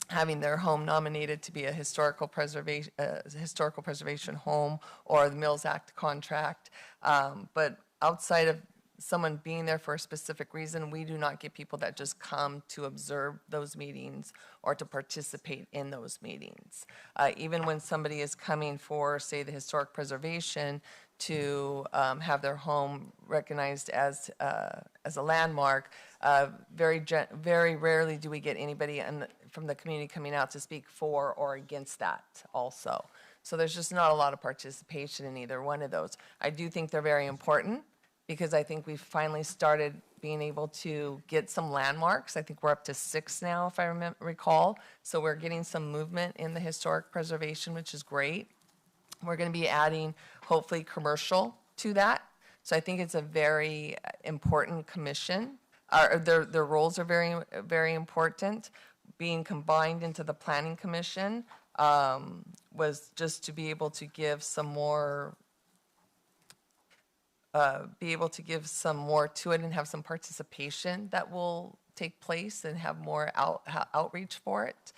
having their home nominated to be a historical preservation home or the Mills Act contract. But outside of someone being there for a specific reason, we do not get people that just come to observe those meetings or to participate in those meetings. Even when somebody is coming for, say, the historic preservation to have their home recognized as a landmark, very rarely do we get anybody from the community coming out to speak for or against that also. So there's just not a lot of participation in either one of those. I do think they're very important because I think we've finally started being able to get some landmarks. I think we're up to 6 now, if I recall. So we're getting some movement in the historic preservation, which is great. We're going to be adding, hopefully, commercial to that. So I think it's a very important commission. Their roles are very, very important. Being combined into the Planning Commission was just to be able to give some more, to it and have some participation that will take place and have more outreach for it.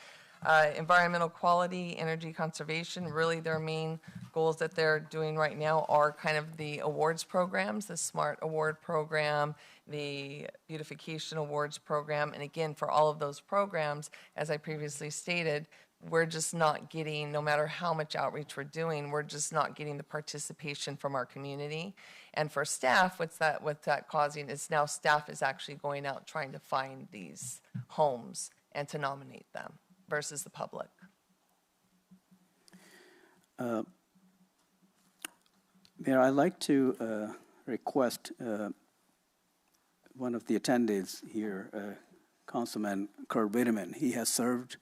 Environmental quality, energy conservation, really their main goals that they're doing right now are kind of the awards programs, the SMART Award Program, the Beautification Awards Program. And again, for all of those programs, as I previously stated, we're just not getting, no matter how much outreach we're doing, we're just not getting the participation from our community. And for staff, what's that causing is now staff is actually going out trying to find these homes and to nominate them versus the public. Mayor, I'd like to request one of the attendees here, Councilman Kurt Whitteman. He has served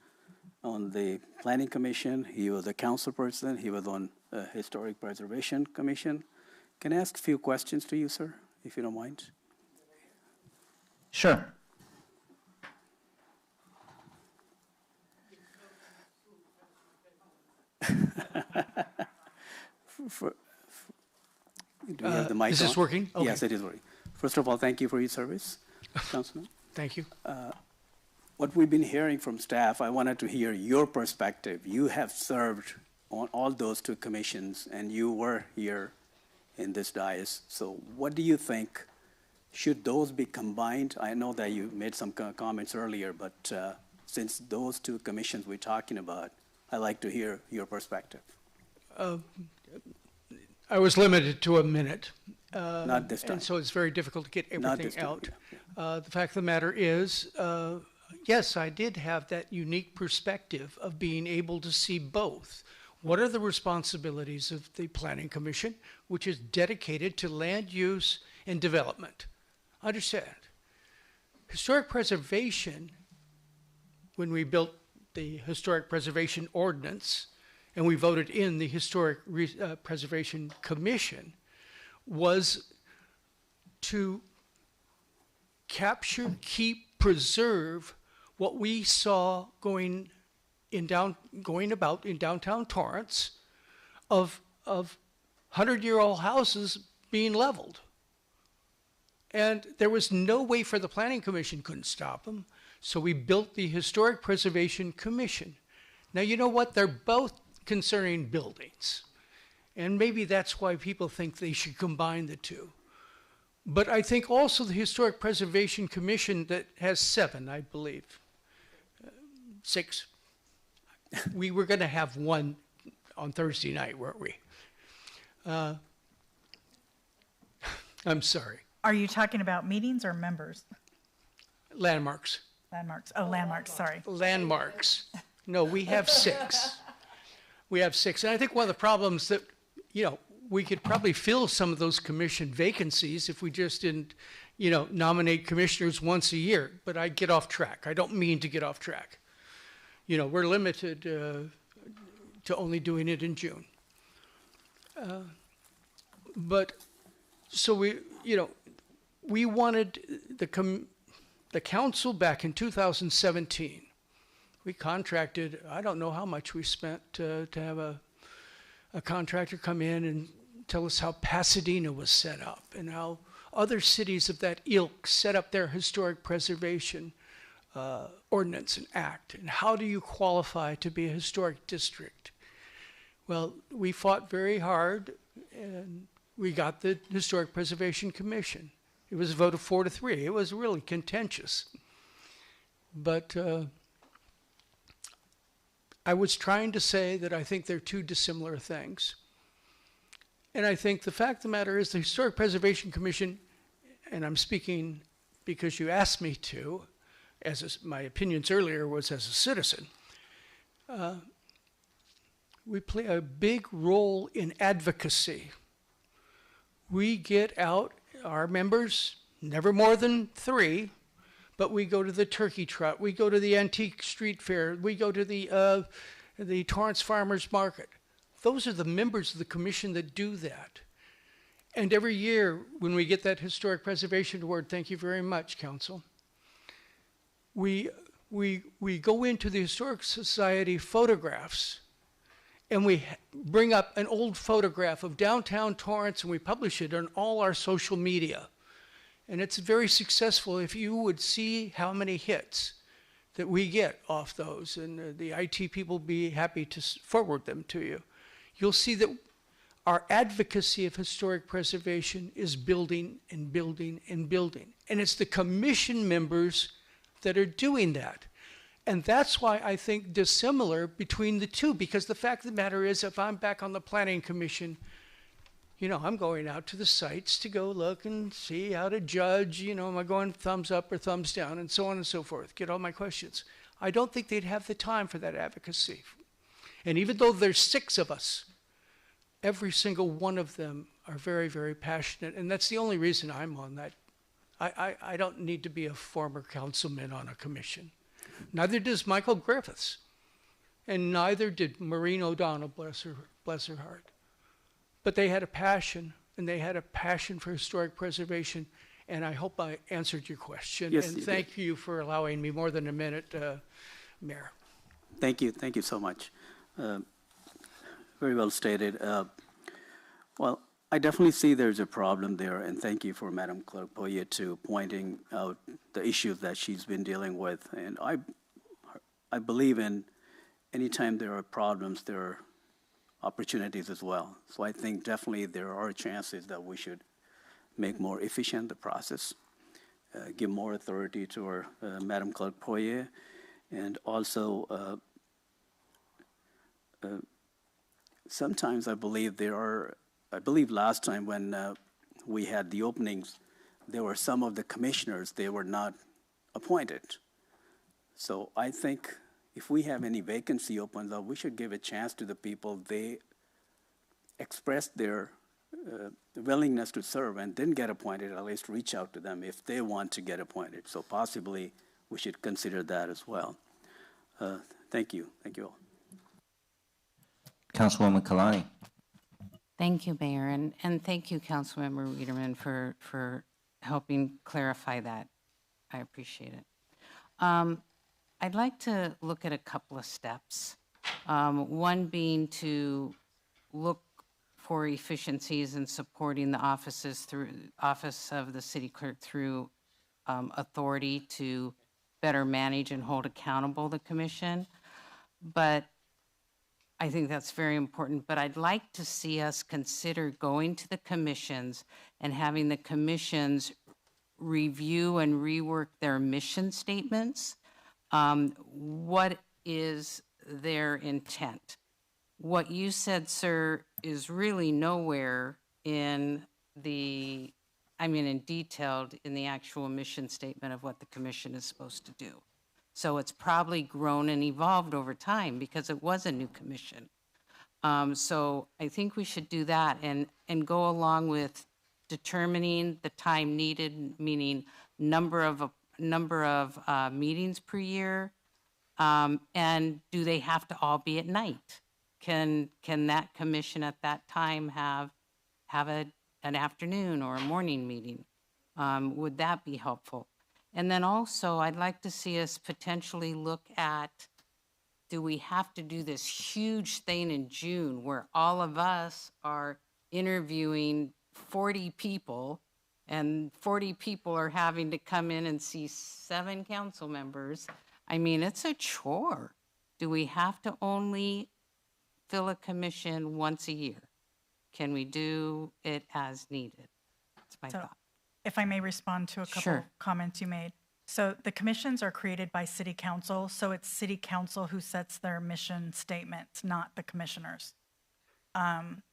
on the Planning Commission. He was a council person. He was on Historic Preservation Commission. Can I ask a few questions to you, sir, if you don't mind? Sure. Do we have the mic Is this on? working? Okay. Yes, it is working. First of all, thank you for your service, Councilman. Thank you. What we've been hearing from staff, I wanted to hear your perspective. You have served on all those two commissions, and you were here in this dais. So what do you think should those be combined? I know that you made some comments earlier, but since those two commissions we're talking about, I'd like to hear your perspective. I was limited to a minute. Not this time. And so it's very difficult to get Not this everything time, out. The fact of the matter is, yes, I did have that unique perspective of being able to see both. What are the responsibilities of the Planning Commission, which is dedicated to land use and development? Understand, historic preservation, when we built the Historic Preservation Ordinance and we voted in the Historic Preservation Commission, was to capture, keep, preserve what we saw going about in downtown Torrance of 100-year-old houses being leveled. And there was no way for the Planning Commission, couldn't stop them. So we built the Historic Preservation Commission. Now, you know what? They're both concerning buildings. And maybe that's why people think they should combine the two. But I think also the Historic Preservation Commission that has 7, I believe, 6. We were going to have one on Thursday night, weren't we? I'm sorry. Are you talking about meetings or members? Landmarks. Landmarks. Oh, landmarks, sorry. Landmarks. No, we have 6. We have 6. And I think one of the problems that, we could probably fill some of those commission vacancies if we just didn't, nominate commissioners once a year. But I get off track. I don't mean to get off track. We're limited to only doing it in June. But so we wanted the council back in 2017. We contracted, I don't know how much we spent to have a contractor come in and tell us how Pasadena was set up and how other cities of that ilk set up their historic preservation ordinance and act, and how do you qualify to be a historic district? Well, we fought very hard, and we got the Historic Preservation Commission. It was a vote of 4-3. It was really contentious. But I was trying to say that I think they're two dissimilar things. And I think the fact of the matter is the Historic Preservation Commission, and I'm speaking because you asked me to, my opinions earlier was as a citizen, we play a big role in advocacy. We get out, our members, never more than 3, but we go to the turkey trot, we go to the antique street fair, we go to the Torrance Farmers Market. Those are the members of the commission that do that. And every year when we get that Historic Preservation Award, thank you very much, Council, we go into the Historic Society photographs and we bring up an old photograph of downtown Torrance and we publish it on all our social media. And it's very successful. If you would see how many hits that we get off those, and the IT people will be happy to forward them to you, you'll see that our advocacy of historic preservation is building and building and building. And it's the commission members that are doing that. And that's why I think dissimilar between the two, because the fact of the matter is, if I'm back on the Planning Commission, I'm going out to the sites to go look and see how to judge, am I going thumbs up or thumbs down, and so on and so forth, get all my questions. I don't think they'd have the time for that advocacy. And even though there's 6 of us, every single one of them are very, very passionate, and that's the only reason I'm on that. I don't need to be a former councilman on a commission. Neither does Michael Griffiths, and neither did Maureen O'Donnell, bless her heart. But they had a passion, and they had a passion for historic preservation, and I hope I answered your question. Yes, and you thank you for allowing me more than a minute, Mayor. Thank you so much. Very well stated. Well, I definitely see there's a problem there, and thank you for Madam Clerk Poyet to pointing out the issues that she's been dealing with. And I believe in anytime there are problems, there are opportunities as well. So I think definitely there are chances that we should make more efficient the process, give more authority to our Madam Clerk Poirier, and also sometimes I believe I believe last time when we had the openings, there were some of the commissioners, they were not appointed. So I think if we have any vacancy opens up, we should give a chance to the people. They expressed their willingness to serve and didn't get appointed, at least reach out to them if they want to get appointed. So possibly we should consider that as well. Thank you. Thank you all. Councilwoman Kalani. Thank you, Mayor, and thank you, Councilmember Wiederman, for helping clarify that. I appreciate it. I'd like to look at a couple of steps. One being to look for efficiencies in supporting the Office of the City Clerk through authority to better manage and hold accountable the commission. But I think that's very important, but I'd like to see us consider going to the commissions and having the commissions review and rework their mission statements. What is their intent? What you said, sir, is really nowhere in detailed in the actual mission statement of what the commission is supposed to do. So it's probably grown and evolved over time because it was a new commission. So I think we should do that and go along with determining the time needed, meaning number of meetings per year, and do they have to all be at night? Can that commission at that time have an afternoon or a morning meeting? Would that be helpful? And then also, I'd like to see us potentially look at, do we have to do this huge thing in June where all of us are interviewing 40 people and 40 people are having to come in and see 7 council members? I mean, it's a chore. Do we have to only fill a commission once a year? Can we do it as needed? That's my thought. If I may respond to a couple Sure. comments you made. So the commissions are created by city council, so it's city council who sets their mission statements, not the commissioners. And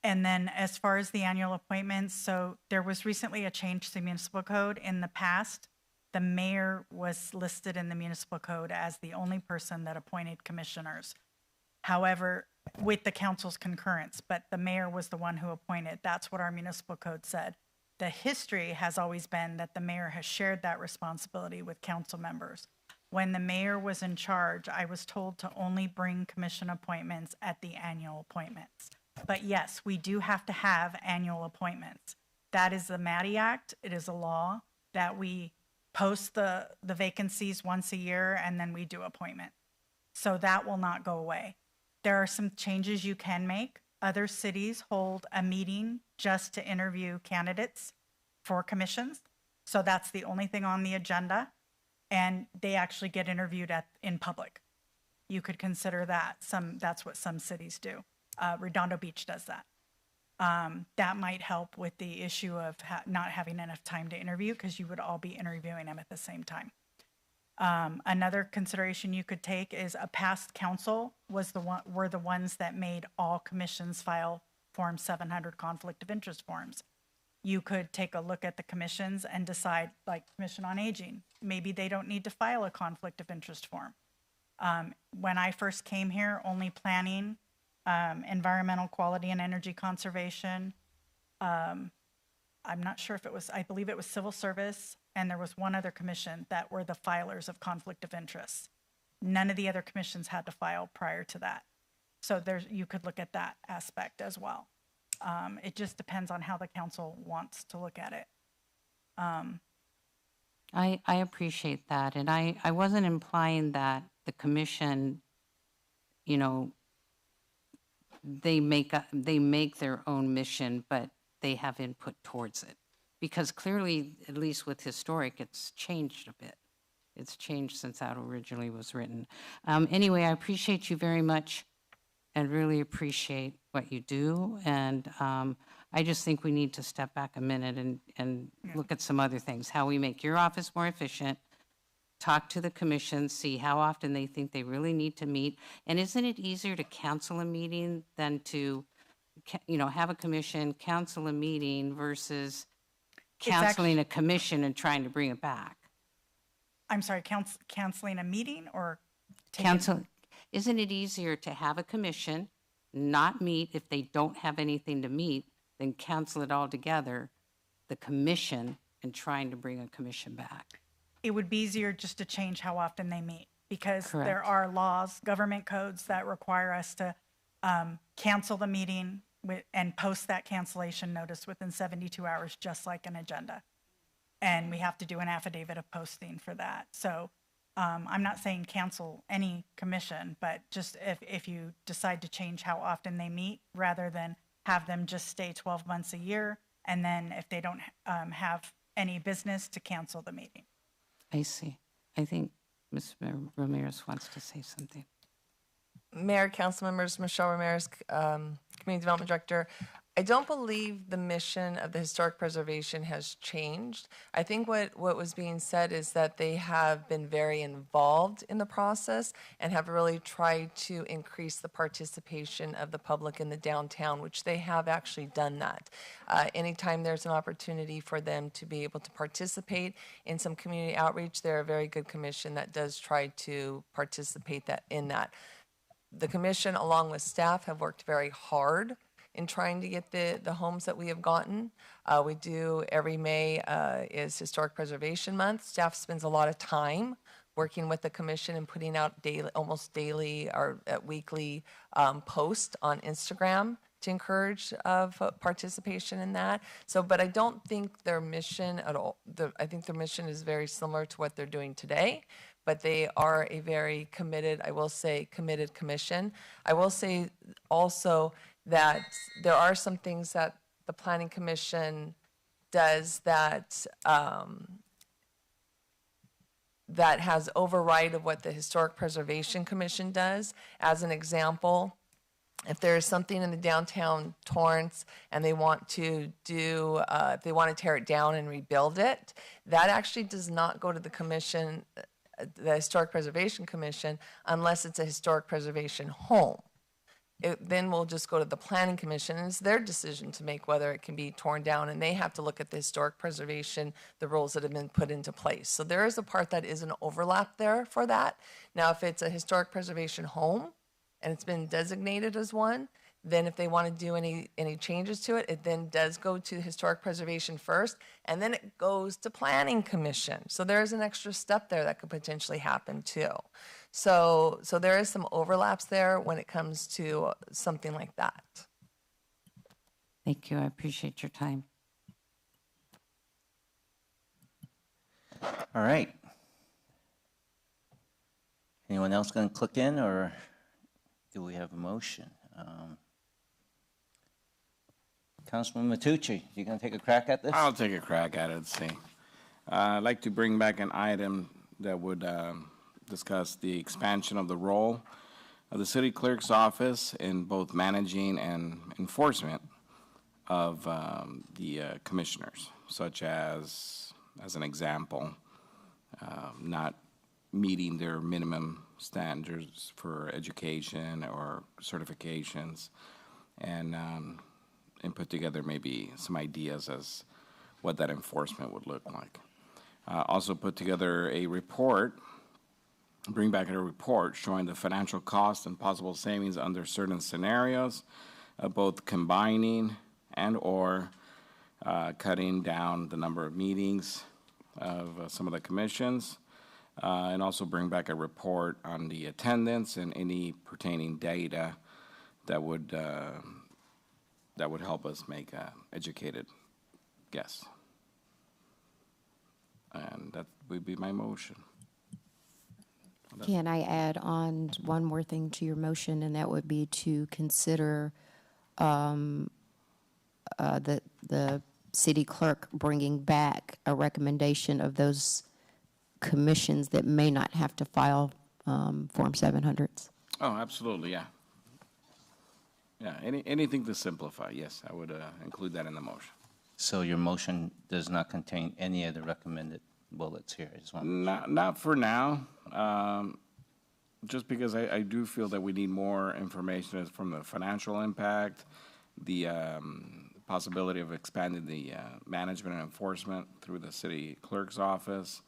then as far as the annual appointments, so there was recently a change to the municipal code. In the past, the mayor was listed in the municipal code as the only person that appointed commissioners. However, with the council's concurrence, but the mayor was the one who appointed. That's what our municipal code said. The history has always been that the mayor has shared that responsibility with council members. When the mayor was in charge, I was told to only bring commission appointments at the annual appointments. But yes, we do have to have annual appointments. That is the MATI Act. It is a law that we post the vacancies once a year and then we do appointment. So that will not go away. There are some changes you can make. Other cities hold a meeting just to interview candidates for commissions. So that's the only thing on the agenda. And they actually get interviewed in public. You could consider that. That's what some cities do. Redondo Beach does that. That might help with the issue of not having enough time to interview because you would all be interviewing them at the same time. Another consideration you could take is a past council were the ones that made all commissions file Form 700 conflict of interest forms. You could take a look at the commissions and decide, like Commission on Aging, maybe they don't need to file a conflict of interest form. When I first came here, only planning, environmental quality and energy conservation, I'm not sure if it was, I believe it was civil service, and there was one other commission that were the filers of conflict of interest. None of the other commissions had to file prior to that. So you could look at that aspect as well. It just depends on how the council wants to look at it. I appreciate that, and I wasn't implying that the commission, you know, they make their own mission, but they have input towards it. Because clearly, at least with historic, it's changed a bit. It's changed since that originally was written. Anyway, I appreciate you very much and really appreciate what you do. And I just think we need to step back a minute and look at some other things, how we make your office more efficient, talk to the commission, see how often they think they really need to meet. And isn't it easier to cancel a meeting than to, have a commission, cancel a meeting versus canceling a commission and trying to bring it back? I'm sorry, canceling a meeting or Isn't it easier to have a commission not meet if they don't have anything to meet than cancel it altogether, the commission, and trying to bring a commission back? It would be easier just to change how often they meet, because there Correct. are laws, government codes that require us to cancel the meeting and post that cancellation notice within 72 hours, just like an agenda. And we have to do an affidavit of posting for that. So I'm not saying cancel any commission, but just if you decide to change how often they meet, rather than have them just stay 12 months a year, and then if they don't have any business, to cancel the meeting. I see. I think Ms. Ramirez wants to say something. Mayor, council members, Michelle Ramirez, Community Development Director. I don't believe the mission of the historic preservation has changed. I think what was being said is that they have been very involved in the process and have really tried to increase the participation of the public in the downtown, which they have actually done that. Anytime there's an opportunity for them to be able to participate in some community outreach, they're a very good commission that does try to participate in that. The commission, along with staff, have worked very hard in trying to get the homes that we have gotten. We do, every May is Historic Preservation Month. Staff spends a lot of time working with the commission and putting out almost daily or weekly posts on Instagram to encourage participation in that. So, but I don't think their mission at all, I think their mission is very similar to what they're doing today, but they are a very committed, I will say, committed commission. I will say also that there are some things that the Planning Commission does that that has override of what the Historic Preservation Commission does. As an example, if there is something in the downtown Torrance and they want to do, if they want to tear it down and rebuild it, that actually does not go to the commission, the Historic Preservation Commission, unless it's a historic preservation home. It then will just go to the Planning Commission, and it's their decision to make whether it can be torn down, and they have to look at the historic preservation, the rules that have been put into place. So there is a part that is an overlap there for that. Now, if it's a historic preservation home and it's been designated as one, then if they want to do any changes to it, it then does go to historic preservation first, and then it goes to Planning Commission. So there's an extra step there that could potentially happen too. So there is some overlaps there when it comes to something like that. Thank you. I appreciate your time. All right. Anyone else going to click in, or do we have a motion? Councilman Matucci, you going to take a crack at this? I'll take a crack at it. Let's see. I'd like to bring back an item that would discuss the expansion of the role of the city clerk's office in both managing and enforcement of the commissioners, such as an example, not meeting their minimum standards for education or certifications, and put together maybe some ideas as what that enforcement would look like. Also put together a report, bring back a report showing the financial costs and possible savings under certain scenarios, both combining and or cutting down the number of meetings of some of the commissions, and also bring back a report on the attendance and any pertaining data that would help us make educated guess. And that would be my motion. Can I add on one more thing to your motion, and that would be to consider the city clerk bringing back a recommendation of those commissions that may not have to file Form 700s? Oh, absolutely, yeah. Yeah, anything to simplify, yes, I would include that in the motion. So your motion does not contain any of the recommended bullets here. I just want Not for now, just because I do feel that we need more information as from the financial impact, the possibility of expanding the management and enforcement through the city clerk's office.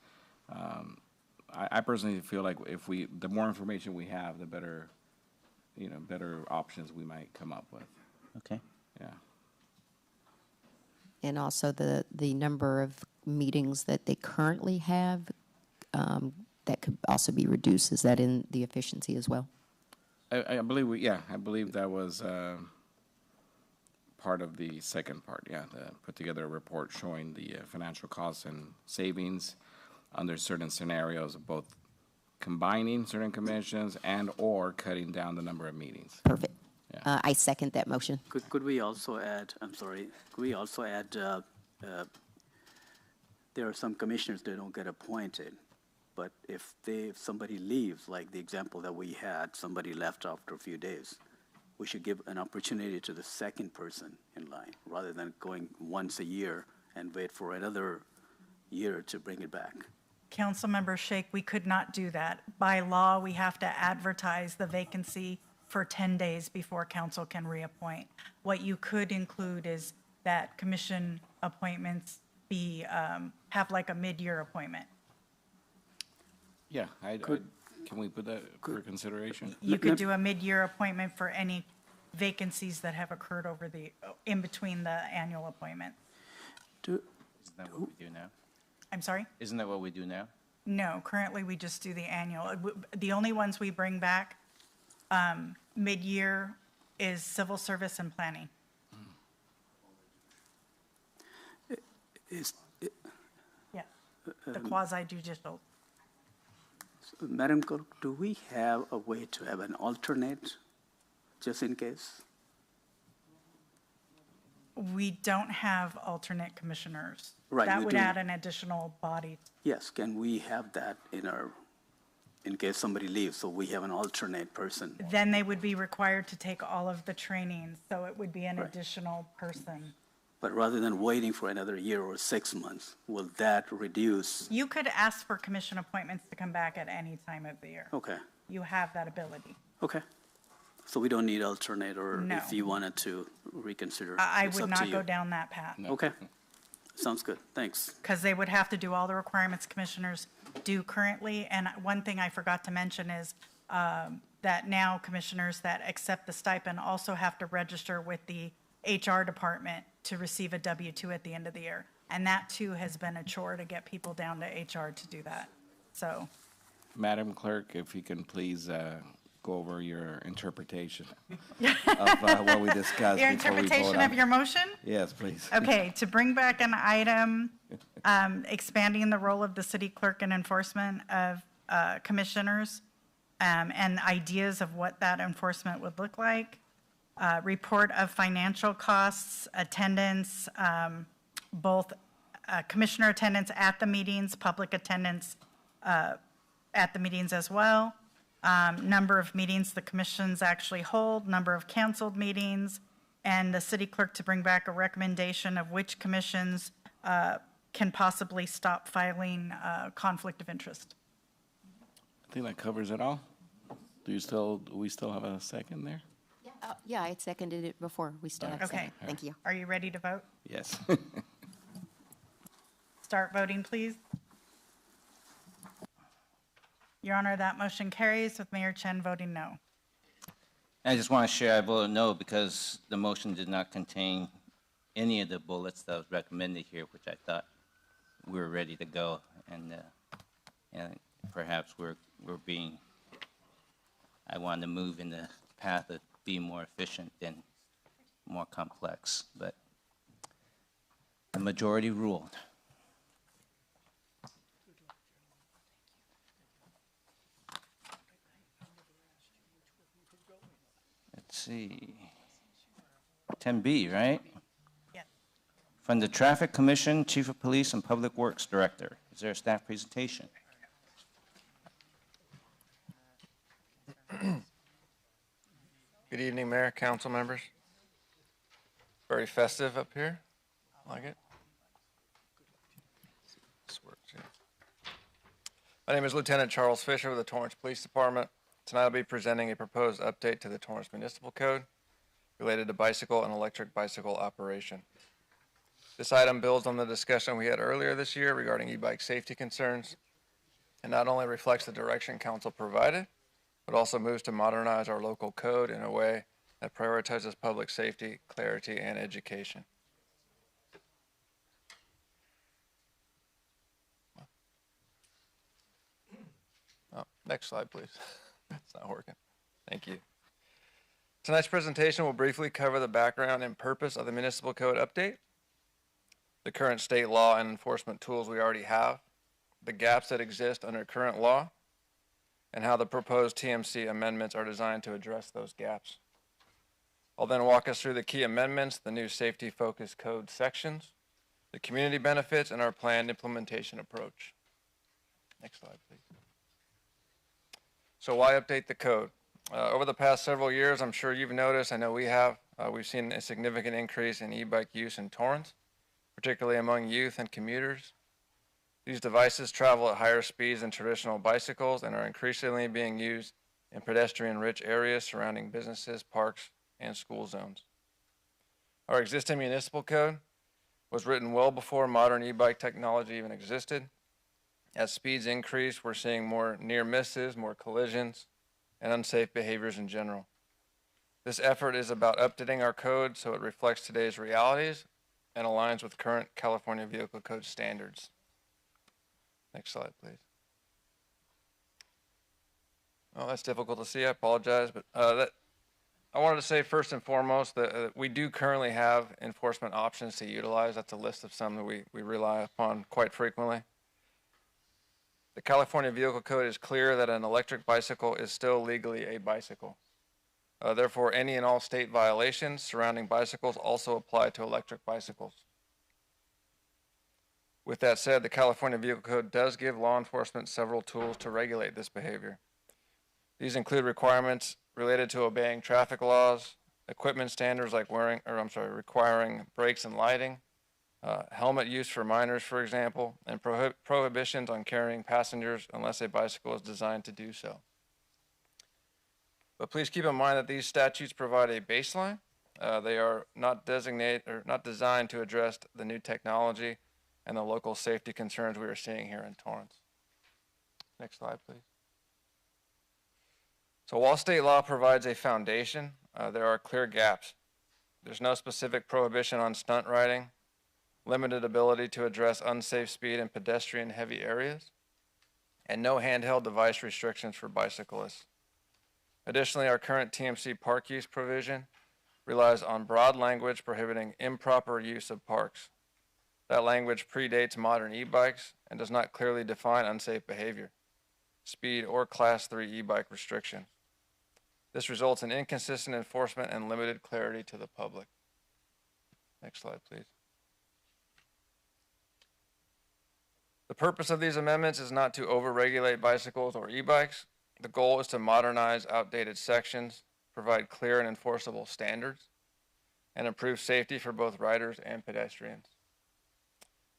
I personally feel like the more information we have, the better, better options we might come up with. Okay. Yeah. And also the number of meetings that they currently have, that could also be reduced. Is that in the efficiency as well? I believe I believe that was part of the second part, put together a report showing the financial costs and savings under certain scenarios of both combining certain commissions and or cutting down the number of meetings. Perfect. I second that motion. Could we also add, there are some commissioners that don't get appointed, but if somebody leaves, like the example that we had, somebody left after a few days, we should give an opportunity to the second person in line, rather than going once a year and wait for another year to bring it back. Councilmember Sheikh, we could not do that. By law, we have to advertise the vacancy for 10 days before council can reappoint. What you could include is that commission appointments be, have like a mid-year appointment. Yeah, can we put that for consideration? You could do a mid-year appointment for any vacancies that have occurred in between the annual appointment. Isn't that what we do now? I'm sorry? Isn't that what we do now? No, currently we just do the annual. The only ones we bring back mid-year is civil service and planning. Yeah, the quasi-judicial. Madam Clerk, do we have a way to have an alternate, just in case? We don't have alternate commissioners. Right, That we would do. add an additional body. Yes, can we have that in case somebody leaves, so we have an alternate person? Then they would be required to take all of the trainings, so it would be an Right. additional person. But rather than waiting for another year or 6 months, will that reduce? You could ask for commission appointments to come back at any time of the year. Okay, You have that ability. okay. So we don't need alternate, or No. if you wanted to reconsider, I it's would up to not go you. down that path. Okay, sounds good, thanks. Because they would have to do all the requirements commissioners do currently. And one thing I forgot to mention is that now commissioners that accept the stipend also have to register with the HR department to receive a W-2 at the end of the year. And that too has been a chore to get people down to HR to do that. So, Madam Clerk, if you can please go over your interpretation of what we discussed your before we vote interpretation on of your motion? Yes, please. Okay, to bring back an item expanding the role of the city clerk in enforcement of commissioners and ideas of what that enforcement would look like. Report of financial costs, attendance, both commissioner attendance at the meetings, public attendance at the meetings as well. Number of meetings the commissions actually hold, number of canceled meetings, and the city clerk to bring back a recommendation of which commissions can possibly stop filing conflict of interest. I think that covers it all. Do we still have a second there? Yeah, I had seconded it before. We still have a Okay. second. Thank you. Are you ready to vote? Yes. Start voting, please. Your Honor, that motion carries with Mayor Chen voting no. I just want to share, I voted no because the motion did not contain any of the bullets that was recommended here, which I thought we were ready to go. And perhaps I wanted to move in the path of being more efficient than more complex, but the majority ruled. Let's see. 10B, right? Yeah. From the Traffic Commission, Chief of Police and Public Works Director. Is there a staff presentation? Good evening, Mayor, council members. Very festive up here. Like it. This works, yeah. My name is Lieutenant Charles Fisher with the Torrance Police Department. Tonight I'll be presenting a proposed update to the Torrance Municipal Code related to bicycle and electric bicycle operation. This item builds on the discussion we had earlier this year regarding e-bike safety concerns, and not only reflects the direction council provided, but also moves to modernize our local code in a way that prioritizes public safety, clarity, and education. Oh, next slide, please. It's not working. Thank you. Tonight's presentation will briefly cover the background and purpose of the municipal code update, the current state law and enforcement tools we already have, the gaps that exist under current law, and how the proposed TMC amendments are designed to address those gaps. I'll then walk us through the key amendments, the new safety-focused code sections, the community benefits, and our planned implementation approach. Next slide, please. So why update the code? Over the past several years, I'm sure you've noticed, I know we have, we've seen a significant increase in e-bike use in Torrance, particularly among youth and commuters. These devices travel at higher speeds than traditional bicycles and are increasingly being used in pedestrian-rich areas surrounding businesses, parks, and school zones. Our existing municipal code was written well before modern e-bike technology even existed. As speeds increase, we're seeing more near misses, more collisions, and unsafe behaviors in general. This effort is about updating our code so it reflects today's realities and aligns with current California Vehicle Code standards. Next slide, please. Oh, that's difficult to see. I apologize, but I wanted to say first and foremost that we do currently have enforcement options to utilize. That's a list of some that we rely upon quite frequently. The California Vehicle Code is clear that an electric bicycle is still legally a bicycle. Therefore, any and all state violations surrounding bicycles also apply to electric bicycles. With that said, the California Vehicle Code does give law enforcement several tools to regulate this behavior. These include requirements related to obeying traffic laws, equipment standards like requiring brakes and lighting, helmet use for minors, for example, and prohibitions on carrying passengers unless a bicycle is designed to do so. But please keep in mind that these statutes provide a baseline. They are not designed to address the new technology and the local safety concerns we are seeing here in Torrance. Next slide, please. So while state law provides a foundation, there are clear gaps. There's no specific prohibition on stunt riding, limited ability to address unsafe speed in pedestrian-heavy areas, and no handheld device restrictions for bicyclists. Additionally, our current TMC park use provision relies on broad language prohibiting improper use of parks. That language predates modern e-bikes and does not clearly define unsafe behavior, speed, or Class 3 e-bike restrictions. This results in inconsistent enforcement and limited clarity to the public. Next slide, please. The purpose of these amendments is not to overregulate bicycles or e-bikes. The goal is to modernize outdated sections, provide clear and enforceable standards, and improve safety for both riders and pedestrians.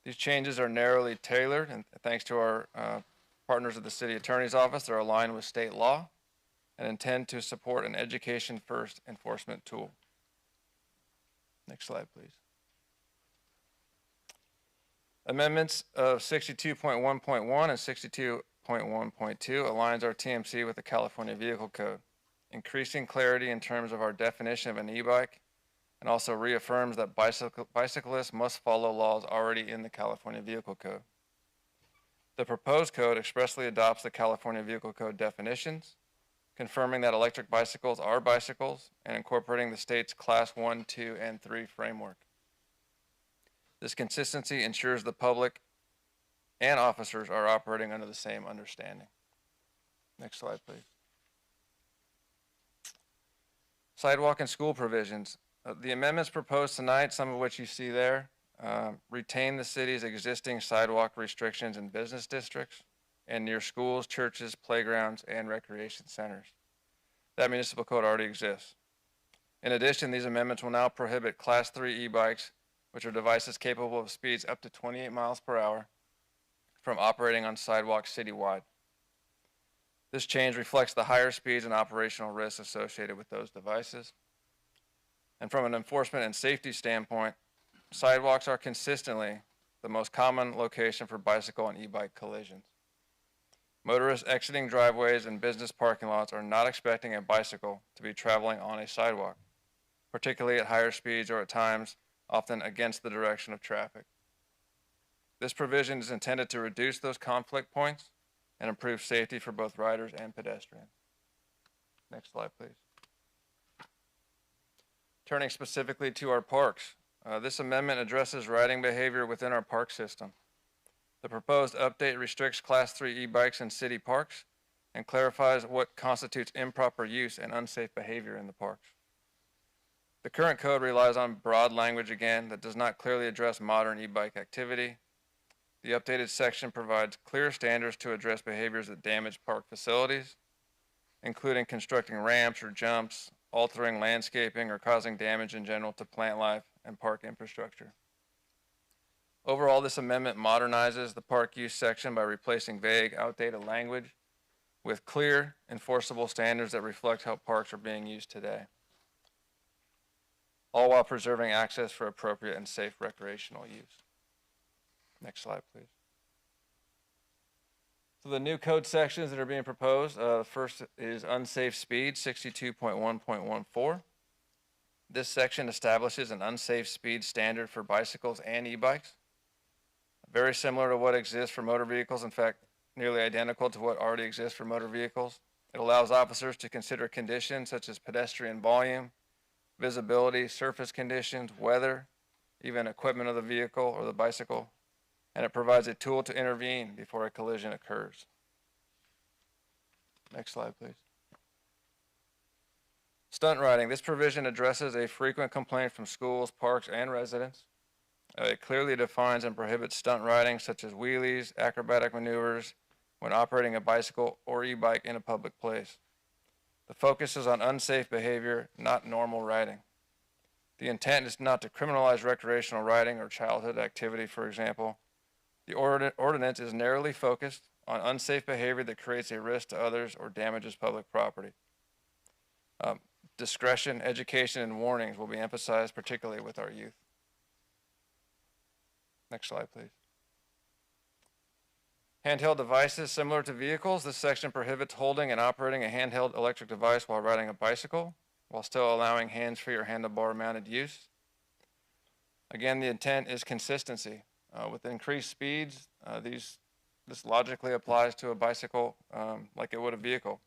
These changes are narrowly tailored, and thanks to our partners at the City Attorney's Office, they're aligned with state law and intend to support an education-first enforcement tool. Next slide, please. Amendments of 62.1.1 and 62.1.2 aligns our TMC with the California Vehicle Code, increasing clarity in terms of our definition of an e-bike, and also reaffirms that bicyclists must follow laws already in the California Vehicle Code. The proposed code expressly adopts the California Vehicle Code definitions, confirming that electric bicycles are bicycles and incorporating the state's Class 1, 2, and 3 framework. This consistency ensures the public and officers are operating under the same understanding. Next slide, please. Sidewalk and school provisions. The amendments proposed tonight, some of which you see there, retain the city's existing sidewalk restrictions in business districts and near schools, churches, playgrounds, and recreation centers. That municipal code already exists. In addition, these amendments will now prohibit Class 3 e-bikes, which are devices capable of speeds up to 28 miles per hour, from operating on sidewalks citywide. This change reflects the higher speeds and operational risks associated with those devices. And from an enforcement and safety standpoint, sidewalks are consistently the most common location for bicycle and e-bike collisions. Motorists exiting driveways and business parking lots are not expecting a bicycle to be traveling on a sidewalk, particularly at higher speeds or at times often against the direction of traffic. This provision is intended to reduce those conflict points and improve safety for both riders and pedestrians. Next slide, please. Turning specifically to our parks, this amendment addresses riding behavior within our park system. The proposed update restricts Class 3 e-bikes in city parks and clarifies what constitutes improper use and unsafe behavior in the parks. The current code relies on broad language again that does not clearly address modern e-bike activity. The updated section provides clear standards to address behaviors that damage park facilities, including constructing ramps or jumps, altering landscaping, or causing damage in general to plant life and park infrastructure. Overall, this amendment modernizes the park use section by replacing vague, outdated language with clear, enforceable standards that reflect how parks are being used today, all while preserving access for appropriate and safe recreational use. Next slide, please. So the new code sections that are being proposed, first is unsafe speed, 62.1.14. This section establishes an unsafe speed standard for bicycles and e-bikes, very similar to what exists for motor vehicles, in fact, nearly identical to what already exists for motor vehicles. It allows officers to consider conditions such as pedestrian volume, visibility, surface conditions, weather, even equipment of the vehicle or the bicycle, and it provides a tool to intervene before a collision occurs. Next slide, please. Stunt riding. This provision addresses a frequent complaint from schools, parks, and residents. It clearly defines and prohibits stunt riding such as wheelies, acrobatic maneuvers, when operating a bicycle or e-bike in a public place. The focus is on unsafe behavior, not normal riding. The intent is not to criminalize recreational riding or childhood activity, for example. The ordinance is narrowly focused on unsafe behavior that creates a risk to others or damages public property. Discretion, education, and warnings will be emphasized, particularly with our youth. Next slide, please. Handheld devices similar to vehicles. This section prohibits holding and operating a handheld electric device while riding a bicycle, while still allowing hands-free or handlebar-mounted use. Again, the intent is consistency. With increased speeds, this logically applies to a bicycle like it would a vehicle.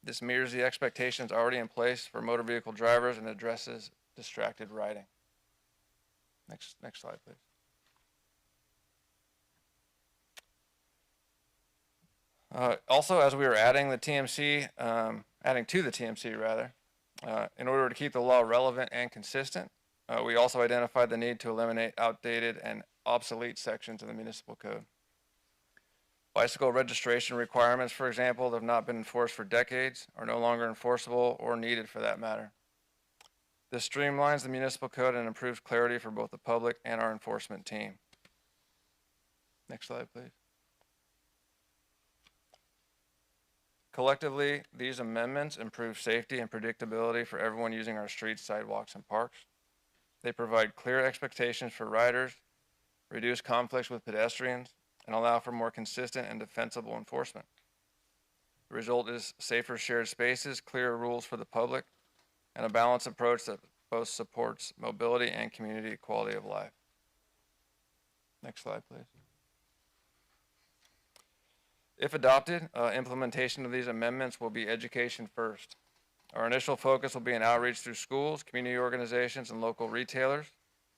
This mirrors the expectations already in place for motor vehicle drivers and addresses distracted riding. Next slide, please. Also, as we were adding to the TMC rather, in order to keep the law relevant and consistent, we also identified the need to eliminate outdated and obsolete sections of the municipal code. Bicycle registration requirements, for example, that have not been enforced for decades, are no longer enforceable or needed for that matter. This streamlines the municipal code and improves clarity for both the public and our enforcement team. Next slide, please. Collectively, these amendments improve safety and predictability for everyone using our streets, sidewalks, and parks. They provide clear expectations for riders, reduce conflicts with pedestrians, and allow for more consistent and defensible enforcement. The result is safer shared spaces, clearer rules for the public, and a balanced approach that both supports mobility and community quality of life. Next slide, please. If adopted, implementation of these amendments will be education first. Our initial focus will be an outreach through schools, community organizations, and local retailers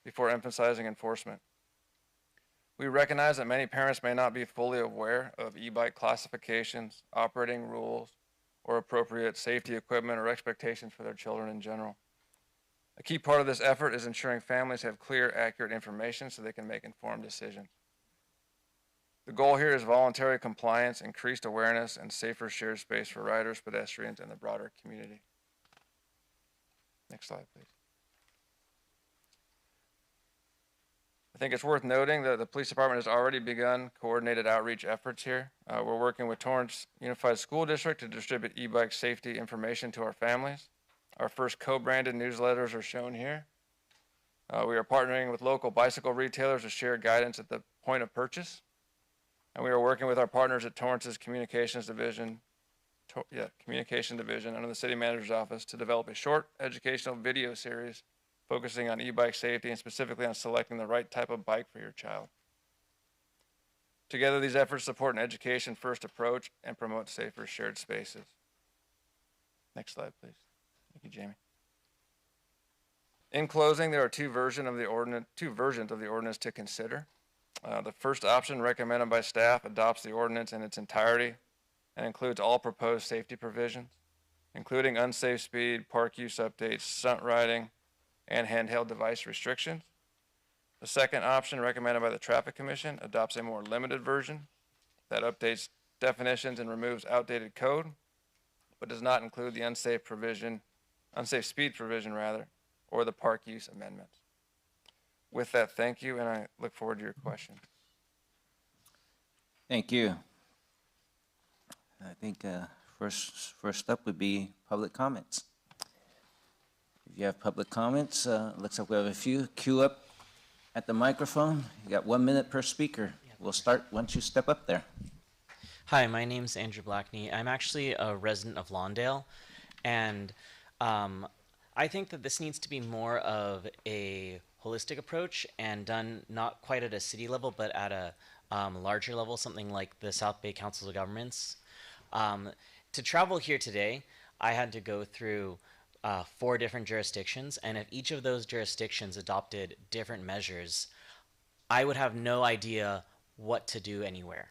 before emphasizing enforcement. We recognize that many parents may not be fully aware of e-bike classifications, operating rules, or appropriate safety equipment or expectations for their children in general. A key part of this effort is ensuring families have clear, accurate information so they can make informed decisions. The goal here is voluntary compliance, increased awareness, and safer shared space for riders, pedestrians, and the broader community. Next slide, please. I think it's worth noting that the police department has already begun coordinated outreach efforts here. We're working with Torrance Unified School District to distribute e-bike safety information to our families. Our first co-branded newsletters are shown here. We are partnering with local bicycle retailers to share guidance at the point of purchase. And we are working with our partners at Torrance's Communications Division under the City Manager's Office to develop a short educational video series focusing on e-bike safety and specifically on selecting the right type of bike for your child. Together, these efforts support an education-first approach and promote safer shared spaces. Next slide, please. Thank you, Jamie. In closing, there are two versions of the ordinance to consider. The first option recommended by staff adopts the ordinance in its entirety and includes all proposed safety provisions, including unsafe speed, park use updates, stunt riding, and handheld device restrictions. The second option, recommended by the Traffic Commission, adopts a more limited version that updates definitions and removes outdated code, but does not include the unsafe speed provision, or the park use amendments. With that, thank you, and I look forward to your questions. Thank you. I think first up would be public comments. If you have public comments, looks like we have a few. Queue up at the microphone. You got 1 minute per speaker. We'll start once you step up there. Hi, my name's Andrew Blackney. I'm actually a resident of Lawndale, and I think that this needs to be more of a holistic approach and done not quite at a city level, but at a larger level, something like the South Bay Council of Governments. To travel here today, I had to go through 4 different jurisdictions, and if each of those jurisdictions adopted different measures, I would have no idea what to do anywhere.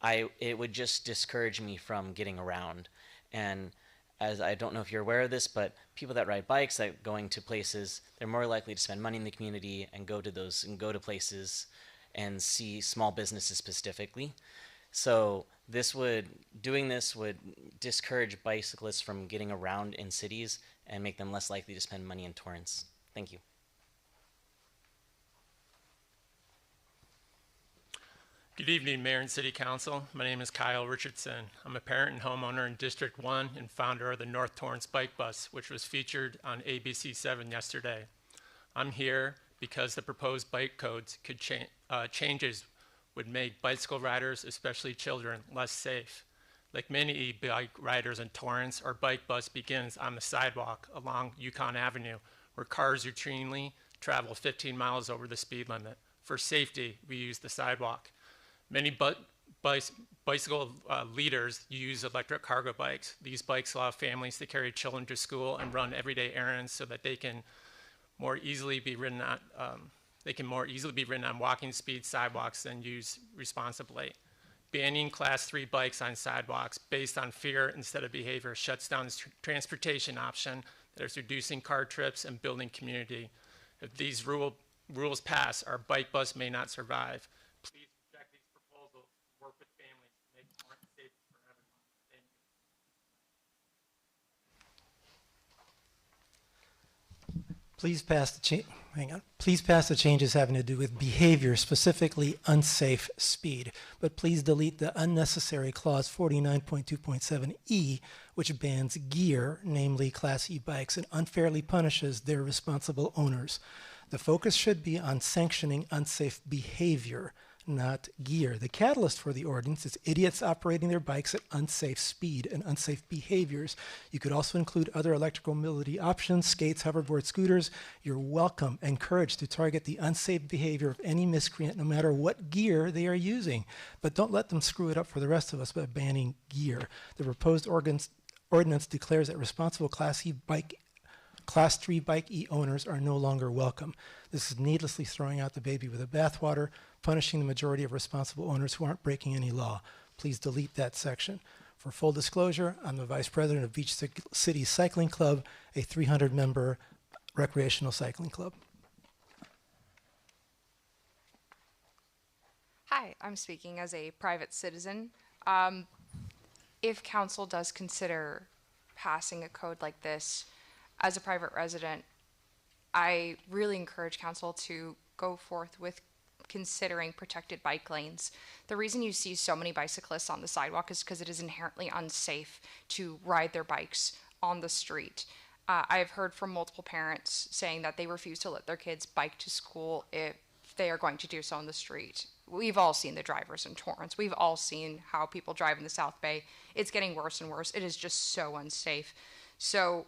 It would just discourage me from getting around. And as I don't know if you're aware of this, but people that ride bikes, that going to places, they're more likely to spend money in the community and go to places and see small businesses specifically. So doing this would discourage bicyclists from getting around in cities and make them less likely to spend money in Torrance. Thank you. Good evening, Mayor and City Council. My name is Kyle Richardson. I'm a parent and homeowner in District 1 and founder of the North Torrance Bike Bus, which was featured on ABC 7 yesterday. I'm here because the proposed bike codes changes would make bicycle riders, especially children, less safe. Like many e-bike riders in Torrance, our bike bus begins on the sidewalk along Yukon Avenue, where cars routinely travel 15 miles over the speed limit. For safety, we use the sidewalk. Many bicycle leaders use electric cargo bikes. These bikes allow families to carry children to school and run everyday errands so that they can more easily be ridden on walking speed sidewalks than used responsibly. Banning Class 3 bikes on sidewalks based on fear instead of behavior shuts down this transportation option that is reducing car trips and building community. If these rules pass, our bike bus may not survive. Please reject these proposals, work with families to make Torrance safe for everyone. Thank you. Please pass the changes having to do with behavior, specifically unsafe speed. But please delete the unnecessary clause 49.2.7E, which bans gear, namely Class E bikes, and unfairly punishes their responsible owners. The focus should be on sanctioning unsafe behavior, not gear. The catalyst for the ordinance is idiots operating their bikes at unsafe speed and unsafe behaviors. You could also include other electrical mobility options, skates, hoverboard, scooters. You're welcome, encouraged to target the unsafe behavior of any miscreant, no matter what gear they are using. But don't let them screw it up for the rest of us by banning gear. The proposed ordinance declares that responsible Class 3 bike E owners are no longer welcome. This is needlessly throwing out the baby with the bathwater, punishing the majority of responsible owners who aren't breaking any law. Please delete that section. For full disclosure, I'm the vice president of Beach City Cycling Club, a 300-member recreational cycling club. Hi, I'm speaking as a private citizen. If council does consider passing a code like this, as a private resident, I really encourage council to go forth with considering protected bike lanes. The reason you see so many bicyclists on the sidewalk is because it is inherently unsafe to ride their bikes on the street. I've heard from multiple parents saying that they refuse to let their kids bike to school if they are going to do so on the street. We've all seen the drivers in Torrance. We've all seen how people drive in the South Bay. It's getting worse and worse. It is just so unsafe. So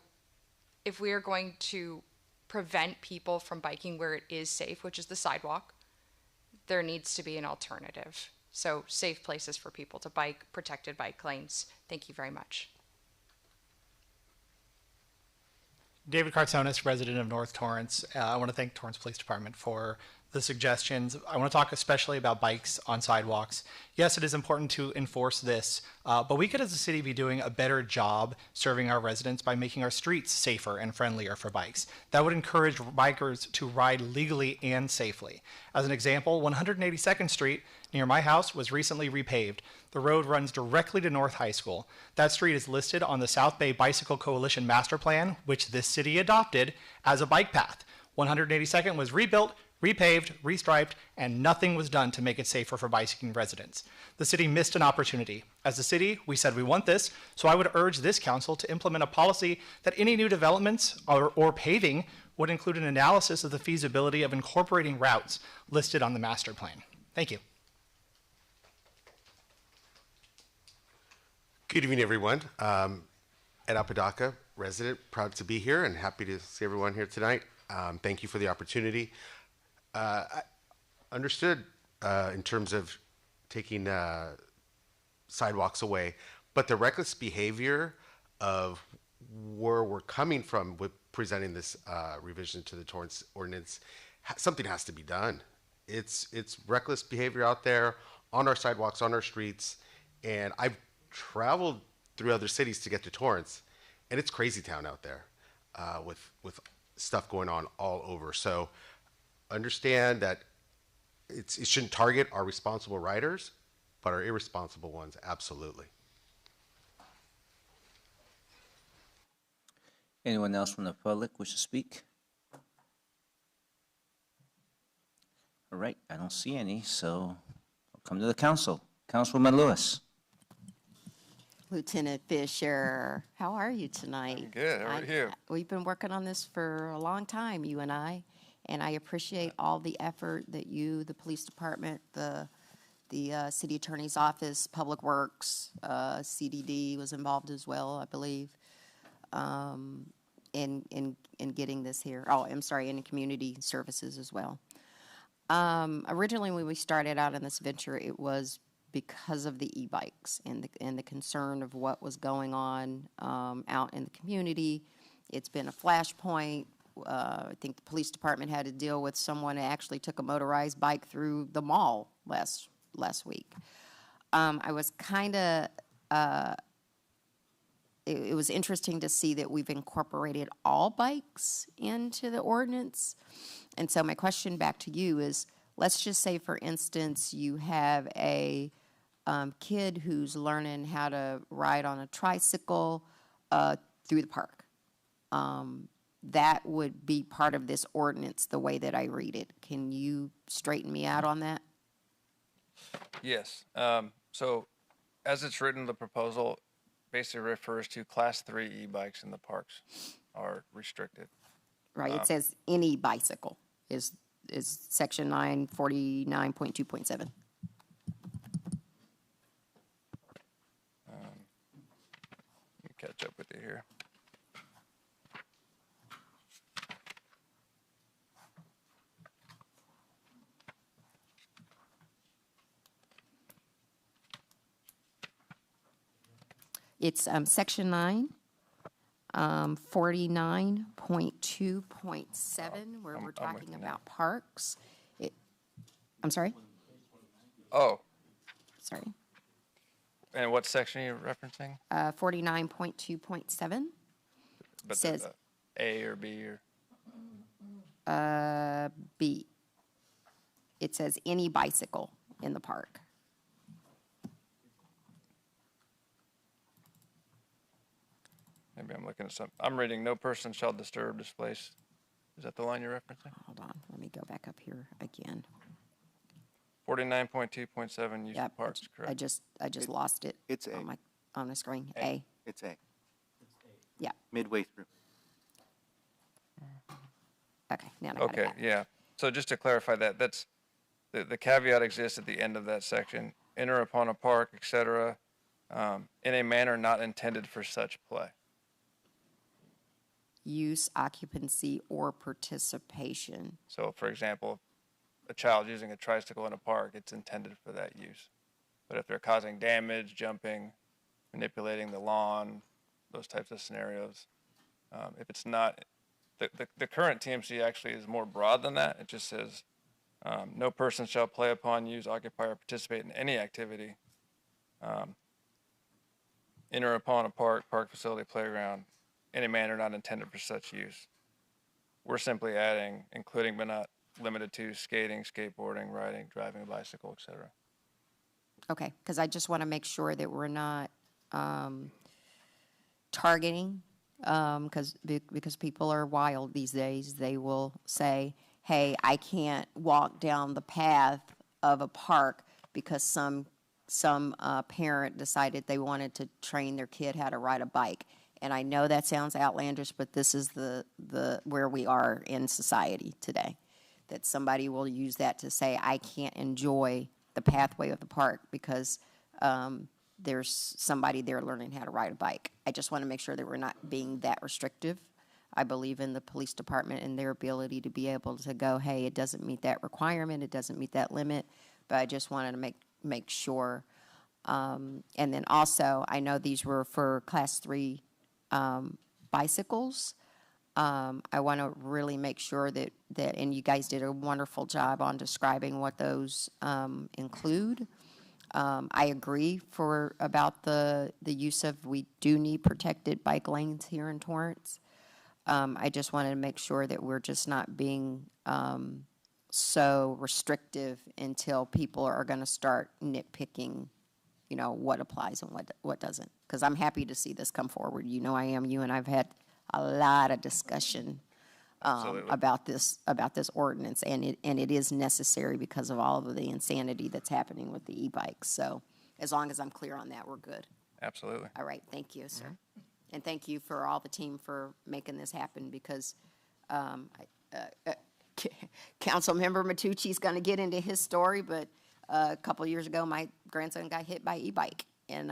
if we are going to prevent people from biking where it is safe, which is the sidewalk, there needs to be an alternative. So safe places for people to bike, protected bike lanes. Thank you very much. David Cartonis, resident of North Torrance. I want to thank Torrance Police Department for the suggestions. I want to talk especially about bikes on sidewalks. Yes, it is important to enforce this, but we could as a city be doing a better job serving our residents by making our streets safer and friendlier for bikes. That would encourage bikers to ride legally and safely. As an example, 182nd Street near my house was recently repaved. The road runs directly to North High School. That street is listed on the South Bay Bicycle Coalition Master Plan, which this city adopted, as a bike path. 182nd was rebuilt, repaved, restriped, and nothing was done to make it safer for bicycling residents. The city missed an opportunity. As a city, we said we want this, so I would urge this council to implement a policy that any new developments or paving would include an analysis of the feasibility of incorporating routes listed on the master plan. Thank you. Good evening, everyone. Ed Apodaca, resident, proud to be here and happy to see everyone here tonight. Thank you for the opportunity. I understood in terms of taking sidewalks away, but the reckless behavior of where we're coming from with presenting this revision to the Torrance ordinance, something has to be done. It's reckless behavior out there on our sidewalks, on our streets, and I've traveled through other cities to get to Torrance, and it's crazy town out there with stuff going on all over. So understand that it shouldn't target our responsible riders, but our irresponsible ones, absolutely. Anyone else from the public wish to speak? All right, I don't see any, so I'll come to the council. Councilwoman Lewis. Lieutenant Fisher, how are you tonight? I'm good. How are you? We've been working on this for a long time, you and I appreciate all the effort that you, the police department, the city attorney's office, Public Works, CDD was involved as well, I believe, in getting this here. Oh, I'm sorry, in community services as well. Originally, when we started out in this venture, it was because of the e-bikes and the concern of what was going on out in the community. It's been a flashpoint. I think the police department had to deal with someone who actually took a motorized bike through the mall last week. I was kind of, it was interesting to see that we've incorporated all bikes into the ordinance. And so my question back to you is, let's just say, for instance, you have a kid who's learning how to ride on a tricycle through the park. That would be part of this ordinance the way that I read it. Can you straighten me out on that? Yes. So as it's written, the proposal basically refers to Class 3 e-bikes in the parks are restricted. Right. It says any bicycle is Section 949.2.7. Catch up with you here. It's Section 9, 49.2.7, where we're talking about parks. I'm sorry? Oh. Sorry. And what section are you referencing? 49.2.7. But says A or B or? B. It says any bicycle in the park. Maybe I'm looking at something. I'm reading, no person shall disturb, displace. Is that the line you're referencing? Hold on, let me go back up here again. 49.2.7 use Yep, of parks, I correct? just lost it. It's A. On the screen. A. It's A. Yeah. Midway through. Okay, now I got it Okay, back. yeah. So just to clarify that, that's, the caveat exists at the end of that section. Enter upon a park, et cetera, in a manner not intended for such play. Use, occupancy, or participation. So for example, a child using a tricycle in a park, it's intended for that use. But if they're causing damage, jumping, manipulating the lawn, those types of scenarios, if it's not, the current TMC actually is more broad than that. It just says, no person shall play upon, use, occupy, or participate in any activity. Enter upon a park, park facility, playground, in a manner not intended for such use. We're simply adding, including but not limited to skating, skateboarding, riding, driving a bicycle, et cetera. Okay, because I just want to make sure that we're not targeting, because people are wild these days. They will say, hey, I can't walk down the path of a park because some parent decided they wanted to train their kid how to ride a bike. And I know that sounds outlandish, but this is the where we are in society today, that somebody will use that to say, I can't enjoy the pathway of the park because there's somebody there learning how to ride a bike. I just want to make sure that we're not being that restrictive. I believe in the police department and their ability to be able to go, hey, it doesn't meet that requirement, it doesn't meet that limit, but I just wanted to make sure. And then also, I know these were for Class 3 bicycles. I want to really make sure that, and you guys did a wonderful job on describing what those include. I agree about the use of, we do need protected bike lanes here in Torrance. I just wanted to make sure that we're just not being so restrictive until people are going to start nitpicking, what applies and what doesn't. Because I'm happy to see this come forward. I am. You and I've had a lot of discussion about this ordinance, and it is necessary because of all of the insanity that's happening with the e-bikes. So as long as I'm clear on that, we're good. Absolutely. All right. Thank you, sir. And thank you for all the team for making this happen, because Councilmember Matucci's going to get into his story, but a couple of years ago, my grandson got hit by e-bike, and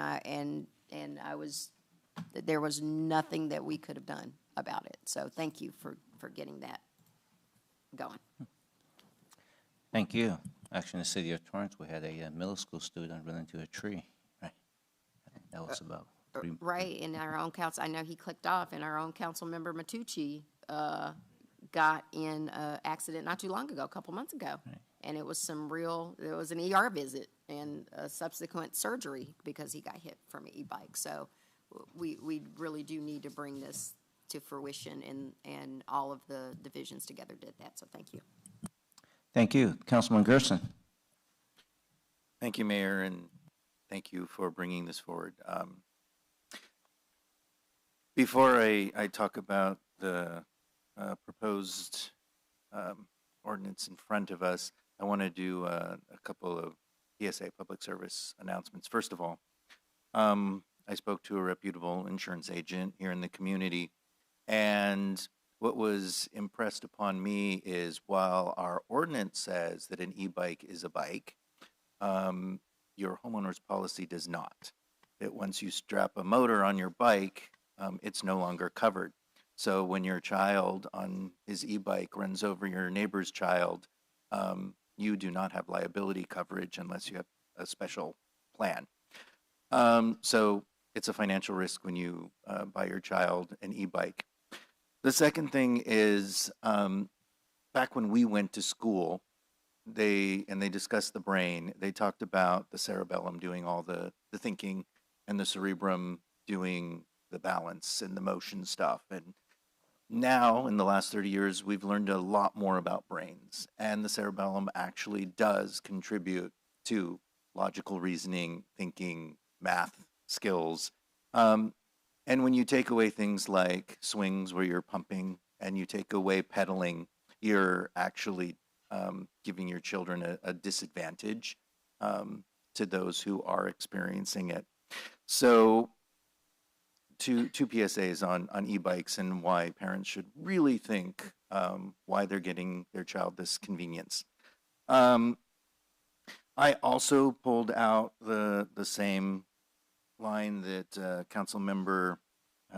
there was nothing that we could have done about it. So thank you for getting that going. Thank you. Actually, in the city of Torrance, we had a middle school student run into a tree. Right. I think that was about Right, in our own council, I know he clicked off, and our own council member Matucci got in an accident not too long ago, a couple months ago. Right. And it was it was an ER visit and a subsequent surgery because he got hit from an e-bike. So we really do need to bring this to fruition, and all of the divisions together did that. So thank you. Thank you. Councilman Gerson. Thank you, Mayor, and thank you for bringing this forward. Before I talk about the proposed ordinance in front of us, I want to do a couple of PSA public service announcements. First of all, I spoke to a reputable insurance agent here in the community, and what was impressed upon me is, while our ordinance says that an e-bike is a bike, your homeowner's policy does not. That once you strap a motor on your bike, it's no longer covered. So when your child on his e-bike runs over your neighbor's child, you do not have liability coverage unless you have a special plan. So it's a financial risk when you buy your child an e-bike. The second thing is, back when we went to school, they discussed the brain. They talked about the cerebellum doing all the thinking and the cerebrum doing the balance and the motion stuff. And now, in the last 30 years, we've learned a lot more about brains, and the cerebellum actually does contribute to logical reasoning, thinking, math skills. And And when you take away things like swings where you're pumping and you take away pedaling, you're actually giving your children a disadvantage to those who are experiencing it. So, two PSAs on e-bikes and why parents should really think why they're getting their child this convenience. I also pulled out the same line that Council Member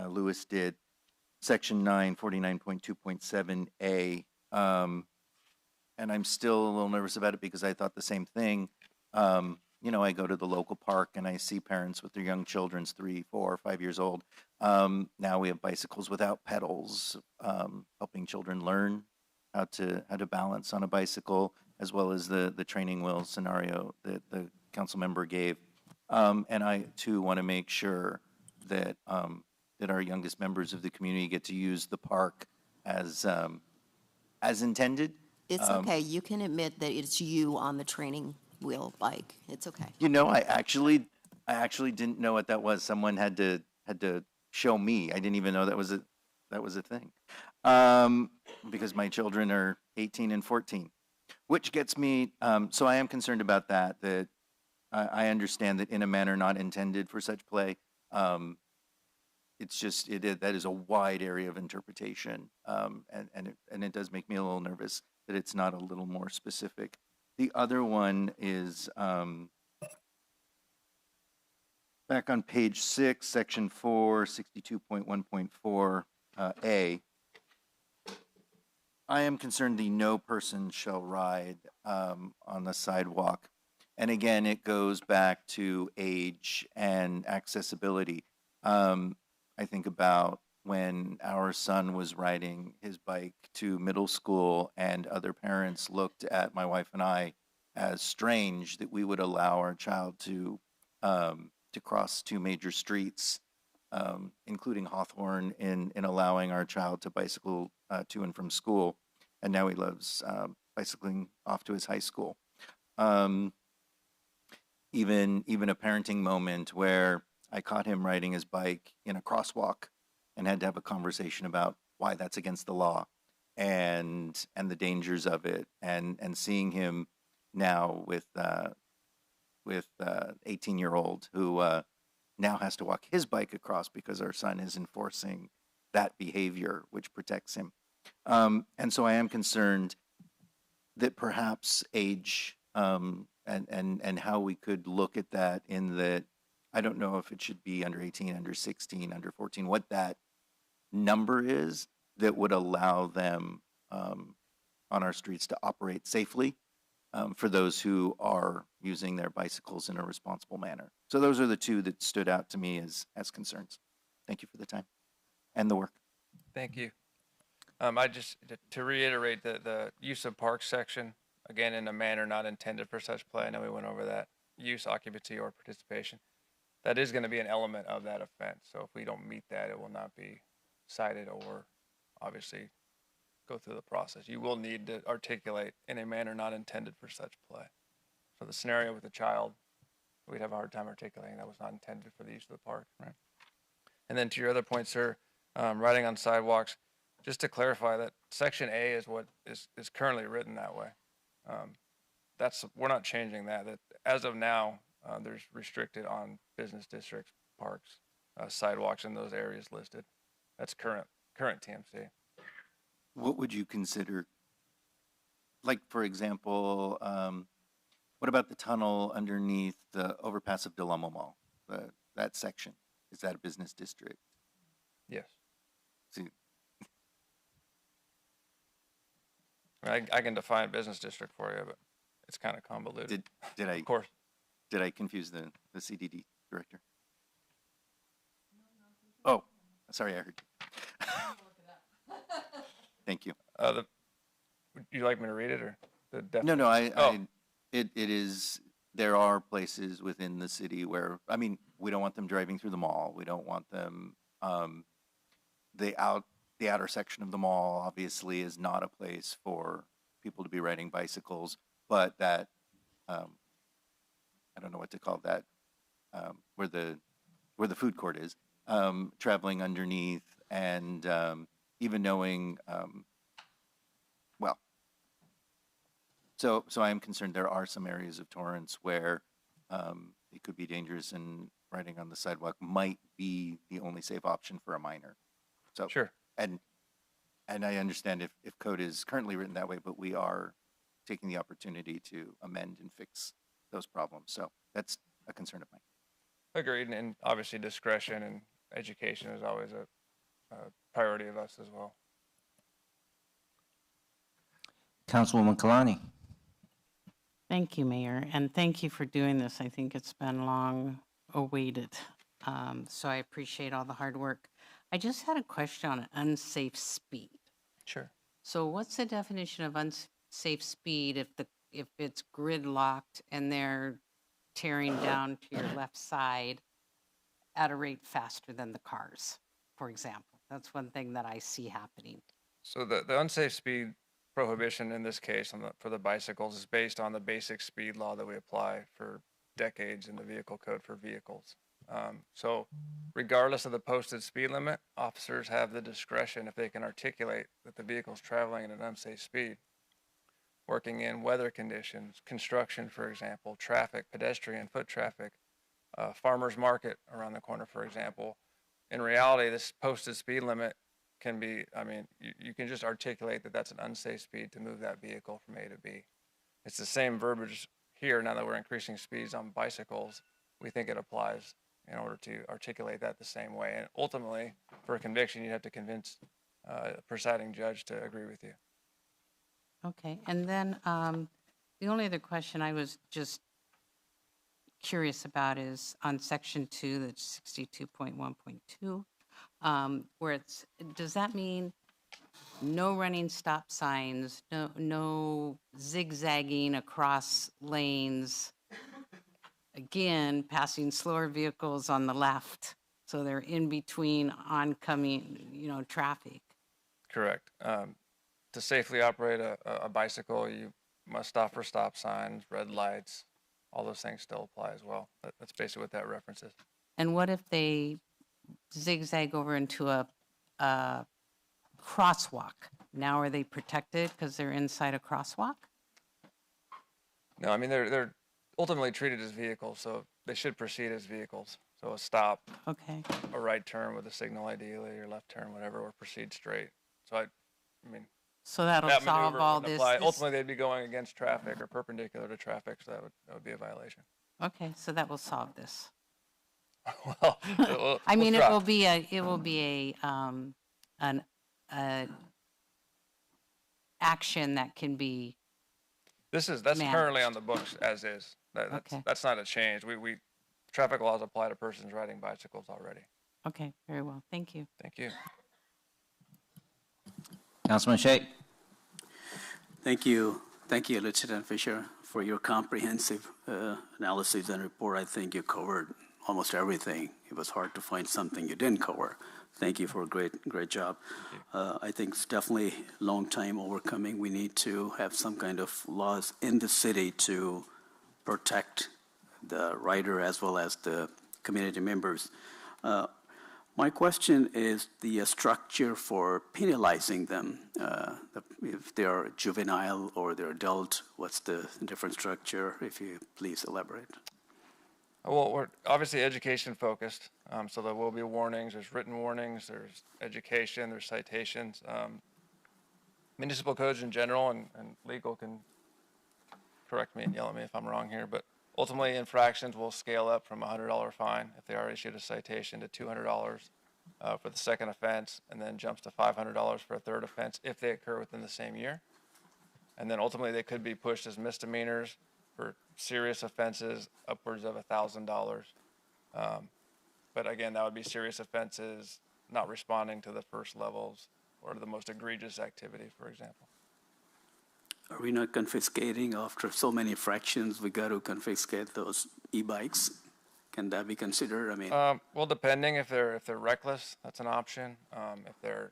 Lewis did, Section 9, 49.2.7A. And I'm still a little nervous about it because I thought the same thing. You know, I go to the local park and I see parents with their young children, 3, 4, 5 years old. Now we have bicycles without pedals, helping children learn how to balance on a bicycle, as well as the training wheel scenario that the council member gave. And I too want to make sure that that our youngest members of the community get to use the park as intended. It's okay. You can admit that it's you on the training wheel bike. It's okay. You know, I actually didn't know what that was. Someone had to show me. I didn't even know that was a thing. Because my children are 18 and 14, which gets me. So I am concerned about that. That I understand that in a manner not intended for such play. It's just that is a wide area of interpretation, and it does make me a little nervous that it's not a little more specific. The other one is back on page 6, section 4, 62.1.4 A. I am concerned the no person shall ride on the sidewalk. And again, it goes back to age and accessibility. I think about when our son was riding his bike to middle school and other parents looked at my wife and I as strange that we would allow our child to cross 2 major streets, including Hawthorne, in allowing our child to bicycle to and from school. And now he loves bicycling off to his high school. Even a parenting moment where I caught him riding his bike in a crosswalk and had to have a conversation about why that's against the law and the dangers of it, and seeing him now with 18-year-old who now has to walk his bike across because our son is enforcing that behavior, which protects him. And so I am concerned that perhaps age and how we could look at that, in that I don't know if it should be under 18, under 16, under 14, what that number is that would allow them on our streets to operate safely for those who are using their bicycles in a responsible manner. So those are the two that stood out to me as concerns. Thank you for the time and the work. Thank you. I just, to reiterate, the use of park section, again, in a manner not intended for such play. I know we went over that. Use, occupancy, or participation. That is going to be an element of that offense. So if we don't meet that, it will not be cited or obviously go through the process. You will need to articulate in a manner not intended for such play. So the scenario with the child, we'd have a hard time articulating that was not intended for the use of the park. Right. And then to your other point, sir, riding on sidewalks, just to clarify that Section A is what is currently written that way. We're not changing that. That as of now, there's restricted on business districts, parks, sidewalks in those areas listed. That's current TMC. What would you consider, like, for example, what about the tunnel underneath the overpass of Delamo Mall, that section? Is that a business district? Yes. See, I can define business district for you, but it's kind of convoluted. Did I? Of course. Did I confuse the CDD director? Oh, sorry, I heard you. Thank you. Would you like me to read it, or the No. It is. There are places within the city where, I mean, we don't want them driving through the mall. We don't want them. The outer section of the mall obviously is not a place for people to be riding bicycles, but that I don't know what to call that, where the food court is. traveling underneath, and even knowing, well, so I am concerned there are some areas of Torrance where it could be dangerous, and riding on the sidewalk might be the only safe option for a minor. So Sure. And I understand if code is currently written that way, but we are taking the opportunity to amend and fix those problems. So that's a concern of mine. Agreed, and obviously discretion and education is always a priority of us as well. Councilwoman Kalani. Thank you, Mayor, and thank you for doing this. I think it's been long awaited. So I appreciate all the hard work. I just had a question on unsafe speed. Sure. So what's the definition of unsafe speed if it's gridlocked and they're tearing down to your left side at a rate faster than the cars, for example? That's one thing that I see happening. So the unsafe speed prohibition in this case for the bicycles is based on the basic speed law that we apply for decades in the vehicle code for vehicles. So regardless of the posted speed limit, officers have the discretion, if they can articulate that the vehicle is traveling at an unsafe speed, working in weather conditions, construction, for example, traffic, pedestrian, foot traffic, farmer's market around the corner, for example. In reality, this posted speed limit can be, I mean, you can just articulate that that's an unsafe speed to move that vehicle from A to B. It's the same verbiage here. Now that we're increasing speeds on bicycles, we think it applies in order to articulate that the same way. And ultimately, for a conviction, you have to convince a presiding judge to agree with you. Okay, and then the only other question I was just curious about is on section 2, that's 62.1.2, where does that mean no running stop signs, no zigzagging across lanes, again, passing slower vehicles on the left, so they're in between oncoming, traffic? Correct. To safely operate a bicycle, you must stop for stop signs, red lights, all those things still apply as well. That's basically what that reference is. And what if they zigzag over into a crosswalk? Now are they protected because they're inside a crosswalk? No, I mean, they're ultimately treated as vehicles, so they should proceed as vehicles. So a stop, okay, a right turn with a signal ideally, or left turn, whatever, or proceed straight. So I mean, so that'll that solve maneuver all wouldn't this, apply. Ultimately, they'd be going against traffic or perpendicular to traffic, so that would be a violation. Okay, so that will solve this. Well, I mean, we'll it will be an action that can be. That's managed. currently on the books as is. Okay. That's not a change. We traffic laws apply to persons riding bicycles already. Okay, very well. Thank you. Thank you. Councilman Shea. Thank you, Lieutenant Fisher, for your comprehensive analysis and report. I think you covered almost everything. It was hard to find something you didn't cover. Thank you for a great job. I think it's definitely a long time overcoming. We need to have some kind of laws in the city to protect the rider as well as the community members. My question is the structure for penalizing them. If they are juvenile or they're adult, what's the different structure? If you please elaborate. Well, we're obviously education focused, so there will be warnings. There's written warnings. There's education. There's citations. Municipal codes in general and legal can correct me and yell at me if I'm wrong here, but ultimately infractions will scale up from a $100 fine if they are issued a citation to $200 for the second offense, and then jumps to $500 for a third offense if they occur within the same year. And then ultimately they could be pushed as misdemeanors for serious offenses upwards of $1,000. But again, that would be serious offenses, not responding to the first levels or the most egregious activity, for example. Are we not confiscating after so many infractions? We got to confiscate those e-bikes. Can that be considered? I mean, well, depending if they're reckless, that's an option. If they're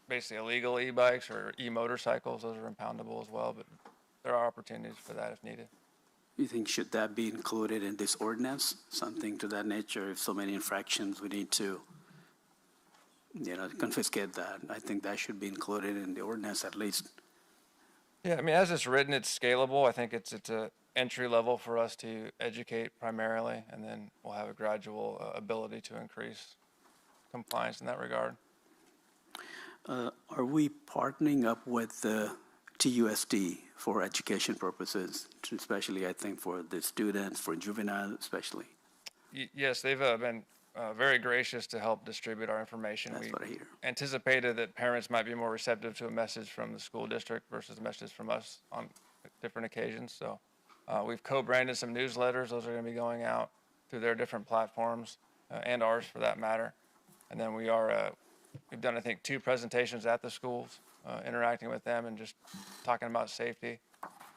basically illegal e-bikes or e-motorcycles, those are impoundable as well. But there are opportunities for that if needed. You think should that be included in this ordinance? Something to that nature, if so many infractions, we need to, confiscate that. I think that should be included in the ordinance at least. Yeah, I mean, as it's written, it's scalable. I think it's a entry level for us to educate primarily, and then we'll have a gradual ability to increase compliance in that regard. Are we partnering up with the TUSD for education purposes, especially I think for the students, for juvenile especially? Yes, they've been very gracious to help distribute our information. That's what I hear. Anticipated that parents might be more receptive to a message from the school district versus a message from us on different occasions. So we've co-branded some newsletters. Those are going to be going out through their different platforms and ours for that matter. And then we've done, I think, 2 presentations at the schools, interacting with them and just talking about safety.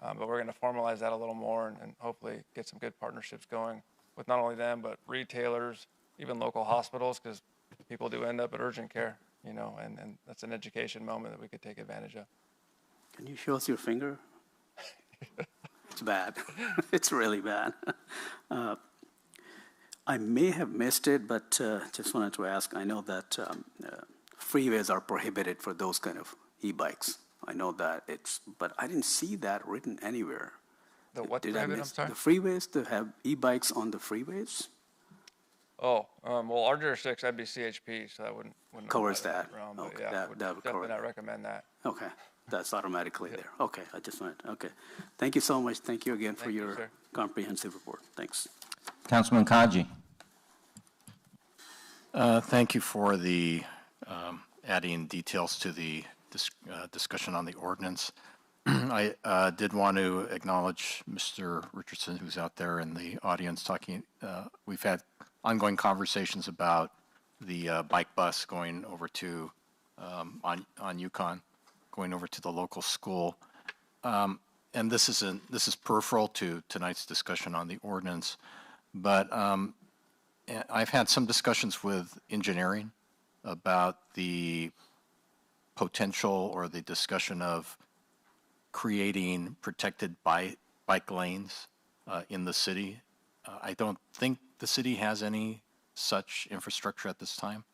But we're going to formalize that a little more and hopefully get some good partnerships going with not only them, but retailers, even local hospitals, because people do end up at urgent care, and that's an education moment that we could take advantage of. Can you show us your finger? It's bad. It's really bad. I may have missed it, but just wanted to ask. I know that freeways are prohibited for those kind of e-bikes. I know that but I didn't see that written anywhere. The what Did I prohibited? miss I'm sorry? the freeways to have e-bikes on the freeways? Oh, well, our jurisdiction, that'd be CHP, so that wouldn't Covers apply to that. realm, but Okay, yeah, that would would definitely cover not that. recommend that. Okay, that's automatically there. Okay, I just wanted, okay. Thank you so much. Thank you again for Thank you, your sir. comprehensive report. Thanks. Councilman Kaji. Thank you for the adding details to the discussion on the ordinance. I did want to acknowledge Mr. Richardson, who's out there in the audience talking. We've had ongoing conversations about the bike bus going over to on Yukon, going over to the local school. And this is peripheral to tonight's discussion on the ordinance, but I've had some discussions with engineering about the potential or the discussion of creating protected bike lanes in the city. I don't think the city has any such infrastructure at this time.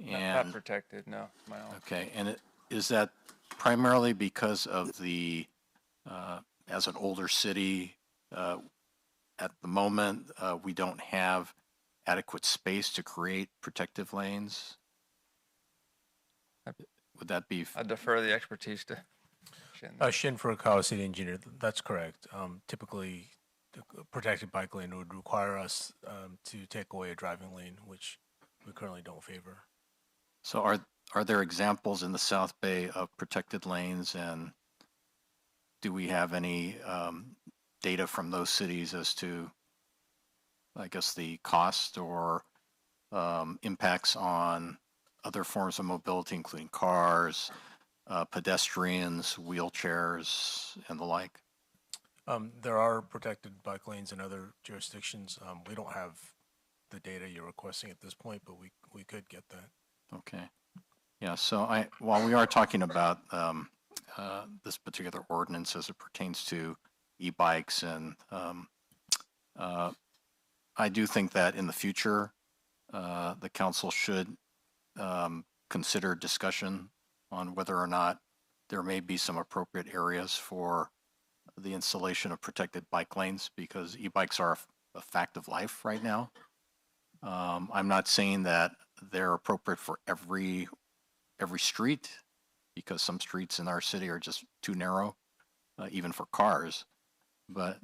Not protected, no. My own. Okay, and is that primarily because of the, as an older city, at the moment, we don't have adequate space to create protective lanes? Would that be? I defer the expertise to Shin. Shin Furukawa, city engineer. That's correct. Typically, the protected bike lane would require us to take away a driving lane, which we currently don't favor. So are there examples in the South Bay of protected lanes, and do we have any data from those cities as to, I guess, the cost or impacts on other forms of mobility, including cars, pedestrians, wheelchairs, and the like? There are protected bike lanes in other jurisdictions. We don't have the data you're requesting at this point, but we could get that. Okay. Yeah, so while we are talking about this particular ordinance as it pertains to e-bikes, and I do think that in the future, the council should consider discussion on whether or not there may be some appropriate areas for the installation of protected bike lanes, because e-bikes are a fact of life right now. I'm not saying that they're appropriate for every street, because some streets in our city are just too narrow, even for cars. But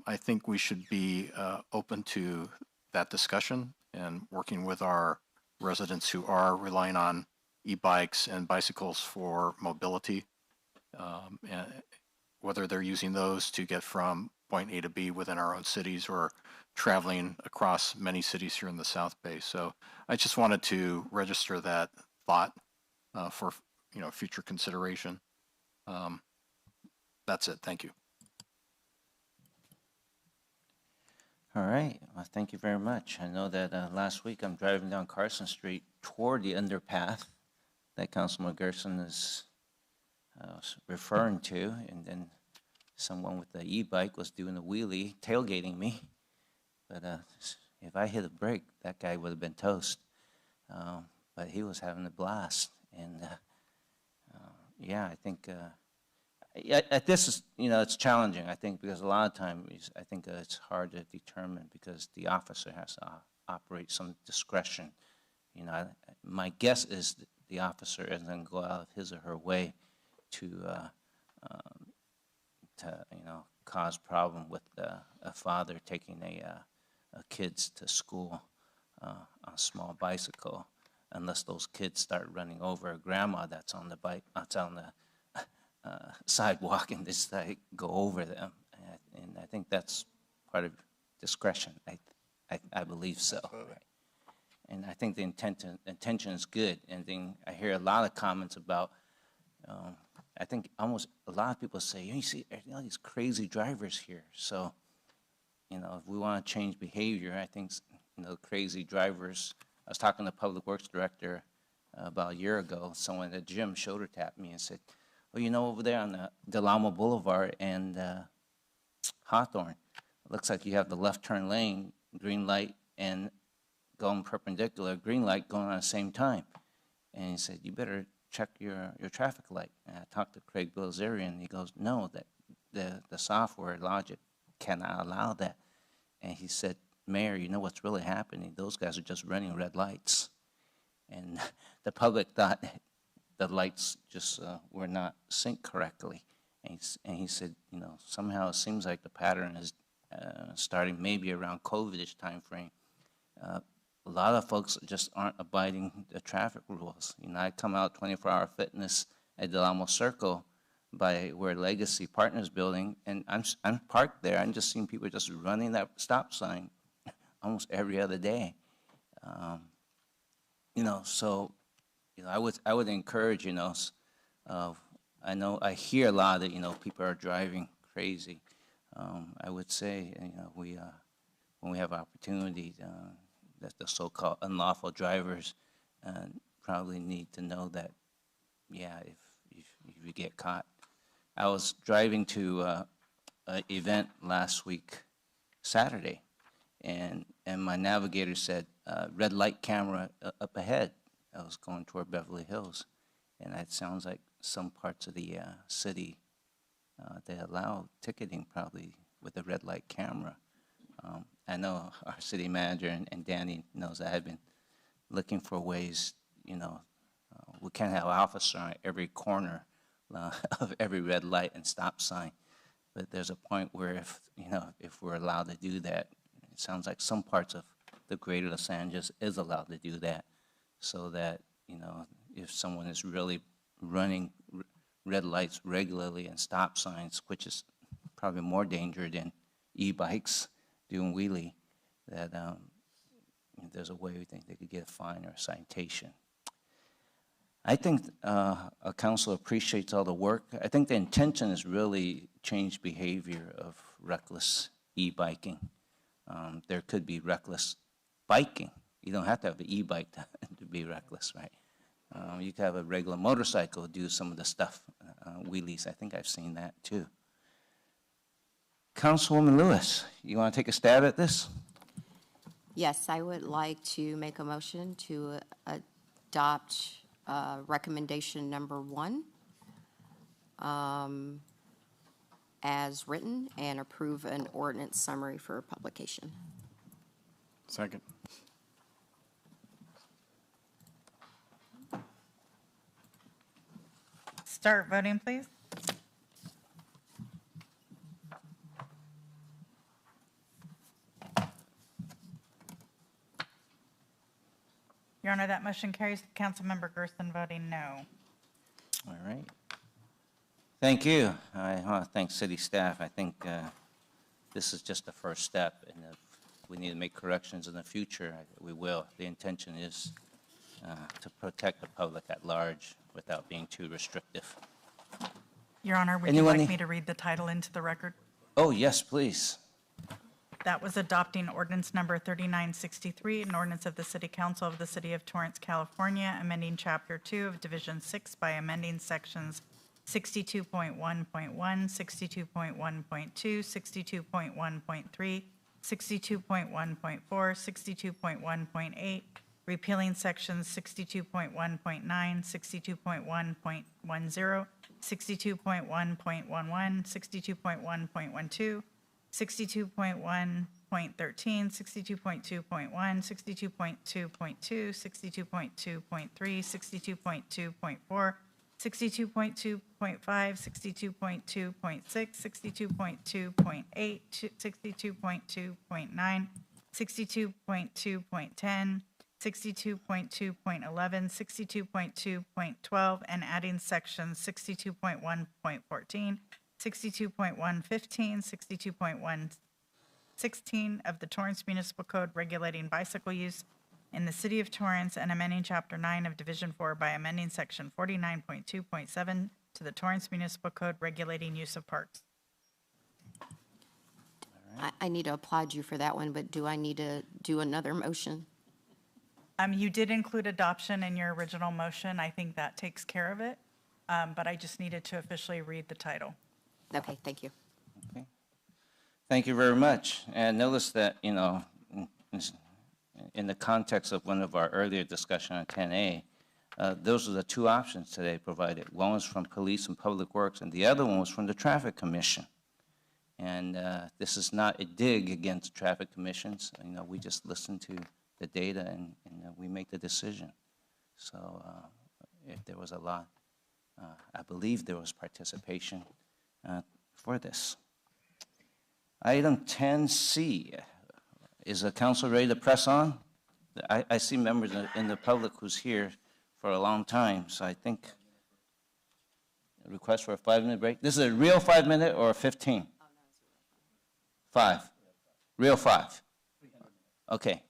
I think we should be open to that discussion and working with our residents who are relying on e-bikes and bicycles for mobility, and whether they're using those to get from point A to B within our own cities or traveling across many cities here in the South Bay. So I just wanted to register that thought for future consideration. That's it. Thank you. All right. Well, thank you very much. I know that last week I'm driving down Carson Street toward the underpath that Councilman Gerson is referring to, and then someone with the e-bike was doing a wheelie, tailgating me. But if I hit a brake, that guy would have been toast. But he was having a blast. And yeah, I think this is, it's challenging, I think, because a lot of times I think it's hard to determine because the officer has to operate some discretion. My guess is that the officer isn't going to go out of his or her way to cause problem with a father taking a kids to school on a small bicycle, unless those kids start running over a grandma that's on the bike, that's on the sidewalk, and just go over them. And I think that's part of discretion. I believe so. Right? And I think the intention is good. And then I hear a lot of comments about. I think almost a lot of people say, you see, all these crazy drivers here. So, if we want to change behavior, I think, crazy drivers. I was talking to the public works director about a year ago. Someone at the gym shoulder tapped me and said, well, over there on the Del Amo Boulevard and Hawthorne, it looks like you have the left turn lane, green light, and going perpendicular, green light going on at the same time. And he said, you better check your traffic light. And I talked to Craig Bilzerian, and he goes, no, that the software logic cannot allow that. And he said, Mayor, you know what's really happening? Those guys are just running red lights. And the public thought the lights just were not synced correctly. And he said, somehow it seems like the pattern is starting maybe around COVID-ish time frame. A lot of folks just aren't abiding the traffic rules. I come out 24-hour fitness at Del Amo Circle by where Legacy Partners building, and I'm parked there. I'm just seeing people just running that stop sign almost every other day. So I would encourage, I know I hear a lot that people are driving crazy. I would say, when we have opportunity, that the so-called unlawful drivers probably need to know that, yeah, if you get caught. I was driving to an event last week, Saturday, and my navigator said, red light camera up ahead. I was going toward Beverly Hills, and it sounds like some parts of the city, they allow ticketing probably with a red light camera. I know our city manager and Danny knows I have been looking for ways, we can't have officer on every corner of every red light and stop sign. But there's a point where if we're allowed to do that, it sounds like some parts of the greater Los Angeles is allowed to do that, so that, if someone is really running red lights regularly and stop signs, which is probably more danger than e-bikes doing wheelie, that there's a way we think they could get a fine or a citation. I think a council appreciates all the work. I think the intention is really change behavior of reckless e-biking. There could be reckless biking. You don't have to have an e-bike to be reckless, right? You could have a regular motorcycle do some of the stuff, wheelies. I think I've seen that too. Councilwoman Lewis, you want to take a stab at this? Yes, I would like to make a motion to adopt recommendation number 1 as written and approve an ordinance summary for publication. Second. Start voting, please. Your Honor, that motion carries. Councilmember Gerson voting no. All right. Thank you. I want to thank city staff. I think this is just the first step, and if we need to make corrections in the future, we will. The intention is to protect the public at large without being too restrictive. Your Honor, would you like me to read the title into the record? Oh, yes, please. That was adopting ordinance number 3963, an ordinance of the City Council of the City of Torrance, California, amending Chapter 2 of Division 6 by amending sections 62.1.1, 62.1.2, 62.1.3, 62.1.4, 62.1.8, repealing sections 62.1.9, 62.1.10, 62.1.11, 62.1.12, 62.1.13, 62.2.1, 62.2.2, 62.2.3, 62.2.4, 62.2.5, 62.2.6, 62.2.8, 62.2.9, 62.2.10, 62.2.11, 62.2.12, and adding sections 62.1.14, 62.115, 62.116 of the Torrance Municipal Code regulating bicycle use in the city of Torrance and amending Chapter 9 of Division 4 by amending Section 49.2.7 to the Torrance Municipal Code regulating use of parks. I need to applaud you for that one, but do I need to do another motion? You did include adoption in your original motion. I think that takes care of it, but I just needed to officially read the title. Okay, thank you. Okay. Thank you very much. And notice that, you know, in the context of one of our earlier discussion on 10A, those are the two options today provided. One was from Police and Public Works, and the other one was from the Traffic Commission. And this is not a dig against traffic commissions. You know, we just listen to the data and we make the decision. So if there was a lot, I believe there was participation for this. Item 10C, is the council ready to press on? I see members in the public who's here for a long time, so I think a request for a 5-minute break. This is a real 5-minute or a 15? 5. Real 5. Okay.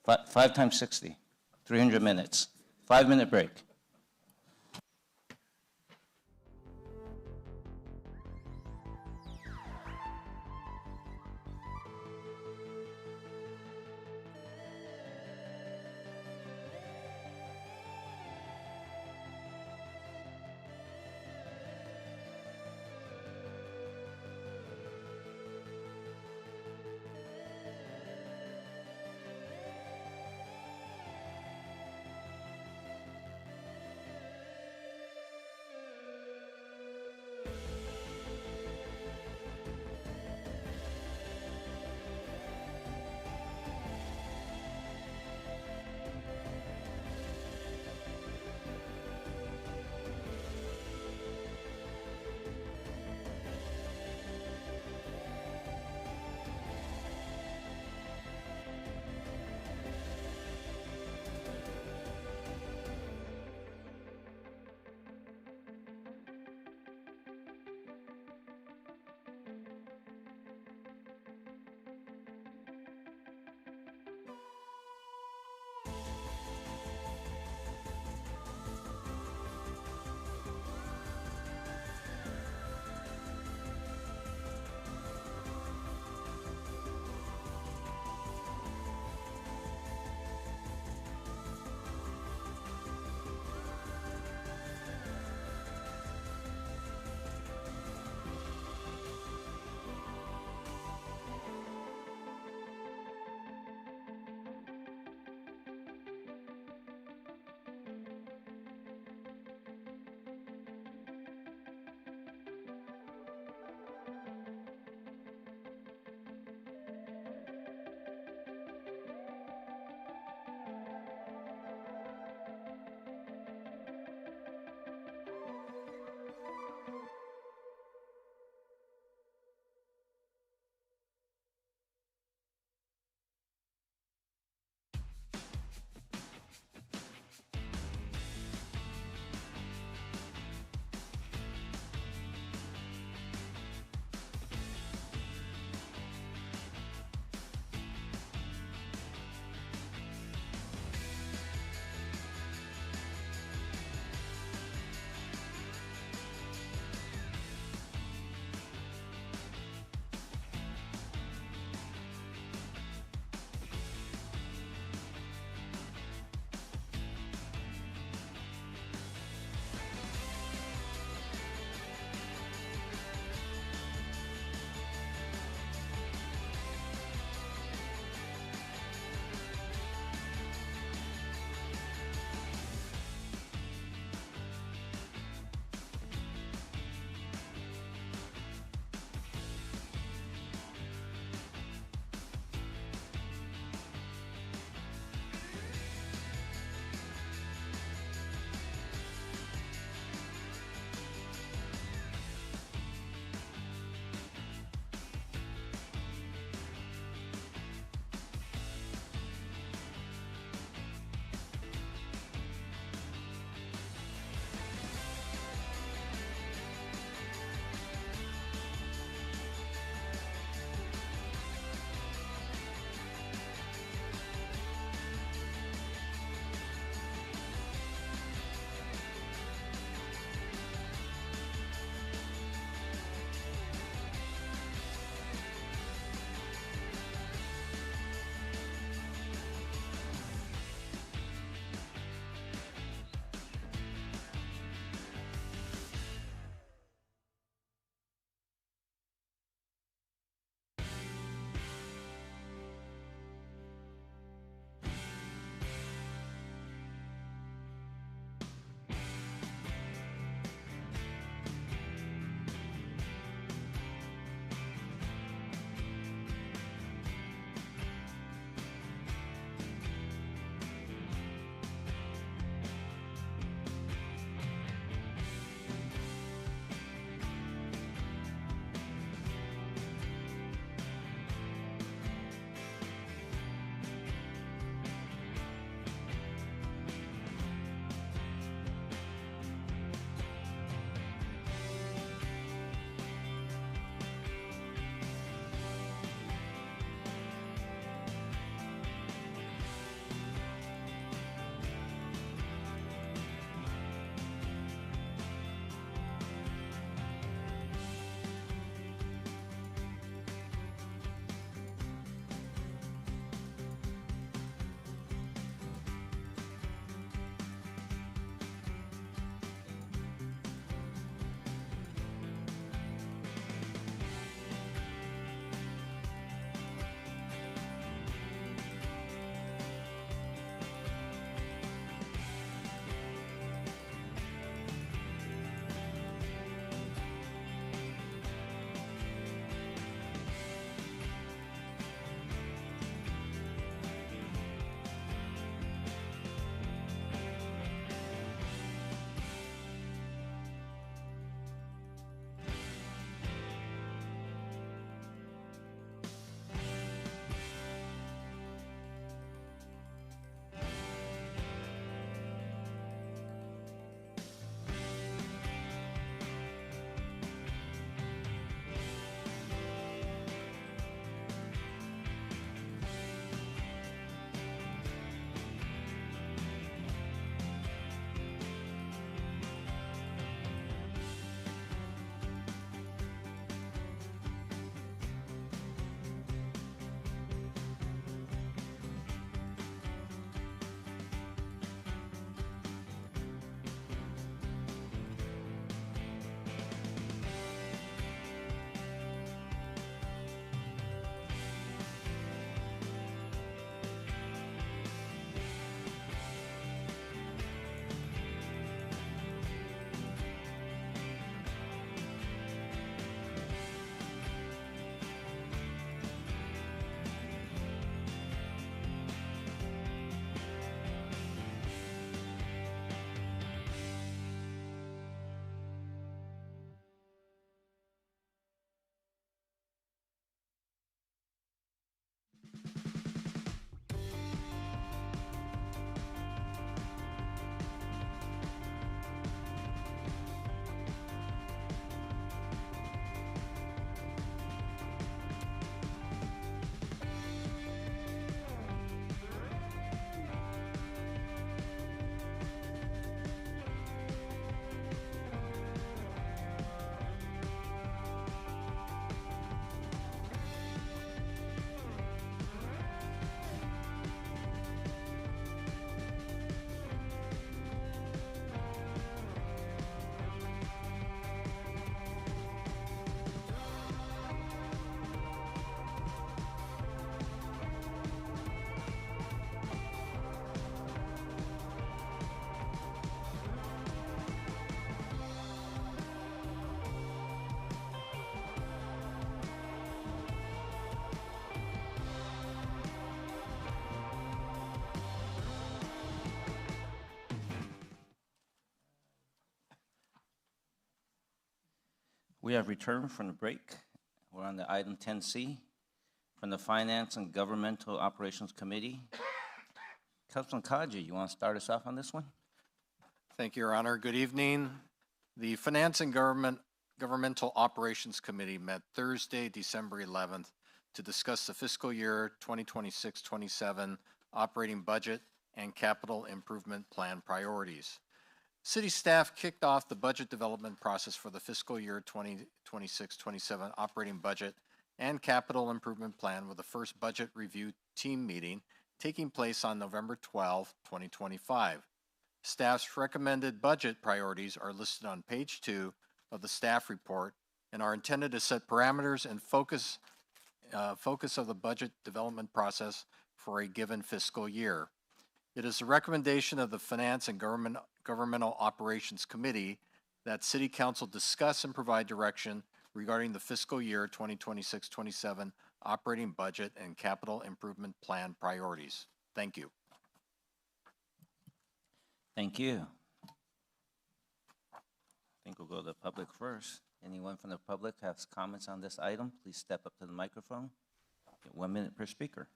5 times 60, 300 minutes. 5-minute break. We have returned from the break. We're on the item 10C from the Finance and Governmental Operations Committee. Councilman Kaji, you want to start us off on this one? Thank you, Your Honor. Good evening. The Finance and Governmental Operations Committee met Thursday, December 11th to discuss the fiscal year 2026-27 operating budget and capital improvement plan priorities. City staff kicked off the budget development process for the fiscal year 2026-27 operating budget and capital improvement plan with the first budget review team meeting taking place on November 12, 2025. Staff's recommended budget priorities are listed on page 2 of the staff report and are intended to set parameters and focus of the budget development process for a given fiscal year. It is the recommendation of the Finance and Governmental Operations Committee that City Council discuss and provide direction regarding the fiscal year 2026-27 operating budget and capital improvement plan priorities. Thank you. Thank you. I think we'll go to the public first. Anyone from the public has comments on this item, please step up to the microphone. Get 1 minute per speaker.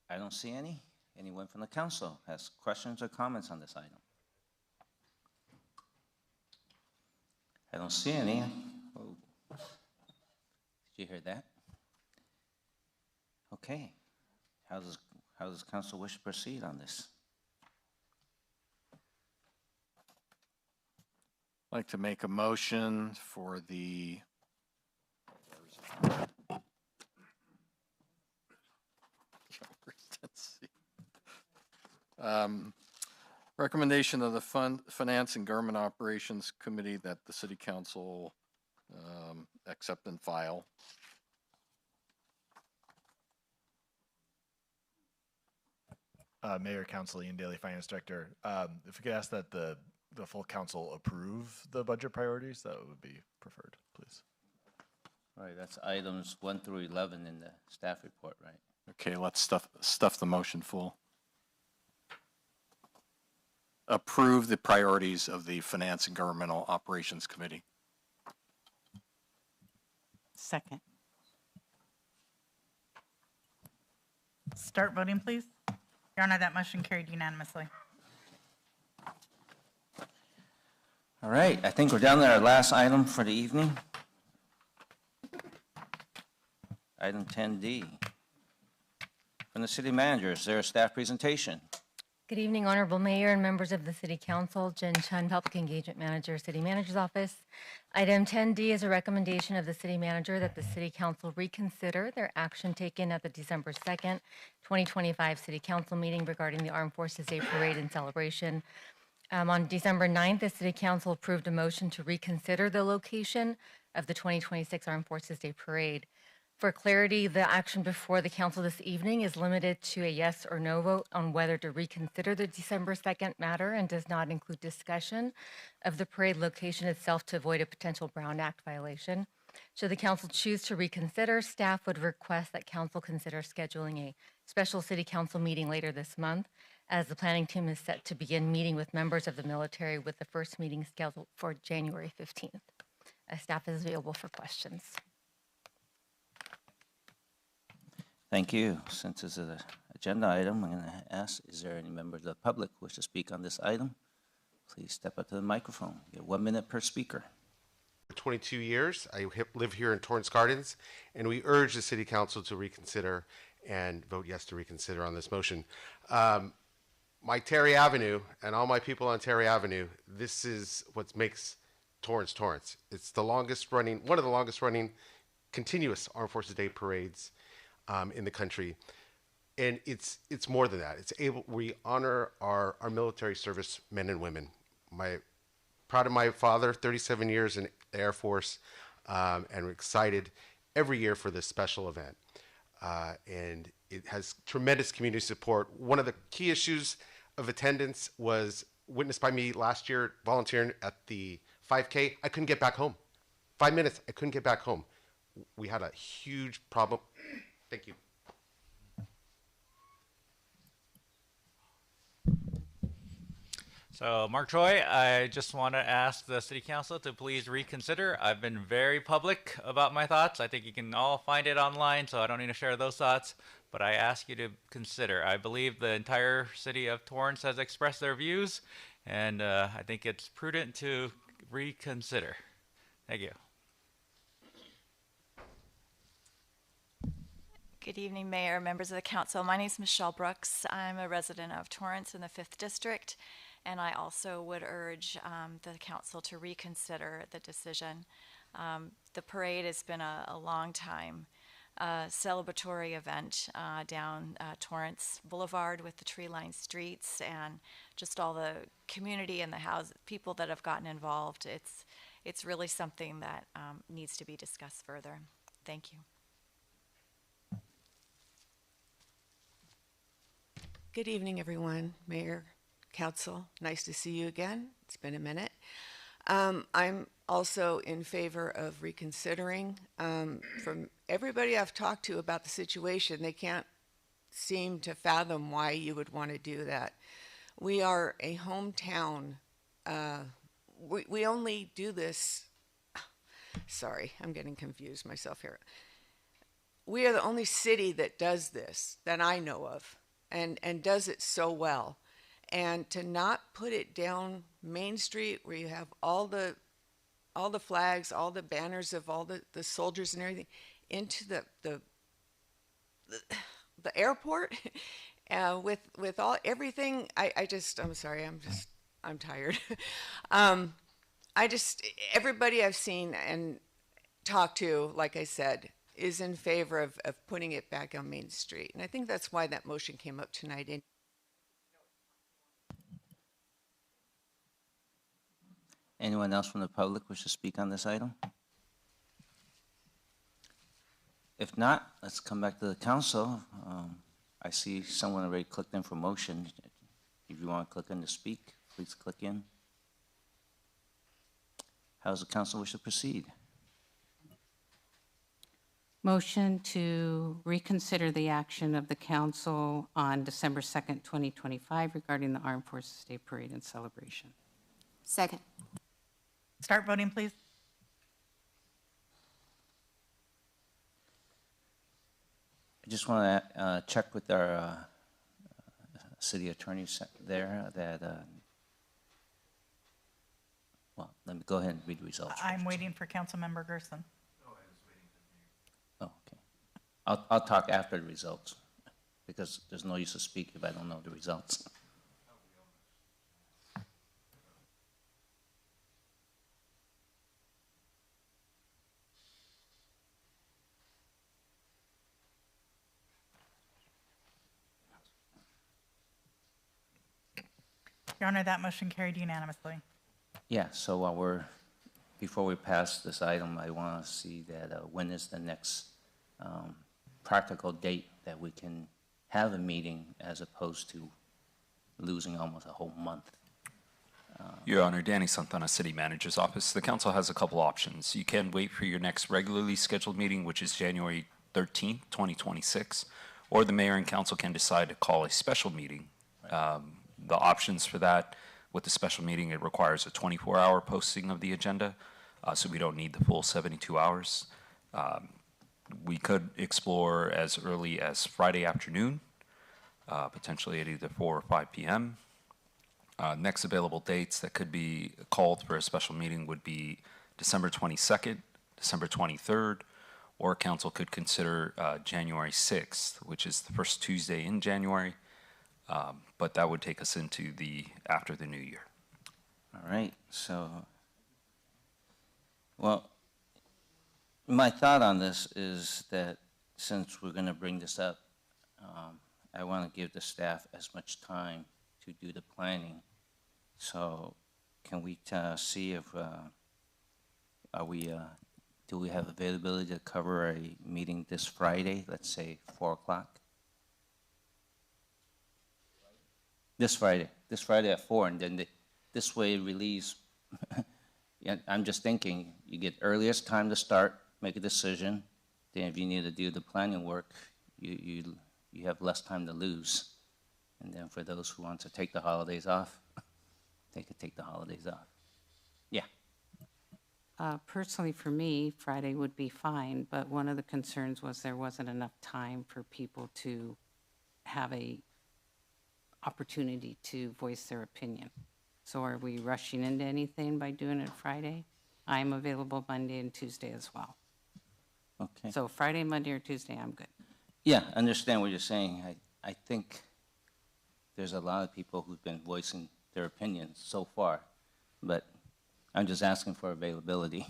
I don't see any. Anyone from the council has questions or comments on this item? I don't see any. Oh. Did you hear that? Okay. How does council wish to proceed on this? I'd like to make a motion for the recommendation of the Finance and Government Operations Committee that the City Council accept and file. Mayor, Council, Ian Daly, Finance Director. If we could ask that the full council approve the budget priorities, that would be preferred, please. All right, that's items 1 through 11 in the staff report, right? Okay, let's stuff the motion full. Approve the priorities of the Finance and Governmental Operations Committee. Second. Start voting, please. Your Honor, that motion carried unanimously. All right, I think we're down to our last item for the evening. Item 10D. From the city manager, is there a staff presentation? Good evening, Honorable Mayor and members of the City Council. Jen Chun, Public Engagement Manager, City Manager's Office. Item 10D is a recommendation of the City Manager that the City Council reconsider their action taken at the December 2nd, 2025 City Council meeting regarding the Armed Forces Day Parade and celebration. On December 9th, the City Council approved a motion to reconsider the location of the 2026 Armed Forces Day Parade. For clarity, the action before the council this evening is limited to a yes or no vote on whether to reconsider the December 2nd matter and does not include discussion of the parade location itself to avoid a potential Brown Act violation. Should the council choose to reconsider, staff would request that council consider scheduling a special city council meeting later this month, as the planning team is set to begin meeting with members of the military with the first meeting scheduled for January 15th. Staff is available for questions. Thank you. Since this is an agenda item, I'm going to ask, is there any member of the public who wish to speak on this item? Please step up to the microphone. Get 1 minute per speaker. For 22 years, I live here in Torrance Gardens, and we urge the City Council to reconsider and vote yes to reconsider on this motion. My Terry Avenue and all my people on Terry Avenue, this is what makes Torrance Torrance. It's the longest running, one of the longest running continuous Armed Forces Day parades in the country, and it's more than that. We honor our military service men and women. Proud of my father, 37 years in the Air Force, and we're excited every year for this special event. And it has tremendous community support. One of the key issues of attendance was witnessed by me last year volunteering at the 5K. I couldn't get back home. 5 minutes, I couldn't get back home. We had a huge problem. Thank you. So, Mark Troy, I just want to ask the City Council to please reconsider. I've been very public about my thoughts. I think you can all find it online, so I don't need to share those thoughts. But I ask you to consider. I believe the entire city of Torrance has expressed their views, and I think it's prudent to reconsider. Thank you. Good evening, Mayor, members of the council. My name is Michelle Brooks. I'm a resident of Torrance in the 5th District, and I also would urge the council to reconsider the decision. The parade has been a long time celebratory event down Torrance Boulevard with the tree-lined streets and just all the community and the people that have gotten involved. It's really something that needs to be discussed further. Thank you. Good evening, everyone. Mayor, Council, nice to see you again. It's been a minute. I'm also in favor of reconsidering. From everybody I've talked to about the situation, they can't seem to fathom why you would want to do that. We are a hometown. We only do this. Sorry, I'm getting confused myself here. We are the only city that does this that I know of. And does it so well. And to not put it down Main Street where you have all the flags, all the banners of all the soldiers and everything into the airport with everything. I'm sorry, I'm tired. Everybody I've seen and talked to, like I said, is in favor of putting it back on Main Street. And I think that's why that motion came up tonight. Anyone else from the public wish to speak on this item? If not, let's come back to the council. I see someone already clicked in for motion. If you want to click in to speak, please click in. How does the council wish to proceed? Motion to reconsider the action of the council on December 2nd, 2025 regarding the Armed Forces Day Parade and celebration. Second. Start voting, please. I just want to check with our city attorney there that, well, let me go ahead and read the results. I'm waiting for Councilmember Gerson. Oh, okay. I'll talk after the results because there's no use to speak if I don't know the results. Your Honor, that motion carried unanimously. Yeah, so before we pass this item, I want to see that when is the next practical date that we can have a meeting as opposed to losing almost a whole month. Your Honor, Danny Santana, City Manager's Office. The council has a couple options. You can wait for your next regularly scheduled meeting, which is January 13th, 2026, or the mayor and council can decide to call a special meeting. The options for that, with the special meeting, it requires a 24-hour posting of the agenda, so we don't need the full 72 hours. We could explore as early as Friday afternoon, potentially at either 4 or 5 p.m. Next available dates that could be called for a special meeting would be December 22nd, December 23rd, or council could consider January 6th, which is the first Tuesday in January. But that would take us into after the new year. All right, so, well, my thought on this is that since we're going to bring this up, I want to give the staff as much time to do the planning. So can we see if, do we have availability to cover a meeting this Friday, let's say 4 o'clock? This Friday at 4, and then this way it relieves. Yeah, I'm just thinking, you get earliest time to start, make a decision. Then if you need to do the planning work, you have less time to lose. And then for those who want to take the holidays off, they could take the holidays off. Yeah. Personally, for me, Friday would be fine, but one of the concerns was there wasn't enough time for people to have a opportunity to voice their opinion. So are we rushing into anything by doing it Friday? I'm available Monday and Tuesday as well. Okay. So Friday, Monday, or Tuesday, I'm good. Yeah, I understand what you're saying. I think there's a lot of people who've been voicing their opinions so far, but I'm just asking for availability.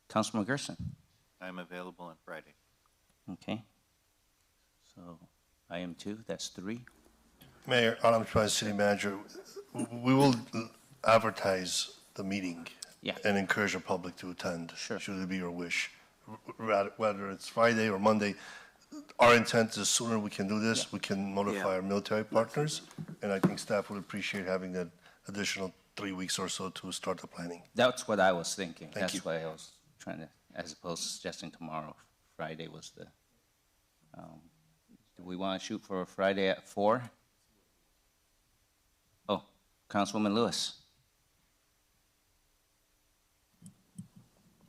Councilman Gerson. I'm available on Friday. Okay. So I am too. That's 3. Mayor, Honorable President, City Manager, we will advertise the meeting and encourage the public to attend, should it be your wish. Whether it's Friday or Monday, our intent is the sooner we can do this, we can notify our military partners, and I think staff would appreciate having that additional 3 weeks or so to start the planning. That's what I was thinking. Thank you. That's why I was trying to, as opposed to suggesting tomorrow. Friday was the, do we want to shoot for Friday at 4? Oh, Councilwoman Lewis.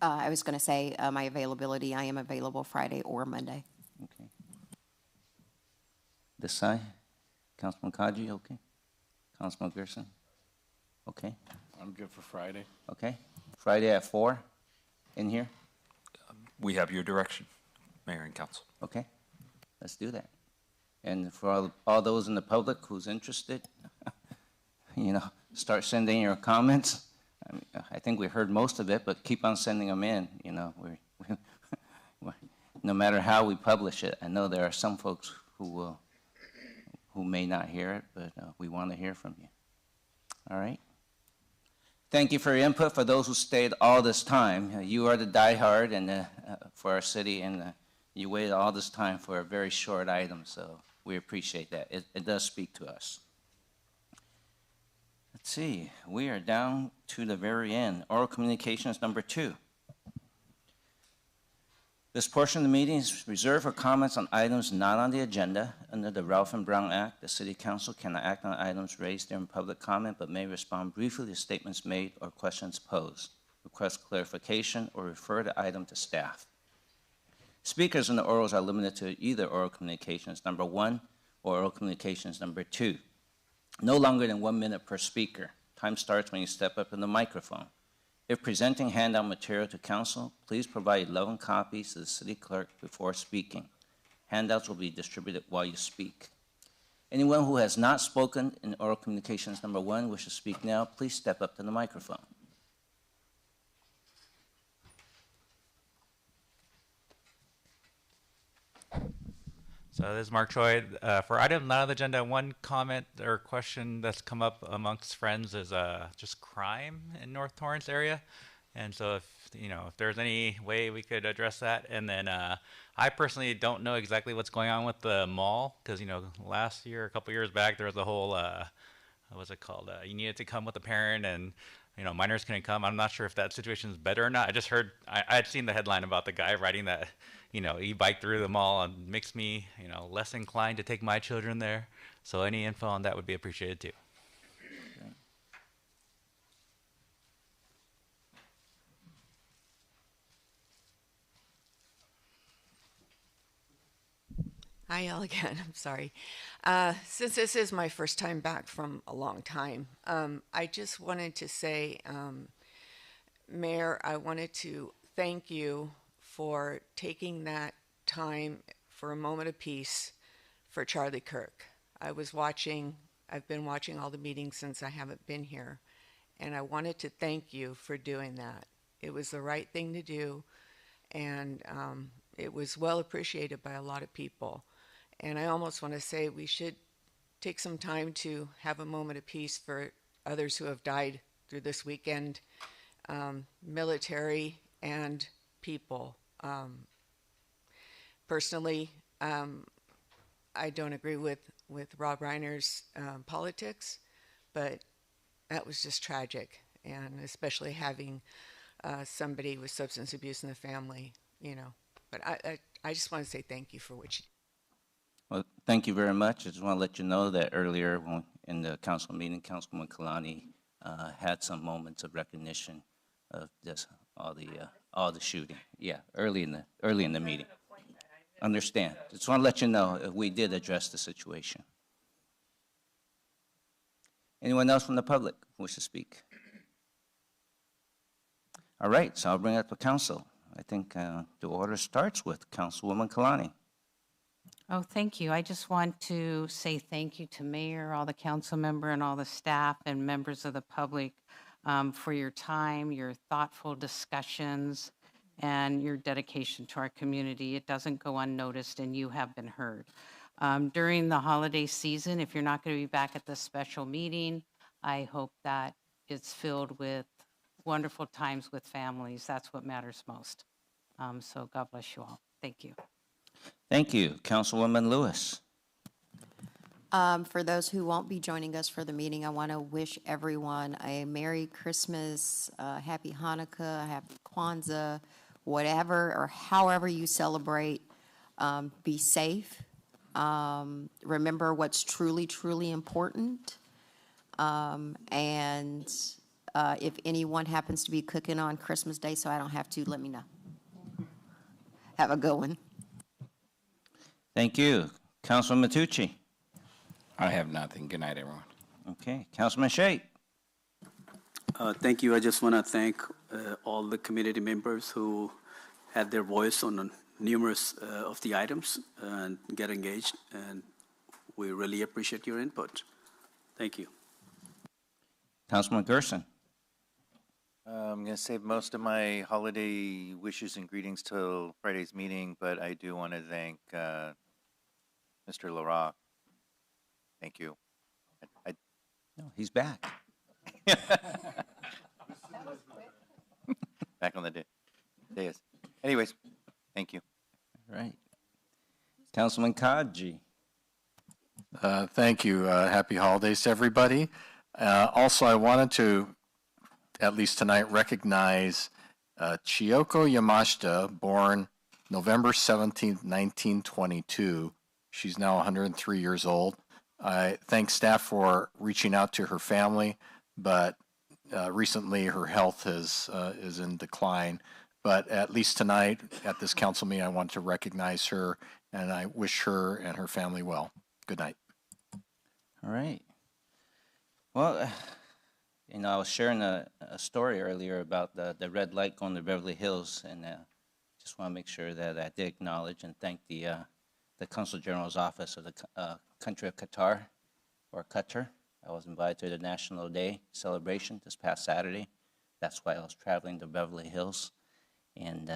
I was going to say my availability, I am available Friday or Monday. Okay. This side, Councilman Kaji, okay. Councilman Gerson, okay. I'm good for Friday. Okay. Friday at 4 in here? We have your direction, Mayor and Council. Okay, let's do that. And for all those in the public who's interested, start sending your comments. I think we heard most of it, but keep on sending them in. No matter how we publish it, I know there are some folks who may not hear it, but we want to hear from you. All right. Thank you for your input. For those who stayed all this time, you are the diehard and for our city, and you waited all this time for a very short item, so we appreciate that. It does speak to us. Let's see, we are down to the very end. Oral communications number 2. This portion of the meeting is reserved for comments on items not on the agenda. Under the Ralph and Brown Act, the City Council cannot act on items raised during public comment, but may respond briefly to statements made or questions posed, request clarification, or refer the item to staff. Speakers in the orals are limited to either oral communications number 1 or oral communications number 2. No longer than 1 minute per speaker. Time starts when you step up in the microphone. If presenting handout material to council, please provide 11 copies to the city clerk before speaking. Handouts will be distributed while you speak. Anyone who has not spoken in oral communications number 1 wishes to speak now, please step up to the microphone. So this is Mark Choi. For item not on the agenda, one comment or question that's come up amongst friends is just crime in North Torrance area. And so if there's any way we could address that. And then I personally don't know exactly what's going on with the mall because, last year, a couple years back, there was a whole, what was it called? You needed to come with a parent and, minors couldn't come. I'm not sure if that situation is better or not. I just heard, I'd seen the headline about the guy writing that, e-bike through the mall and makes me, less inclined to take my children there. So any info on that would be appreciated too. Hi, y'all again. I'm sorry. Since this is my first time back from a long time, I just wanted to say, Mayor, I wanted to thank you for taking that time for a moment of peace for Charlie Kirk. I've been watching all the meetings since I haven't been here, and I wanted to thank you for doing that. It was the right thing to do, and it was well appreciated by a lot of people. And I almost want to say we should take some time to have a moment of peace for others who have died through this weekend, military and people. Personally, I don't agree with Rob Reiner's politics, but that was just tragic, and especially having somebody with substance abuse in the family, But I just want to say thank you for what you did. Well, thank you very much. I just want to let you know that earlier in the council meeting, Councilwoman Kalani had some moments of recognition of this, all the shooting. Yeah, early in the meeting. Understand. Just want to let you know we did address the situation. Anyone else from the public who wishes to speak? All right, so I'll bring it up to council. I think the order starts with Councilwoman Kalani. Oh, thank you. I just want to say thank you to Mayor, all the council member, and all the staff and members of the public for your time, your thoughtful discussions, and your dedication to our community. It doesn't go unnoticed, and you have been heard. During the holiday season, if you're not going to be back at this special meeting, I hope that it's filled with wonderful times with families. That's what matters most. So God bless you all. Thank you. Thank you. Councilwoman Lewis. For those who won't be joining us for the meeting, I want to wish everyone a Merry Christmas, Happy Hanukkah, Happy Kwanzaa, whatever or however you celebrate. Be safe. Remember what's truly, truly important. And if anyone happens to be cooking on Christmas Day so I don't have to, let me know. Have a good one. Thank you. Councilman Matucci. I have nothing. Good night, everyone. Okay. Councilman Shea. Thank you. I just want to thank all the community members who had their voice on numerous of the items and get engaged, and we really appreciate your input. Thank you. Councilman Gerson. I'm going to save most of my holiday wishes and greetings till Friday's meeting, but I do want to thank Mr. LaRock. Thank you. No, he's back. Back on the dais. Anyways, thank you. All right. Councilman Kaji. Thank you. Happy holidays to everybody. Also, I wanted to, at least tonight, recognize Chiyoko Yamashita, born November 17th, 1922. She's now 103 years old. I thank staff for reaching out to her family, but recently her health is in decline. But at least tonight at this council meeting, I want to recognize her, and I wish her and her family well. Good night. All right. Well, I was sharing a story earlier about the red light going to Beverly Hills, and just want to make sure that I did acknowledge and thank the Consul General's Office of the country of Qatar, or Qatar. I was invited to the National Day celebration this past Saturday. That's why I was traveling to Beverly Hills. And,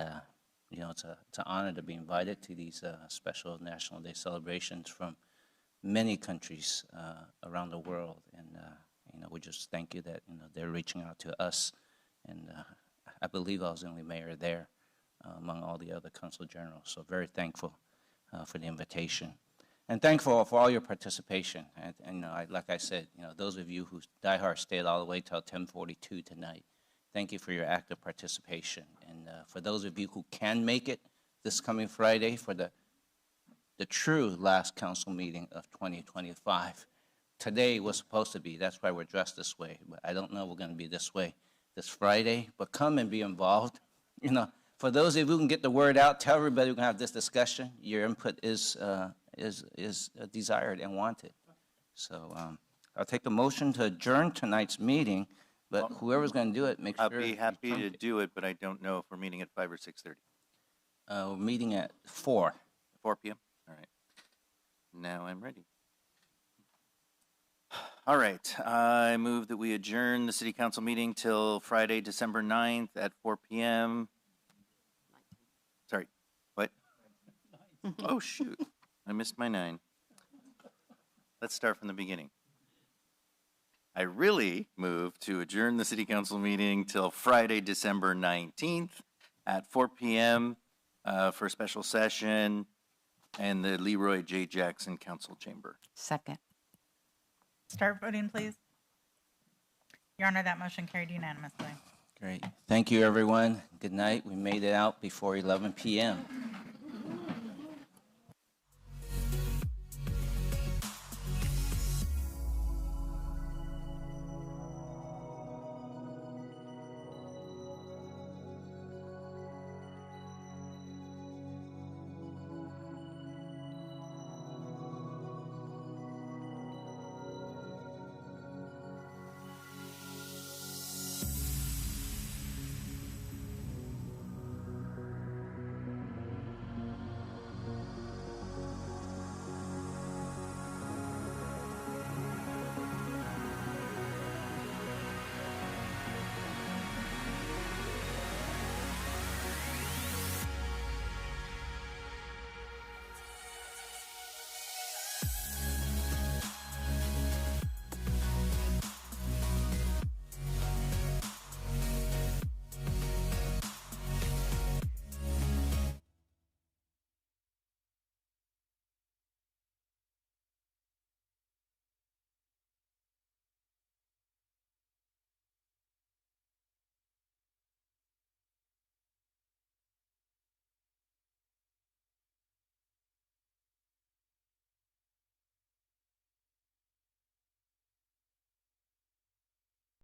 it's an honor to be invited to these special National Day celebrations from many countries around the world. And, we just thank you that, they're reaching out to us. And I believe I was the only mayor there among all the other consul generals. So very thankful for the invitation. And thankful for all your participation. And like I said, those of you who diehard stayed all the way till 10:42 tonight, thank you for your active participation. And for those of you who can make it this coming Friday for the true last council meeting of 2025, today was supposed to be. That's why we're dressed this way. But I don't know we're going to be this way this Friday. But come and be involved. For those of you who can get the word out, tell everybody we're going to have this discussion. Your input is desired and wanted. So I'll take a motion to adjourn tonight's meeting, but whoever's going to do it, make sure. I'll be happy to do it, but I don't know if we're meeting at 5 or 6:30. We're meeting at 4. 4 p.m.? All right. Now I'm ready. All right. I move that we adjourn the city council meeting till Friday, December 9th at 4 p.m. Sorry. What? Oh, shoot. I missed my 9. Let's start from the beginning. I really move to adjourn the city council meeting till Friday, December 19th at 4 p.m. For a special session and the Leroy J. Jackson Council Chamber. Second. Start voting, please. Your Honor, that motion carried unanimously. Great. Thank you, everyone. Good night. We made it out before 11 p.m.